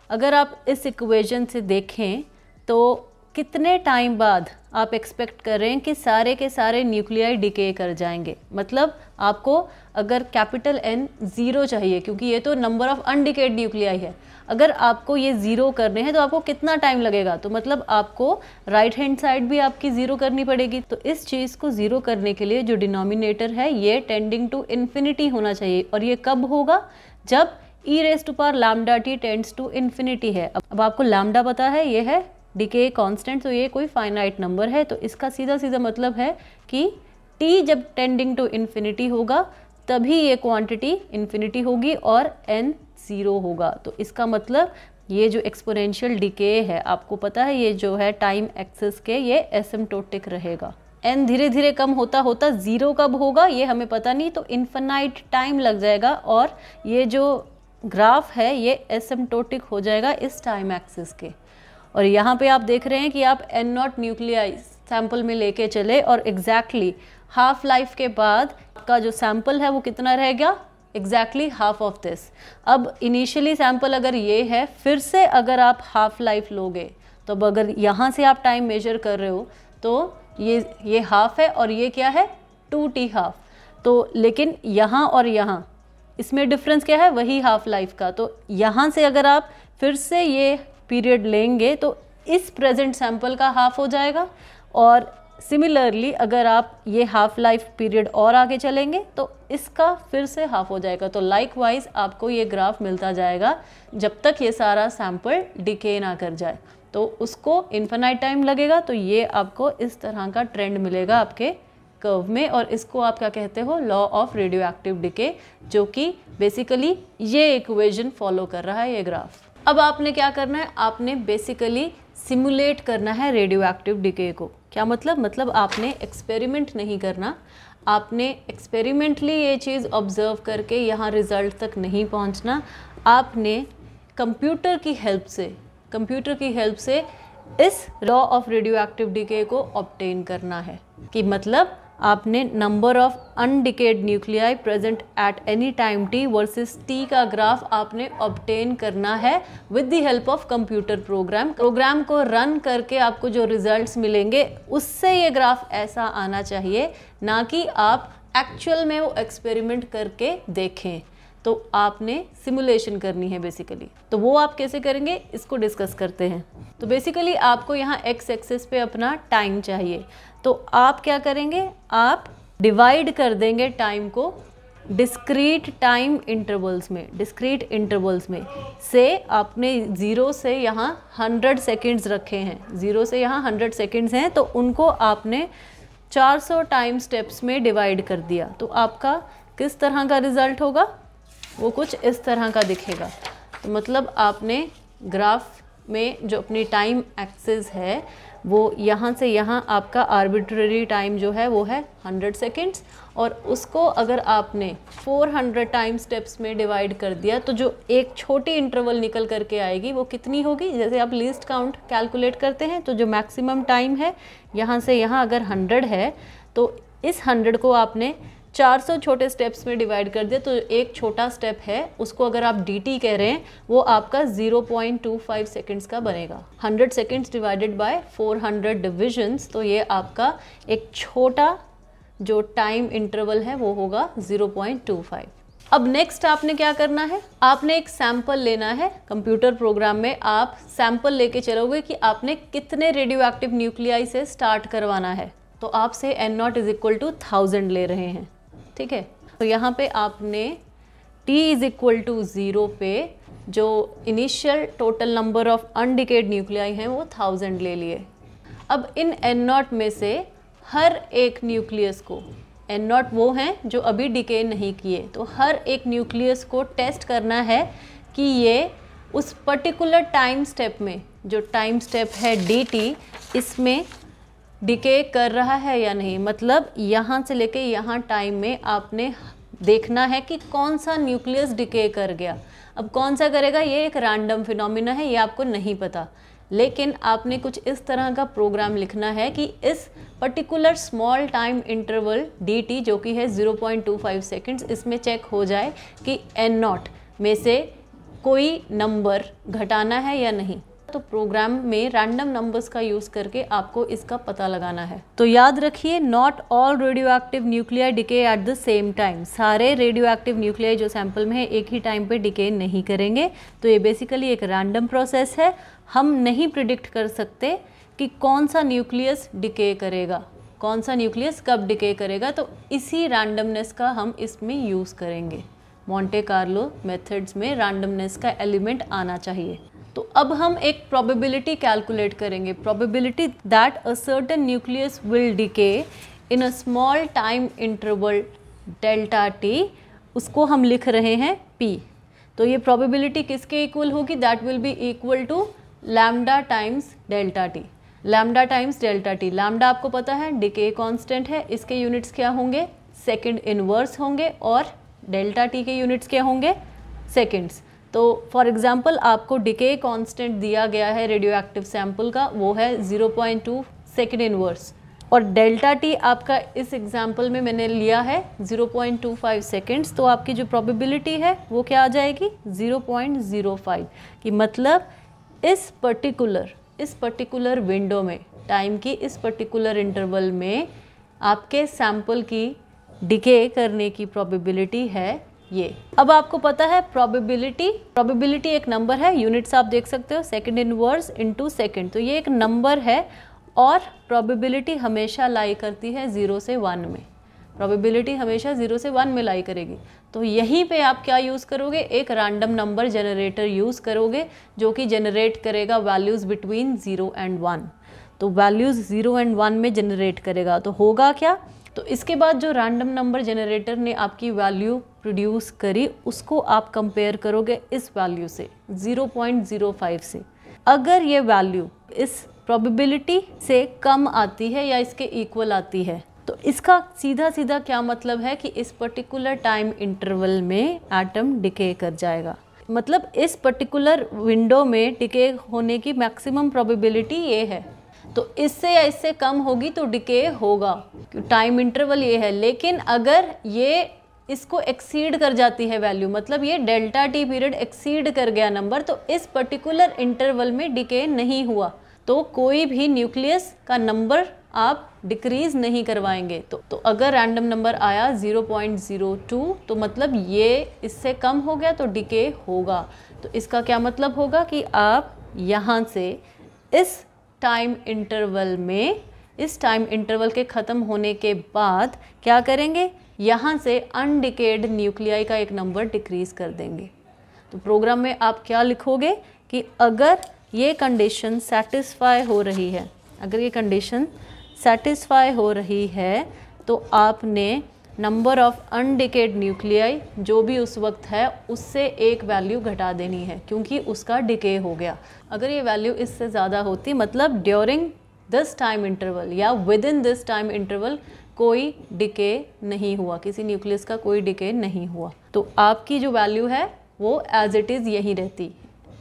अगर आप इस इक्वेशन से देखें तो कितने टाइम बाद आप एक्सपेक्ट कर रहे हैं कि सारे के सारे न्यूक्लियाई डिके कर जाएंगे। मतलब आपको अगर कैपिटल N 0 चाहिए, क्योंकि ये तो नंबर ऑफ अनडिकेड न्यूक्लियाई है, अगर आपको ये 0 करने हैं तो आपको कितना टाइम लगेगा। तो मतलब आपको राइट हैंड साइड भी आपकी 0 करनी पड़ेगी। तो इस चीज़ को 0 करने के लिए जो डिनोमिनेटर है ये टेंडिंग टू इन्फिनिटी होना चाहिए, और ये कब होगा, जब e raise to power lambda t tends to infinity है। अब आपको लैम्डा पता है, ये है डिके कांस्टेंट, तो ये कोई फाइनाइट नंबर है। तो इसका सीधा सीधा मतलब है कि t जब टेंडिंग टू इन्फिनिटी होगा तभी ये क्वांटिटी इन्फिनिटी होगी और n 0 होगा। तो इसका मतलब ये जो एक्सपोनेंशियल डिके है, आपको पता है ये जो है टाइम एक्सिस के, ये एसिम्प्टोटिक रहेगा। n धीरे धीरे कम होता होता 0 कब होगा ये हमें पता नहीं, तो इन्फिनाइट टाइम लग जाएगा, और ये जो ग्राफ है ये एसिम्प्टोटिक हो जाएगा इस टाइम एक्सिस के। और यहाँ पे आप देख रहे हैं कि आप N0 न्यूक्लियाई सैंपल में लेके चले और एग्जैक्टली हाफ लाइफ के बाद आपका जो सैंपल है वो कितना रह गया, एग्जैक्टली हाफ ऑफ दिस। अब इनिशियली सैंपल अगर ये है, फिर से अगर आप हाफ लाइफ लोगे तो अब अगर यहाँ से आप टाइम मेजर कर रहे हो तो ये हाफ है और ये क्या है 2t हाफ। तो लेकिन यहाँ और यहाँ इसमें डिफरेंस क्या है, वही हाफ लाइफ का। तो यहाँ से अगर आप फिर से ये पीरियड लेंगे तो इस प्रेजेंट सैंपल का हाफ हो जाएगा, और सिमिलरली अगर आप ये हाफ लाइफ पीरियड और आगे चलेंगे तो इसका फिर से हाफ हो जाएगा। तो लाइकवाइज आपको ये ग्राफ मिलता जाएगा जब तक ये सारा सैंपल डिके ना कर जाए, तो उसको इन्फिनाइट टाइम लगेगा। तो ये आपको इस तरह का ट्रेंड मिलेगा आपके कर्व में, और इसको आप क्या कहते हो, law of radioactive decay, जो कि बेसिकली ये इक्वेशन फॉलो कर रहा है ये ग्राफ। अब आपने क्या करना है, आपने बेसिकली सिमुलेट करना है रेडियो एक्टिव डिके को। क्या मतलब आपने एक्सपेरिमेंट नहीं करना, आपने एक्सपेरिमेंटली ये चीज़ ऑब्जर्व करके यहाँ रिजल्ट तक नहीं पहुँचना, आपने कंप्यूटर की हेल्प से इस law of radioactive decay को ऑब्टेन करना है। कि मतलब आपने number of undecayed nuclei present at any time t versus t का ग्राफ आपने ऑब्टेन करना है with the help of computer program को रन करके आपको जो रिजल्ट्स मिलेंगे उससे ये ग्राफ ऐसा आना चाहिए, ना कि आप एक्चुअल में वो एक्सपेरिमेंट करके देखें। तो आपने सिमुलेशन करनी है बेसिकली। तो वो आप कैसे करेंगे इसको डिस्कस करते हैं। तो बेसिकली आपको यहाँ एक्स एक्सिस पे अपना टाइम चाहिए, तो आप क्या करेंगे, आप डिवाइड कर देंगे टाइम को डिस्क्रीट टाइम इंटरवल्स में। से आपने 0 से यहाँ 100 सेकेंड्स रखे हैं, 0 से यहाँ 100 सेकेंड्स हैं, तो उनको आपने 400 टाइम स्टेप्स में डिवाइड कर दिया। तो आपका किस तरह का रिजल्ट होगा, वो कुछ इस तरह का दिखेगा। तो मतलब आपने ग्राफ में जो अपनी टाइम एक्सिस है वो यहाँ से यहाँ आपका आर्बिट्रेरी टाइम जो है वो है 100 सेकेंड्स, और उसको अगर आपने 400 टाइम स्टेप्स में डिवाइड कर दिया तो जो एक छोटी इंटरवल निकल करके आएगी वो कितनी होगी। जैसे आप लीस्ट काउंट कैलकुलेट करते हैं तो जो मैक्सिमम टाइम है यहाँ से यहाँ अगर 100 है तो इस 100 को आपने 400 छोटे स्टेप्स में डिवाइड कर दिया, तो एक छोटा स्टेप है उसको अगर आप dt कह रहे हैं वो आपका 0.25 सेकेंड्स का बनेगा। 100 सेकेंड्स डिवाइडेड बाय 400 डिविजन्स, तो ये आपका एक छोटा जो टाइम इंटरवल है वो होगा 0.25। अब नेक्स्ट आपने क्या करना है, आपने एक सैंपल लेना है। कंप्यूटर प्रोग्राम में आप सैंपल लेके चलोगे कि आपने कितने रेडियो एक्टिव न्यूक्लियाई से स्टार्ट करवाना है। तो आपसे N0 इज इक्वल टू 1000 ले रहे हैं, ठीक है। तो यहाँ पे आपने t इज इक्वल टू 0 पे जो initial total number of undecayed nuclei हैं वो 1000 ले लिए। अब इन N0 में से हर एक न्यूक्लियस को, N0 वो हैं जो अभी डिके नहीं किए, तो हर एक न्यूक्लियस को टेस्ट करना है कि ये उस पर्टिकुलर टाइम स्टेप में, जो टाइम स्टेप है dt, इसमें डिके कर रहा है या नहीं। मतलब यहाँ से लेके यहाँ टाइम में आपने देखना है कि कौन सा न्यूक्लियस डिके कर गया। अब कौन सा करेगा ये एक रैंडम फिनोमिना है, ये आपको नहीं पता, लेकिन आपने कुछ इस तरह का प्रोग्राम लिखना है कि इस particular small time interval dt जो कि है 0.25 सेकेंड्स, इसमें चेक हो जाए कि N0 में से कोई नंबर घटाना है या नहीं। तो प्रोग्राम में रैंडम नंबर्स का यूज़ करके आपको इसका पता लगाना है। तो याद रखिए, not all radio active nuclei decay eight the same time. सारे रेडियो एक्टिव न्यूक्लियाई जो सैंपल में है एक ही टाइम पे डिके नहीं करेंगे। तो ये बेसिकली एक रैंडम प्रोसेस है। हम नहीं प्रिडिक्ट कर सकते कि कौन सा न्यूक्लियस डिके करेगा, कौन सा न्यूक्लियस कब डिके करेगा। तो इसी रैंडमनेस का हम इसमें यूज़ करेंगे। मोंटे कार्लो मेथड्स में रैंडमनेस का एलिमेंट आना चाहिए। तो अब हम एक प्रोबेबिलिटी कैलकुलेट करेंगे, probability that a certain nucleus will decay in a small time interval delta T, उसको हम लिख रहे हैं p। तो ये प्रोबेबिलिटी किसके इक्वल होगी, that will be equal to lambda times delta t. Lambda times delta t, lambda आपको पता है डिके कांस्टेंट है, इसके यूनिट्स क्या होंगे, सेकंड इनवर्स होंगे, और डेल्टा टी के यूनिट्स क्या होंगे, सेकंड्स। तो फॉर एग्जांपल आपको डिके कांस्टेंट दिया गया है रेडियो एक्टिव सैंपल का, वो है 0.2 सेकेंड इनवर्स, और डेल्टा टी आपका इस एग्जाम्पल में मैंने लिया है 0.25 सेकेंड्स, तो आपकी जो प्रोबेबिलिटी है वो क्या आ जाएगी 0.05, कि मतलब इस पर्टिकुलर विंडो में, टाइम की इस पर्टिकुलर इंटरवल में आपके सैंपल की डिके करने की प्रोबेबिलिटी है ये। अब आपको पता है प्रोबेबिलिटी एक नंबर है, यूनिट्स आप देख सकते हो सेकेंड इनवर्स इनटू सेकेंड, तो ये एक नंबर है और प्रोबेबिलिटी हमेशा लाई करती है 0 से 1 में, प्रोबेबिलिटी हमेशा 0 से 1 में लाई करेगी। तो यहीं पे आप क्या यूज़ करोगे, एक रैंडम नंबर जनरेटर यूज़ करोगे जो कि जनरेट करेगा वैल्यूज़ बिटवीन 0 एंड 1। तो वैल्यूज़ 0 एंड 1 में जनरेट करेगा, तो होगा क्या, तो इसके बाद जो रैंडम नंबर जनरेटर ने आपकी वैल्यू प्रोड्यूस करी उसको आप कंपेयर करोगे इस वैल्यू से 0.05 से। अगर ये वैल्यू इस प्रोबेबिलिटी से कम आती है या इसके इक्वल आती है, तो इसका सीधा सीधा क्या मतलब है कि इस पर्टिकुलर टाइम इंटरवल में एटम डिके कर जाएगा, मतलब इस पर्टिकुलर विंडो में डिके होने की मैक्सिमम प्रोबेबिलिटी ये है। तो इससे या इससे कम होगी तो डिके होगा, टाइम इंटरवल ये है। लेकिन अगर ये इसको एक्सीड कर जाती है वैल्यू, मतलब ये डेल्टा टी पीरियड एक्सीड कर गया नंबर, तो इस पर्टिकुलर इंटरवल में डिके नहीं हुआ, तो कोई भी न्यूक्लियस का नंबर आप डिक्रीज नहीं करवाएंगे। तो अगर रैंडम नंबर आया 0.02 तो मतलब ये इससे कम हो गया तो डिके होगा। तो इसका क्या मतलब होगा कि आप यहाँ से इस टाइम इंटरवल में, इस टाइम इंटरवल के ख़त्म होने के बाद क्या करेंगे, यहाँ से अनडिकेड न्यूक्लियाई का एक नंबर डिक्रीज कर देंगे। तो प्रोग्राम में आप क्या लिखोगे कि अगर ये कंडीशन सेटिस्फाई हो रही है, अगर ये कंडीशन सेटिस्फाई हो रही है तो आपने नंबर ऑफ अनडिकेड न्यूक्लियाई जो भी उस वक्त है उससे एक वैल्यू घटा देनी है, क्योंकि उसका डिके हो गया। अगर ये वैल्यू इससे ज़्यादा होती, मतलब ड्यूरिंग दिस टाइम इंटरवल या with in this time interval कोई डिके नहीं हुआ, किसी न्यूक्लियस का कोई डिके नहीं हुआ, तो आपकी जो वैल्यू है वो एज इट इज़ यही रहती,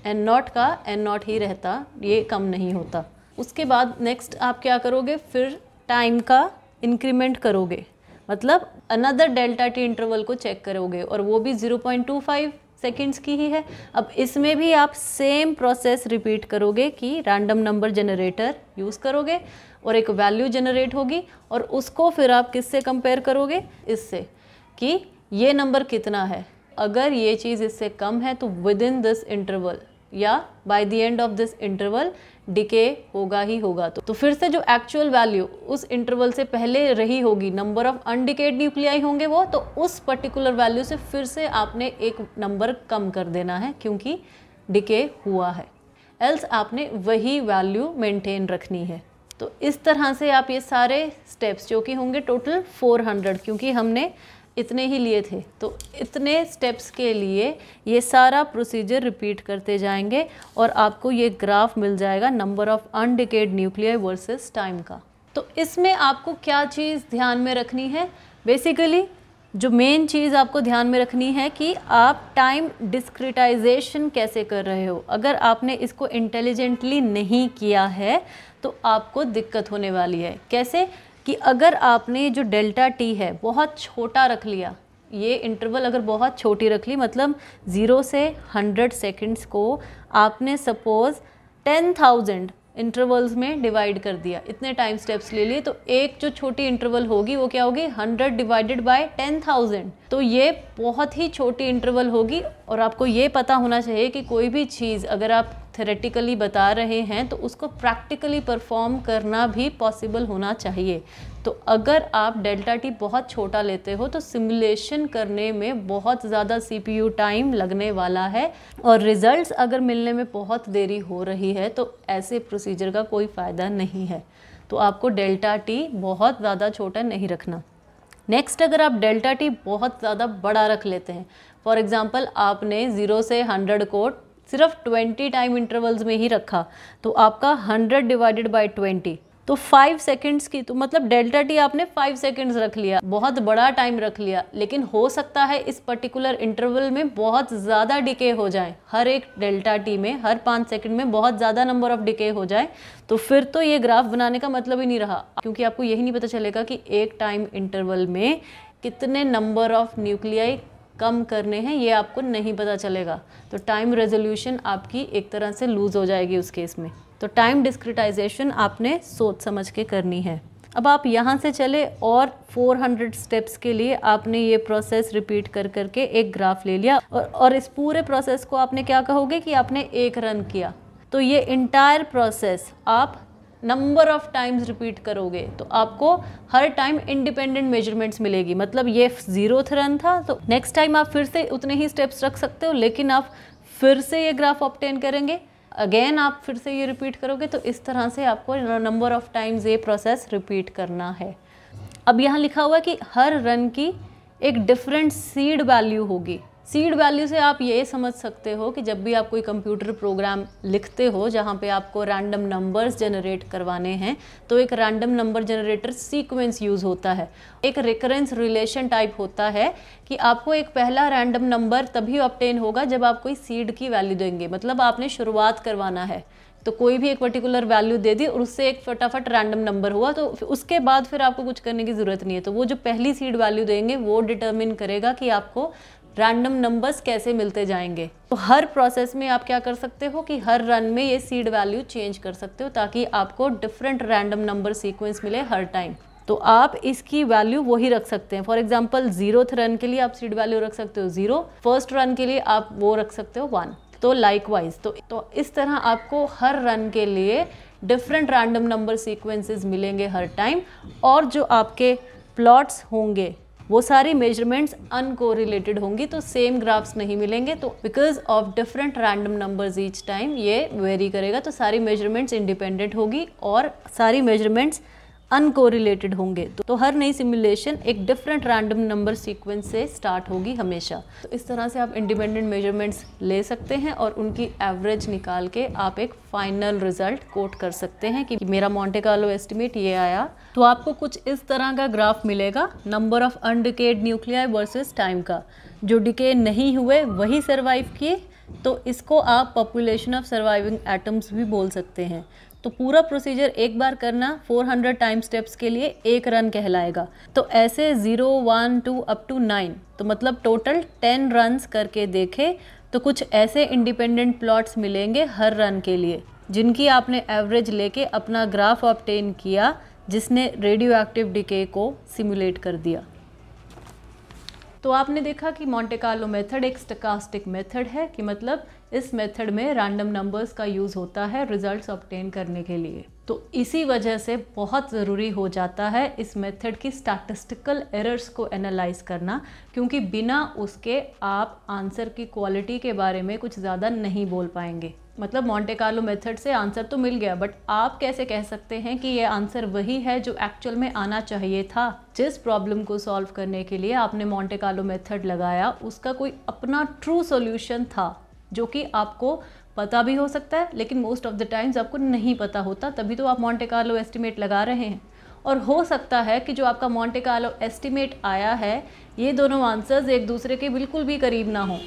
एन नॉट का एन नॉट ही रहता, ये कम नहीं होता। उसके बाद नेक्स्ट आप क्या करोगे, फिर टाइम का इंक्रीमेंट करोगे, मतलब अनदर डेल्टा टी इंटरवल को चेक करोगे, और वो भी 0.25 सेकेंड्स की ही है। अब इसमें भी आप सेम प्रोसेस रिपीट करोगे कि रैंडम नंबर जनरेटर यूज़ करोगे और एक वैल्यू जनरेट होगी, और उसको फिर आप किससे कंपेयर करोगे, इससे कि ये नंबर कितना है। अगर ये चीज़ इससे कम है तो विद इन दिस इंटरवल या by the end of this interval decay होगा ही होगा। तो फिर से जो एक्चुअल वैल्यू उस इंटरवल से पहले रही होगी, नंबर ऑफ अनडिकेड न्यूक्लियाई होंगे वो, तो उस पर्टिकुलर वैल्यू से फिर से आपने एक नंबर कम कर देना है क्योंकि डिके हुआ है, एल्स आपने वही वैल्यू मेंटेन रखनी है। तो इस तरह से आप ये सारे स्टेप्स जो कि होंगे टोटल 400, क्योंकि हमने इतने ही लिए थे, तो इतने स्टेप्स के लिए ये सारा प्रोसीजर रिपीट करते जाएंगे और आपको ये ग्राफ मिल जाएगा number of undecayed nuclei versus time का। तो इसमें आपको क्या चीज़ ध्यान में रखनी है, बेसिकली जो मेन चीज़ आपको ध्यान में रखनी है कि आप टाइम डिस्क्रिटाइजेशन कैसे कर रहे हो। अगर आपने इसको इंटेलिजेंटली नहीं किया है तो आपको दिक्कत होने वाली है। कैसे कि अगर आपने जो डेल्टा टी है बहुत छोटा रख लिया, ये इंटरवल अगर बहुत छोटी रख ली, मतलब 0 से 100 सेकंड्स को आपने सपोज़ 10,000 इंटरवल्स में डिवाइड कर दिया, इतने टाइम स्टेप्स ले लिए, तो एक जो छोटी इंटरवल होगी वो क्या होगी 100 डिवाइडेड बाय 10,000, तो ये बहुत ही छोटी इंटरवल होगी। और आपको ये पता होना चाहिए कि कोई भी चीज़ अगर आप थेरेटिकली बता रहे हैं तो उसको प्रैक्टिकली परफॉर्म करना भी पॉसिबल होना चाहिए। तो अगर आप डेल्टा टी बहुत छोटा लेते हो तो सिमुलेशन करने में बहुत ज़्यादा CPU टाइम लगने वाला है, और रिजल्ट्स अगर मिलने में बहुत देरी हो रही है तो ऐसे प्रोसीजर का कोई फ़ायदा नहीं है। तो आपको डेल्टा टी बहुत ज़्यादा छोटा नहीं रखना। नेक्स्ट, अगर आप डेल्टा टी बहुत ज़्यादा बड़ा रख लेते हैं, फॉर एग्ज़ाम्पल आपने 0 से 100 को सिर्फ 20 टाइम इंटरवल्स में ही रखा, तो आपका 100 डिवाइडेड बाय 20 तो 5 सेकंड्स की, तो मतलब डेल्टा टी आपने 5 सेकंड्स रख लिया, बहुत बड़ा टाइम रख लिया, लेकिन हो सकता है इस पर्टिकुलर इंटरवल में बहुत ज़्यादा डिके हो जाए, हर एक डेल्टा टी में हर 5 सेकंड में बहुत ज़्यादा नंबर ऑफ डिके हो जाए, तो फिर तो ये ग्राफ बनाने का मतलब ही नहीं रहा, क्योंकि आपको यही नहीं पता चलेगा कि एक टाइम इंटरवल में कितने नंबर ऑफ न्यूक्लियाई कम करने हैं, ये आपको नहीं पता चलेगा। तो टाइम रेजोल्यूशन आपकी एक तरह से लूज़ हो जाएगी उस केस में। तो टाइम डिस्क्रिटाइजेशन आपने सोच समझ के करनी है। अब आप यहाँ से चले और 400 स्टेप्स के लिए आपने ये प्रोसेस रिपीट कर करके एक ग्राफ ले लिया, और इस पूरे प्रोसेस को आपने क्या कहोगे कि आपने एक रन किया। तो ये इंटायर प्रोसेस आप नंबर ऑफ टाइम्स रिपीट करोगे तो आपको हर टाइम इंडिपेंडेंट मेजरमेंट्स मिलेगी। मतलब ये 0th रन था, तो नेक्स्ट टाइम आप फिर से उतने ही स्टेप्स रख सकते हो, लेकिन आप फिर से ये ग्राफ ऑब्टेन करेंगे, अगेन आप फिर से ये रिपीट करोगे। तो इस तरह से आपको नंबर ऑफ टाइम्स ये प्रोसेस रिपीट करना है। अब यहाँ लिखा हुआ है कि हर रन की एक डिफरेंट सीड वैल्यू होगी। सीड वैल्यू से आप ये समझ सकते हो कि जब भी आप कोई कंप्यूटर प्रोग्राम लिखते हो जहाँ पे आपको रैंडम नंबर्स जनरेट करवाने हैं, तो एक random number generator sequence use होता है। एक रिकरेंस रिलेशन टाइप होता है कि आपको एक पहला रैंडम नंबर तभी ऑब्टेन होगा जब आप कोई सीड की वैल्यू देंगे। मतलब आपने शुरुआत करवाना है, तो कोई भी एक पर्टिकुलर वैल्यू दे दी और उससे एक फटाफट रैंडम नंबर हुआ, तो उसके बाद फिर आपको कुछ करने की ज़रूरत नहीं है। तो वो जो पहली सीड वैल्यू देंगे वो डिटर्मिन करेगा कि आपको रैंडम नंबर्स कैसे मिलते जाएंगे। तो हर प्रोसेस में आप क्या कर सकते हो कि हर रन में ये सीड वैल्यू चेंज कर सकते हो, ताकि आपको डिफरेंट रैंडम नंबर सीक्वेंस मिले हर टाइम। तो आप इसकी वैल्यू वही रख सकते हैं। फॉर एग्जांपल 0th रन के लिए आप सीड वैल्यू रख सकते हो 0, फर्स्ट रन के लिए आप वो रख सकते हो 1। तो लाइकवाइज तो इस तरह आपको हर रन के लिए डिफरेंट रैंडम नंबर सीक्वेंसेस मिलेंगे हर टाइम, और जो आपके प्लॉट्स होंगे वो सारी मेजरमेंट्स अनकोरिलेटेड होंगी, तो सेम ग्राफ्स नहीं मिलेंगे। तो because of different random numbers each time ये वेरी करेगा, तो सारी मेजरमेंट्स इंडिपेंडेंट होगी और सारी मेजरमेंट्स अनकोरिलेटेड होंगे। तो हर नई सिमुलेशन एक डिफरेंट रैंडम नंबर सीक्वेंस से स्टार्ट होगी हमेशा। तो इस तरह से आप इंडिपेंडेंट मेजरमेंट्स ले सकते हैं और उनकी एवरेज निकाल के आप एक फाइनल रिजल्ट कोट कर सकते हैं कि मेरा मोंटे कार्लो एस्टिमेट ये आया। तो आपको कुछ इस तरह का ग्राफ मिलेगा, number of undecayed nuclei versus time का। जो डिके नहीं हुए वही सर्वाइव किए, तो इसको आप पॉपुलेशन ऑफ सर्वाइविंग एटम्स भी बोल सकते हैं। तो पूरा प्रोसीजर एक बार करना 400 टाइम स्टेप्स के लिए एक रन कहलाएगा। तो ऐसे 0, 1, 2 अप टू 9, तो मतलब टोटल 10 रन्स करके देखे तो कुछ ऐसे इंडिपेंडेंट प्लॉट्स मिलेंगे हर रन के लिए, जिनकी आपने एवरेज लेके अपना ग्राफ ऑब्टेन किया, जिसने रेडियो एक्टिव डिके को सिमुलेट कर दिया। तो आपने देखा कि मोंटे कार्लो मेथड एक स्टोकास्टिक मेथड है, कि मतलब इस मेथड में रैंडम नंबर्स का यूज़ होता है रिजल्ट्स ऑब्टेन करने के लिए। तो इसी वजह से बहुत ज़रूरी हो जाता है इस मेथड की स्टैटिस्टिकल एरर्स को एनालाइज करना, क्योंकि बिना उसके आप आंसर की क्वालिटी के बारे में कुछ ज़्यादा नहीं बोल पाएंगे। मतलब मोंटे कार्लो मेथड से आंसर तो मिल गया, बट आप कैसे कह सकते हैं कि ये आंसर वही है जो एक्चुअल में आना चाहिए था। जिस प्रॉब्लम को सॉल्व करने के लिए आपने मोंटे कार्लो मेथड लगाया, उसका कोई अपना ट्रू सॉल्यूशन था, जो कि आपको पता भी हो सकता है, लेकिन मोस्ट ऑफ द टाइम्स आपको नहीं पता होता, तभी तो आप मोंटे कार्लो एस्टिमेट लगा रहे हैं। और हो सकता है कि जो आपका मोंटे कार्लो एस्टिमेट आया है, ये दोनों आंसर्स एक दूसरे के बिल्कुल भी करीब ना हो,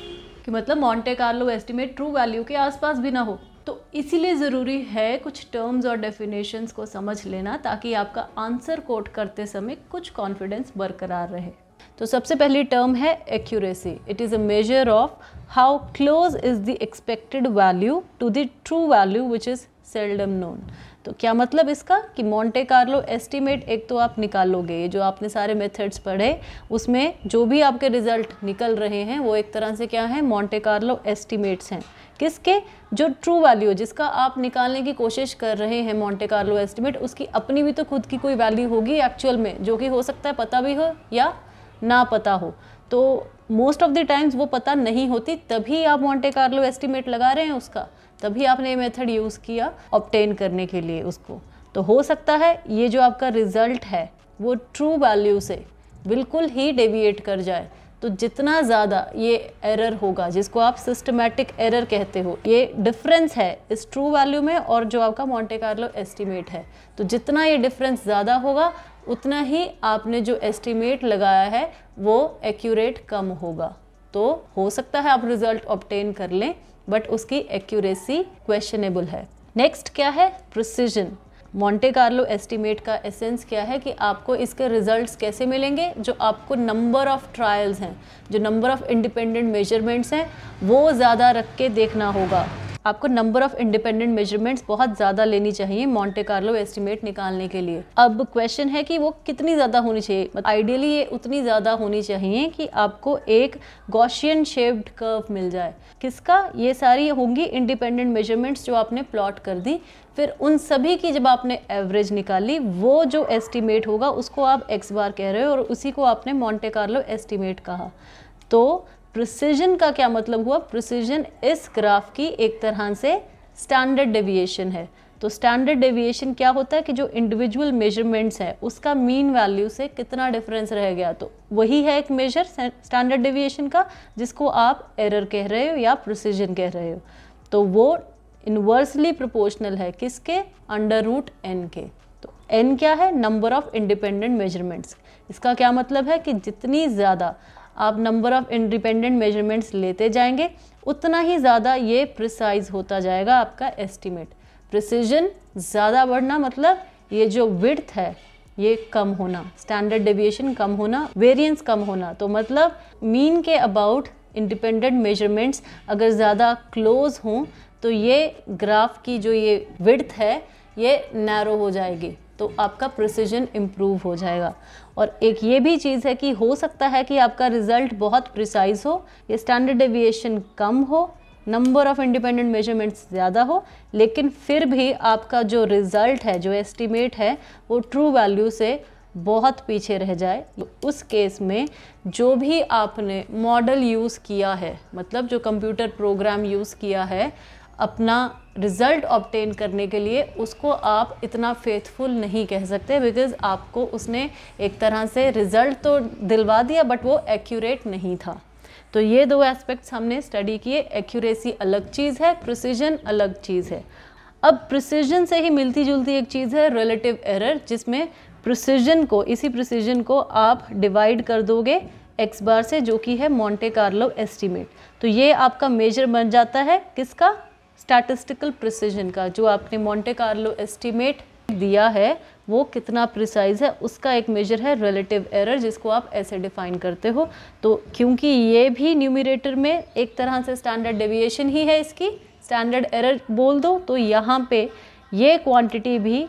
कि मतलब Monte Carlo estimate true value के आसपास भी ना हो। तो इसीलिए ज़रूरी है कुछ टर्म्स और डेफिनेशंस को समझ लेना, ताकि आपका आंसर कोट करते समय कुछ कॉन्फिडेंस बरकरार रहे। तो सबसे पहली टर्म है accuracy. It is a measure of how close is the expected value to the true value which is seldom known. तो क्या मतलब इसका कि मोंटे कार्लो एस्टिमेट एक तो आप निकालोगे, ये जो आपने सारे मेथड्स पढ़े उसमें जो भी आपके रिजल्ट निकल रहे हैं वो एक तरह से क्या है, मोंटे कार्लो एस्टिमेट्स हैं। किसके? जो ट्रू वैल्यू जिसका आप निकालने की कोशिश कर रहे हैं मोंटे कार्लो एस्टिमेट, उसकी अपनी भी तो खुद की कोई वैल्यू होगी एक्चुअल में, जो कि हो सकता है पता भी हो या ना पता हो। तो मोस्ट ऑफ द टाइम्स वो पता नहीं होती, तभी आप मोंटे कार्लो एस्टिमेट लगा रहे हैं उसका, तभी आपने ये मेथड यूज़ किया ऑब्टेन करने के लिए उसको। तो हो सकता है ये जो आपका रिजल्ट है वो ट्रू वैल्यू से बिल्कुल ही डेविएट कर जाए, तो जितना ज़्यादा ये एरर होगा, जिसको आप सिस्टमैटिक एरर कहते हो, ये डिफरेंस है इस ट्रू वैल्यू में और जो आपका मोंटे कार्लो एस्टीमेट है, तो जितना ये डिफरेंस ज़्यादा होगा उतना ही आपने जो एस्टीमेट लगाया है वो एक्यूरेट कम होगा। तो हो सकता है आप रिजल्ट ऑब्टेन कर लें, बट उसकी एक्यूरेसी क्वेश्चनेबल है। नेक्स्ट क्या है? प्रिसिजन। मोंटे कार्लो एस्टीमेट का एसेंस क्या है कि आपको इसके रिजल्ट्स कैसे मिलेंगे? जो आपको नंबर ऑफ ट्रायल्स हैं, जो नंबर ऑफ इंडिपेंडेंट मेजरमेंट्स हैं, वो ज़्यादा रख के देखना होगा। आपको नंबर ऑफ इंडिपेंडेंट मेजरमेंट्स बहुत ज़्यादा लेनी चाहिए मोंटे कार्लो एस्टीमेट निकालने के लिए। अब क्वेश्चन है कि वो कितनी ज़्यादा होनी चाहिए। आइडियली ये उतनी ज़्यादा होनी चाहिए कि आपको एक गॉसियन शेप्ड कर्व मिल जाए। किसका? ये सारी होंगी इंडिपेंडेंट मेजरमेंट्स जो आपने प्लॉट कर दी। फिर उन सभी की जब आपने एवरेज निकाली, वो जो एस्टीमेट होगा उसको आप एक्स बार कह रहे हो और उसी को आपने मोंटे कार्लो एस्टीमेट कहा। तो प्रिसिजन का क्या मतलब हुआ? प्रिसिजन इस ग्राफ की एक तरह से स्टैंडर्ड डेविएशन है। तो स्टैंडर्ड डेविएशन क्या होता है कि जो इंडिविजुअल मेजरमेंट्स है उसका मीन वैल्यू से कितना डिफरेंस रह गया, तो वही है एक मेजर स्टैंडर्ड डेविएशन का, जिसको आप एरर कह रहे हो या प्रिसिजन कह रहे हो। तो वो इन्वर्सली प्रोपोर्शनल है किसके? अंडर रूट एन के। तो एन क्या है? Number of independent measurements. इसका क्या मतलब है कि जितनी ज़्यादा आप नंबर ऑफ इंडिपेंडेंट मेजरमेंट्स लेते जाएंगे उतना ही ज़्यादा ये प्रिसाइज होता जाएगा आपका एस्टीमेट। प्रिसिजन ज़्यादा बढ़ना मतलब ये जो विड्थ है ये कम होना, स्टैंडर्ड डेविएशन कम होना, वेरिएंस कम होना। तो मतलब मीन के अबाउट इंडिपेंडेंट मेजरमेंट्स अगर ज़्यादा क्लोज हों तो ये ग्राफ की जो ये विड्थ है ये नैरो हो जाएगी, तो आपका प्रिसिजन इम्प्रूव हो जाएगा। और एक ये भी चीज़ है कि हो सकता है कि आपका रिजल्ट बहुत प्रिसाइज हो, ये स्टैंडर्ड डेविएशन कम हो, नंबर ऑफ इंडिपेंडेंट मेजरमेंट्स ज़्यादा हो, लेकिन फिर भी आपका जो रिज़ल्ट है, जो एस्टीमेट है, वो ट्रू वैल्यू से बहुत पीछे रह जाए। उस केस में जो भी आपने मॉडल यूज़ किया है, मतलब जो कंप्यूटर प्रोग्राम यूज़ किया है अपना रिज़ल्ट ऑब्टेन करने के लिए, उसको आप इतना फेथफुल नहीं कह सकते, बिकॉज़ आपको उसने एक तरह से रिज़ल्ट तो दिलवा दिया बट वो एक्यूरेट नहीं था। तो ये दो एस्पेक्ट्स हमने स्टडी किए। एक्यूरेसी अलग चीज़ है, प्रिसिजन अलग चीज़ है। अब प्रिसिजन से ही मिलती जुलती एक चीज़ है रिलेटिव एरर, जिसमें प्रिसिजन को, इसी प्रिसिजन को आप डिवाइड कर दोगे एक्स बार से, जो कि है मोंटे कार्लो एस्टीमेट। तो ये आपका मेजर बन जाता है किसका? स्टैटिस्टिकल प्रिसिजन का। जो आपने मोंटे कार्लो एस्टीमेट दिया है वो कितना प्रिसाइज है, उसका एक मेजर है रिलेटिव एरर, जिसको आप ऐसे डिफाइन करते हो। तो क्योंकि ये भी न्यूमरेटर में एक तरह से स्टैंडर्ड डेविएशन ही है, इसकी स्टैंडर्ड एरर बोल दो, तो यहाँ पे ये क्वांटिटी भी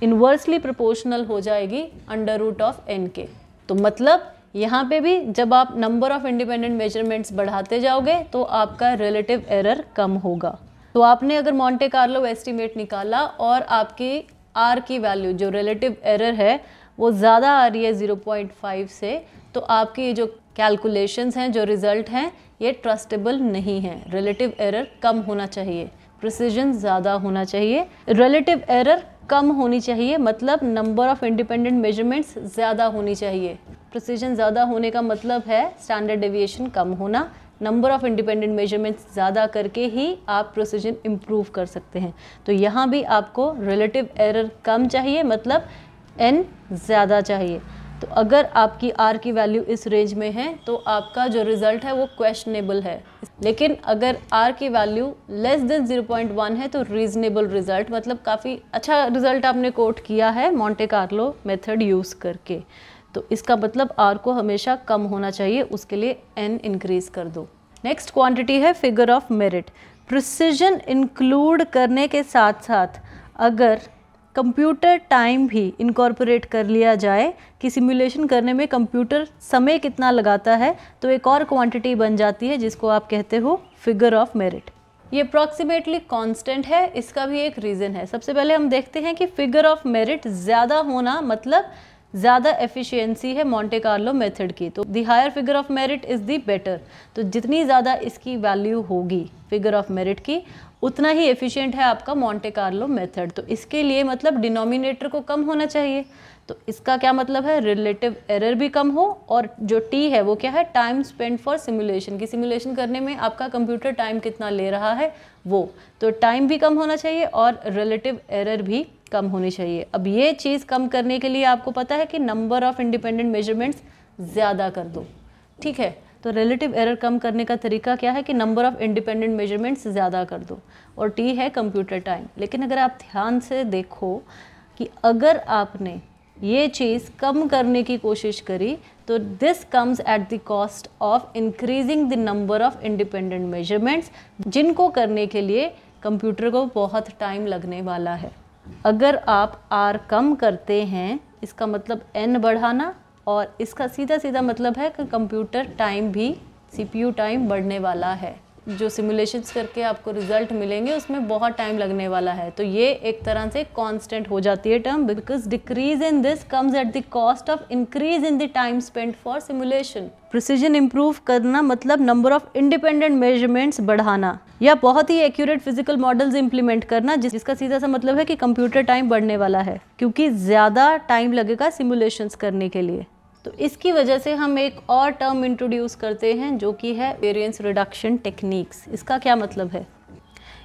इन्वर्सली प्रोपोर्शनल हो जाएगी अंडर रूट ऑफ एन के। तो मतलब यहाँ पे भी जब आप नंबर ऑफ इंडिपेंडेंट मेजरमेंट्स बढ़ाते जाओगे तो आपका रिलेटिव एरर कम होगा। तो आपने अगर मोंटे कार्लो एस्टीमेट निकाला और आपकी आर की वैल्यू, जो रिलेटिव एरर है, वो ज़्यादा आ रही है 0.5 से, तो आपकी जो कैलकुलेशंस हैं, जो रिज़ल्ट हैं, ये ट्रस्टेबल नहीं है। रिलेटिव एरर कम होना चाहिए, प्रिसिजन ज़्यादा होना चाहिए। रिलेटिव एरर कम होनी चाहिए मतलब नंबर ऑफ इंडिपेंडेंट मेजरमेंट्स ज़्यादा होनी चाहिए। प्रिसिजन ज़्यादा होने का मतलब है स्टैंडर्ड डेविएशन कम होना। नंबर ऑफ इंडिपेंडेंट मेजरमेंट्स ज़्यादा करके ही आप प्रिसिजन इम्प्रूव कर सकते हैं। तो यहाँ भी आपको रिलेटिव एरर कम चाहिए, मतलब n ज़्यादा चाहिए। तो अगर आपकी r की वैल्यू इस रेंज में है तो आपका जो रिज़ल्ट है वो क्वेश्चनेबल है, लेकिन अगर r की वैल्यू लेस देन 0.1 है तो रीजनेबल रिज़ल्ट, मतलब काफ़ी अच्छा रिज़ल्ट आपने कोट किया है मोंटे कार्लो मेथड यूज़ करके। तो इसका मतलब r को हमेशा कम होना चाहिए, उसके लिए n इंक्रीज़ कर दो। नेक्स्ट क्वांटिटी है figure of merit. Precision include करने के साथ साथ अगर कंप्यूटर टाइम भी इनकॉर्पोरेट कर लिया जाए कि सिमुलेशन करने में कंप्यूटर समय कितना लगाता है, तो एक और क्वांटिटी बन जाती है जिसको आप कहते हो फिगर ऑफ मेरिट। ये अप्रॉक्सीमेटली कांस्टेंट है, इसका भी एक रीज़न है। सबसे पहले हम देखते हैं कि फिगर ऑफ मेरिट ज़्यादा होना मतलब ज़्यादा एफिशिएंसी है मोंटे कार्लो मेथड की। तो the higher figure of merit is the better. तो जितनी ज़्यादा इसकी वैल्यू होगी फिगर ऑफ मेरिट की, उतना ही एफिशिएंट है आपका मोंटे कार्लो मेथड। तो इसके लिए मतलब डिनोमिनेटर को कम होना चाहिए। तो इसका क्या मतलब है, रिलेटिव एरर भी कम हो, और जो टी है वो क्या है, टाइम स्पेंड फॉर सिमुलेशन, की सिमुलेशन करने में आपका कंप्यूटर टाइम कितना ले रहा है वो, तो टाइम भी कम होना चाहिए और रिलेटिव एरर भी कम होनी चाहिए। अब ये चीज़ कम करने के लिए आपको पता है कि नंबर ऑफ इंडिपेंडेंट मेजरमेंट्स ज़्यादा कर दो, ठीक है। तो रिलेटिव एरर कम करने का तरीका क्या है कि नंबर ऑफ इंडिपेंडेंट मेजरमेंट्स ज़्यादा कर दो, और टी है कंप्यूटर टाइम। लेकिन अगर आप ध्यान से देखो कि अगर आपने ये चीज़ कम करने की कोशिश करी तो this comes at the cost of increasing the number of independent measurements, जिनको करने के लिए कंप्यूटर को बहुत टाइम लगने वाला है। अगर आप आर कम करते हैं, इसका मतलब एन बढ़ाना, और इसका सीधा सीधा मतलब है कि कंप्यूटर टाइम भी, सीपीयू टाइम बढ़ने वाला है। जो सिमुलेशंस करके आपको रिजल्ट मिलेंगे उसमें बहुत टाइम लगने वाला है। तो ये एक तरह से कांस्टेंट हो जाती है term, because decrease in this comes at the cost of increase in the time spent for simulation. Precision improve करना मतलब नंबर ऑफ इंडिपेंडेंट मेजरमेंट्स बढ़ाना, या बहुत ही एक्यूरेट फिजिकल मॉडल्स इंप्लीमेंट करना, जिसका सीधा सा मतलब है कि कंप्यूटर टाइम बढ़ने वाला है, क्योंकि ज़्यादा टाइम लगेगा सिमुलेशंस करने के लिए। तो इसकी वजह से हम एक और टर्म इंट्रोड्यूस करते हैं जो कि है वेरिएंस रिडक्शन टेक्निक्स। इसका क्या मतलब है,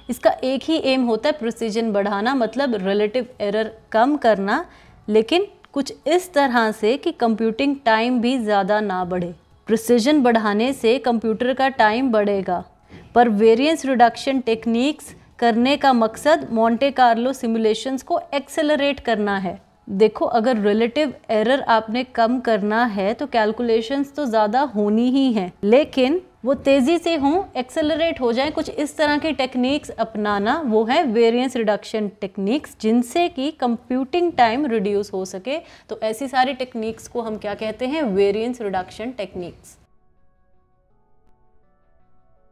इसका एक ही एम होता है, प्रिसीजन बढ़ाना, मतलब रिलेटिव एरर कम करना, लेकिन कुछ इस तरह से कि कंप्यूटिंग टाइम भी ज़्यादा ना बढ़े। प्रिसीजन बढ़ाने से कंप्यूटर का टाइम बढ़ेगा, पर वेरिएंस रिडक्शन टेक्निक्स करने का मकसद मोंटे कार्लो सिमुलेशंस को एक्सेलरेट करना है। देखो, अगर रिलेटिव एरर आपने कम करना है तो कैलकुलेशंस तो ज़्यादा होनी ही हैं, लेकिन वो तेज़ी से हों, एक्सेलरेट हो जाए, कुछ इस तरह की टेक्निक्स अपनाना, वो है वेरिएंस रिडक्शन टेक्निक्स, जिनसे कि कंप्यूटिंग टाइम रिड्यूस हो सके। तो ऐसी सारी टेक्निक्स को हम क्या कहते हैं, वेरिएंस रिडक्शन टेक्निक्स।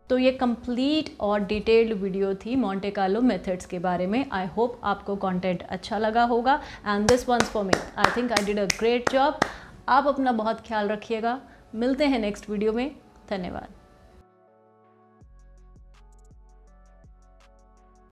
तो ये कंप्लीट और डिटेल्ड वीडियो थी मोंटे कार्लो मेथड्स के बारे में। आई होप आपको कंटेंट अच्छा लगा होगा, and this one's for me, I think I did a great job. आप अपना बहुत ख्याल रखिएगा, मिलते हैं नेक्स्ट वीडियो में, धन्यवाद।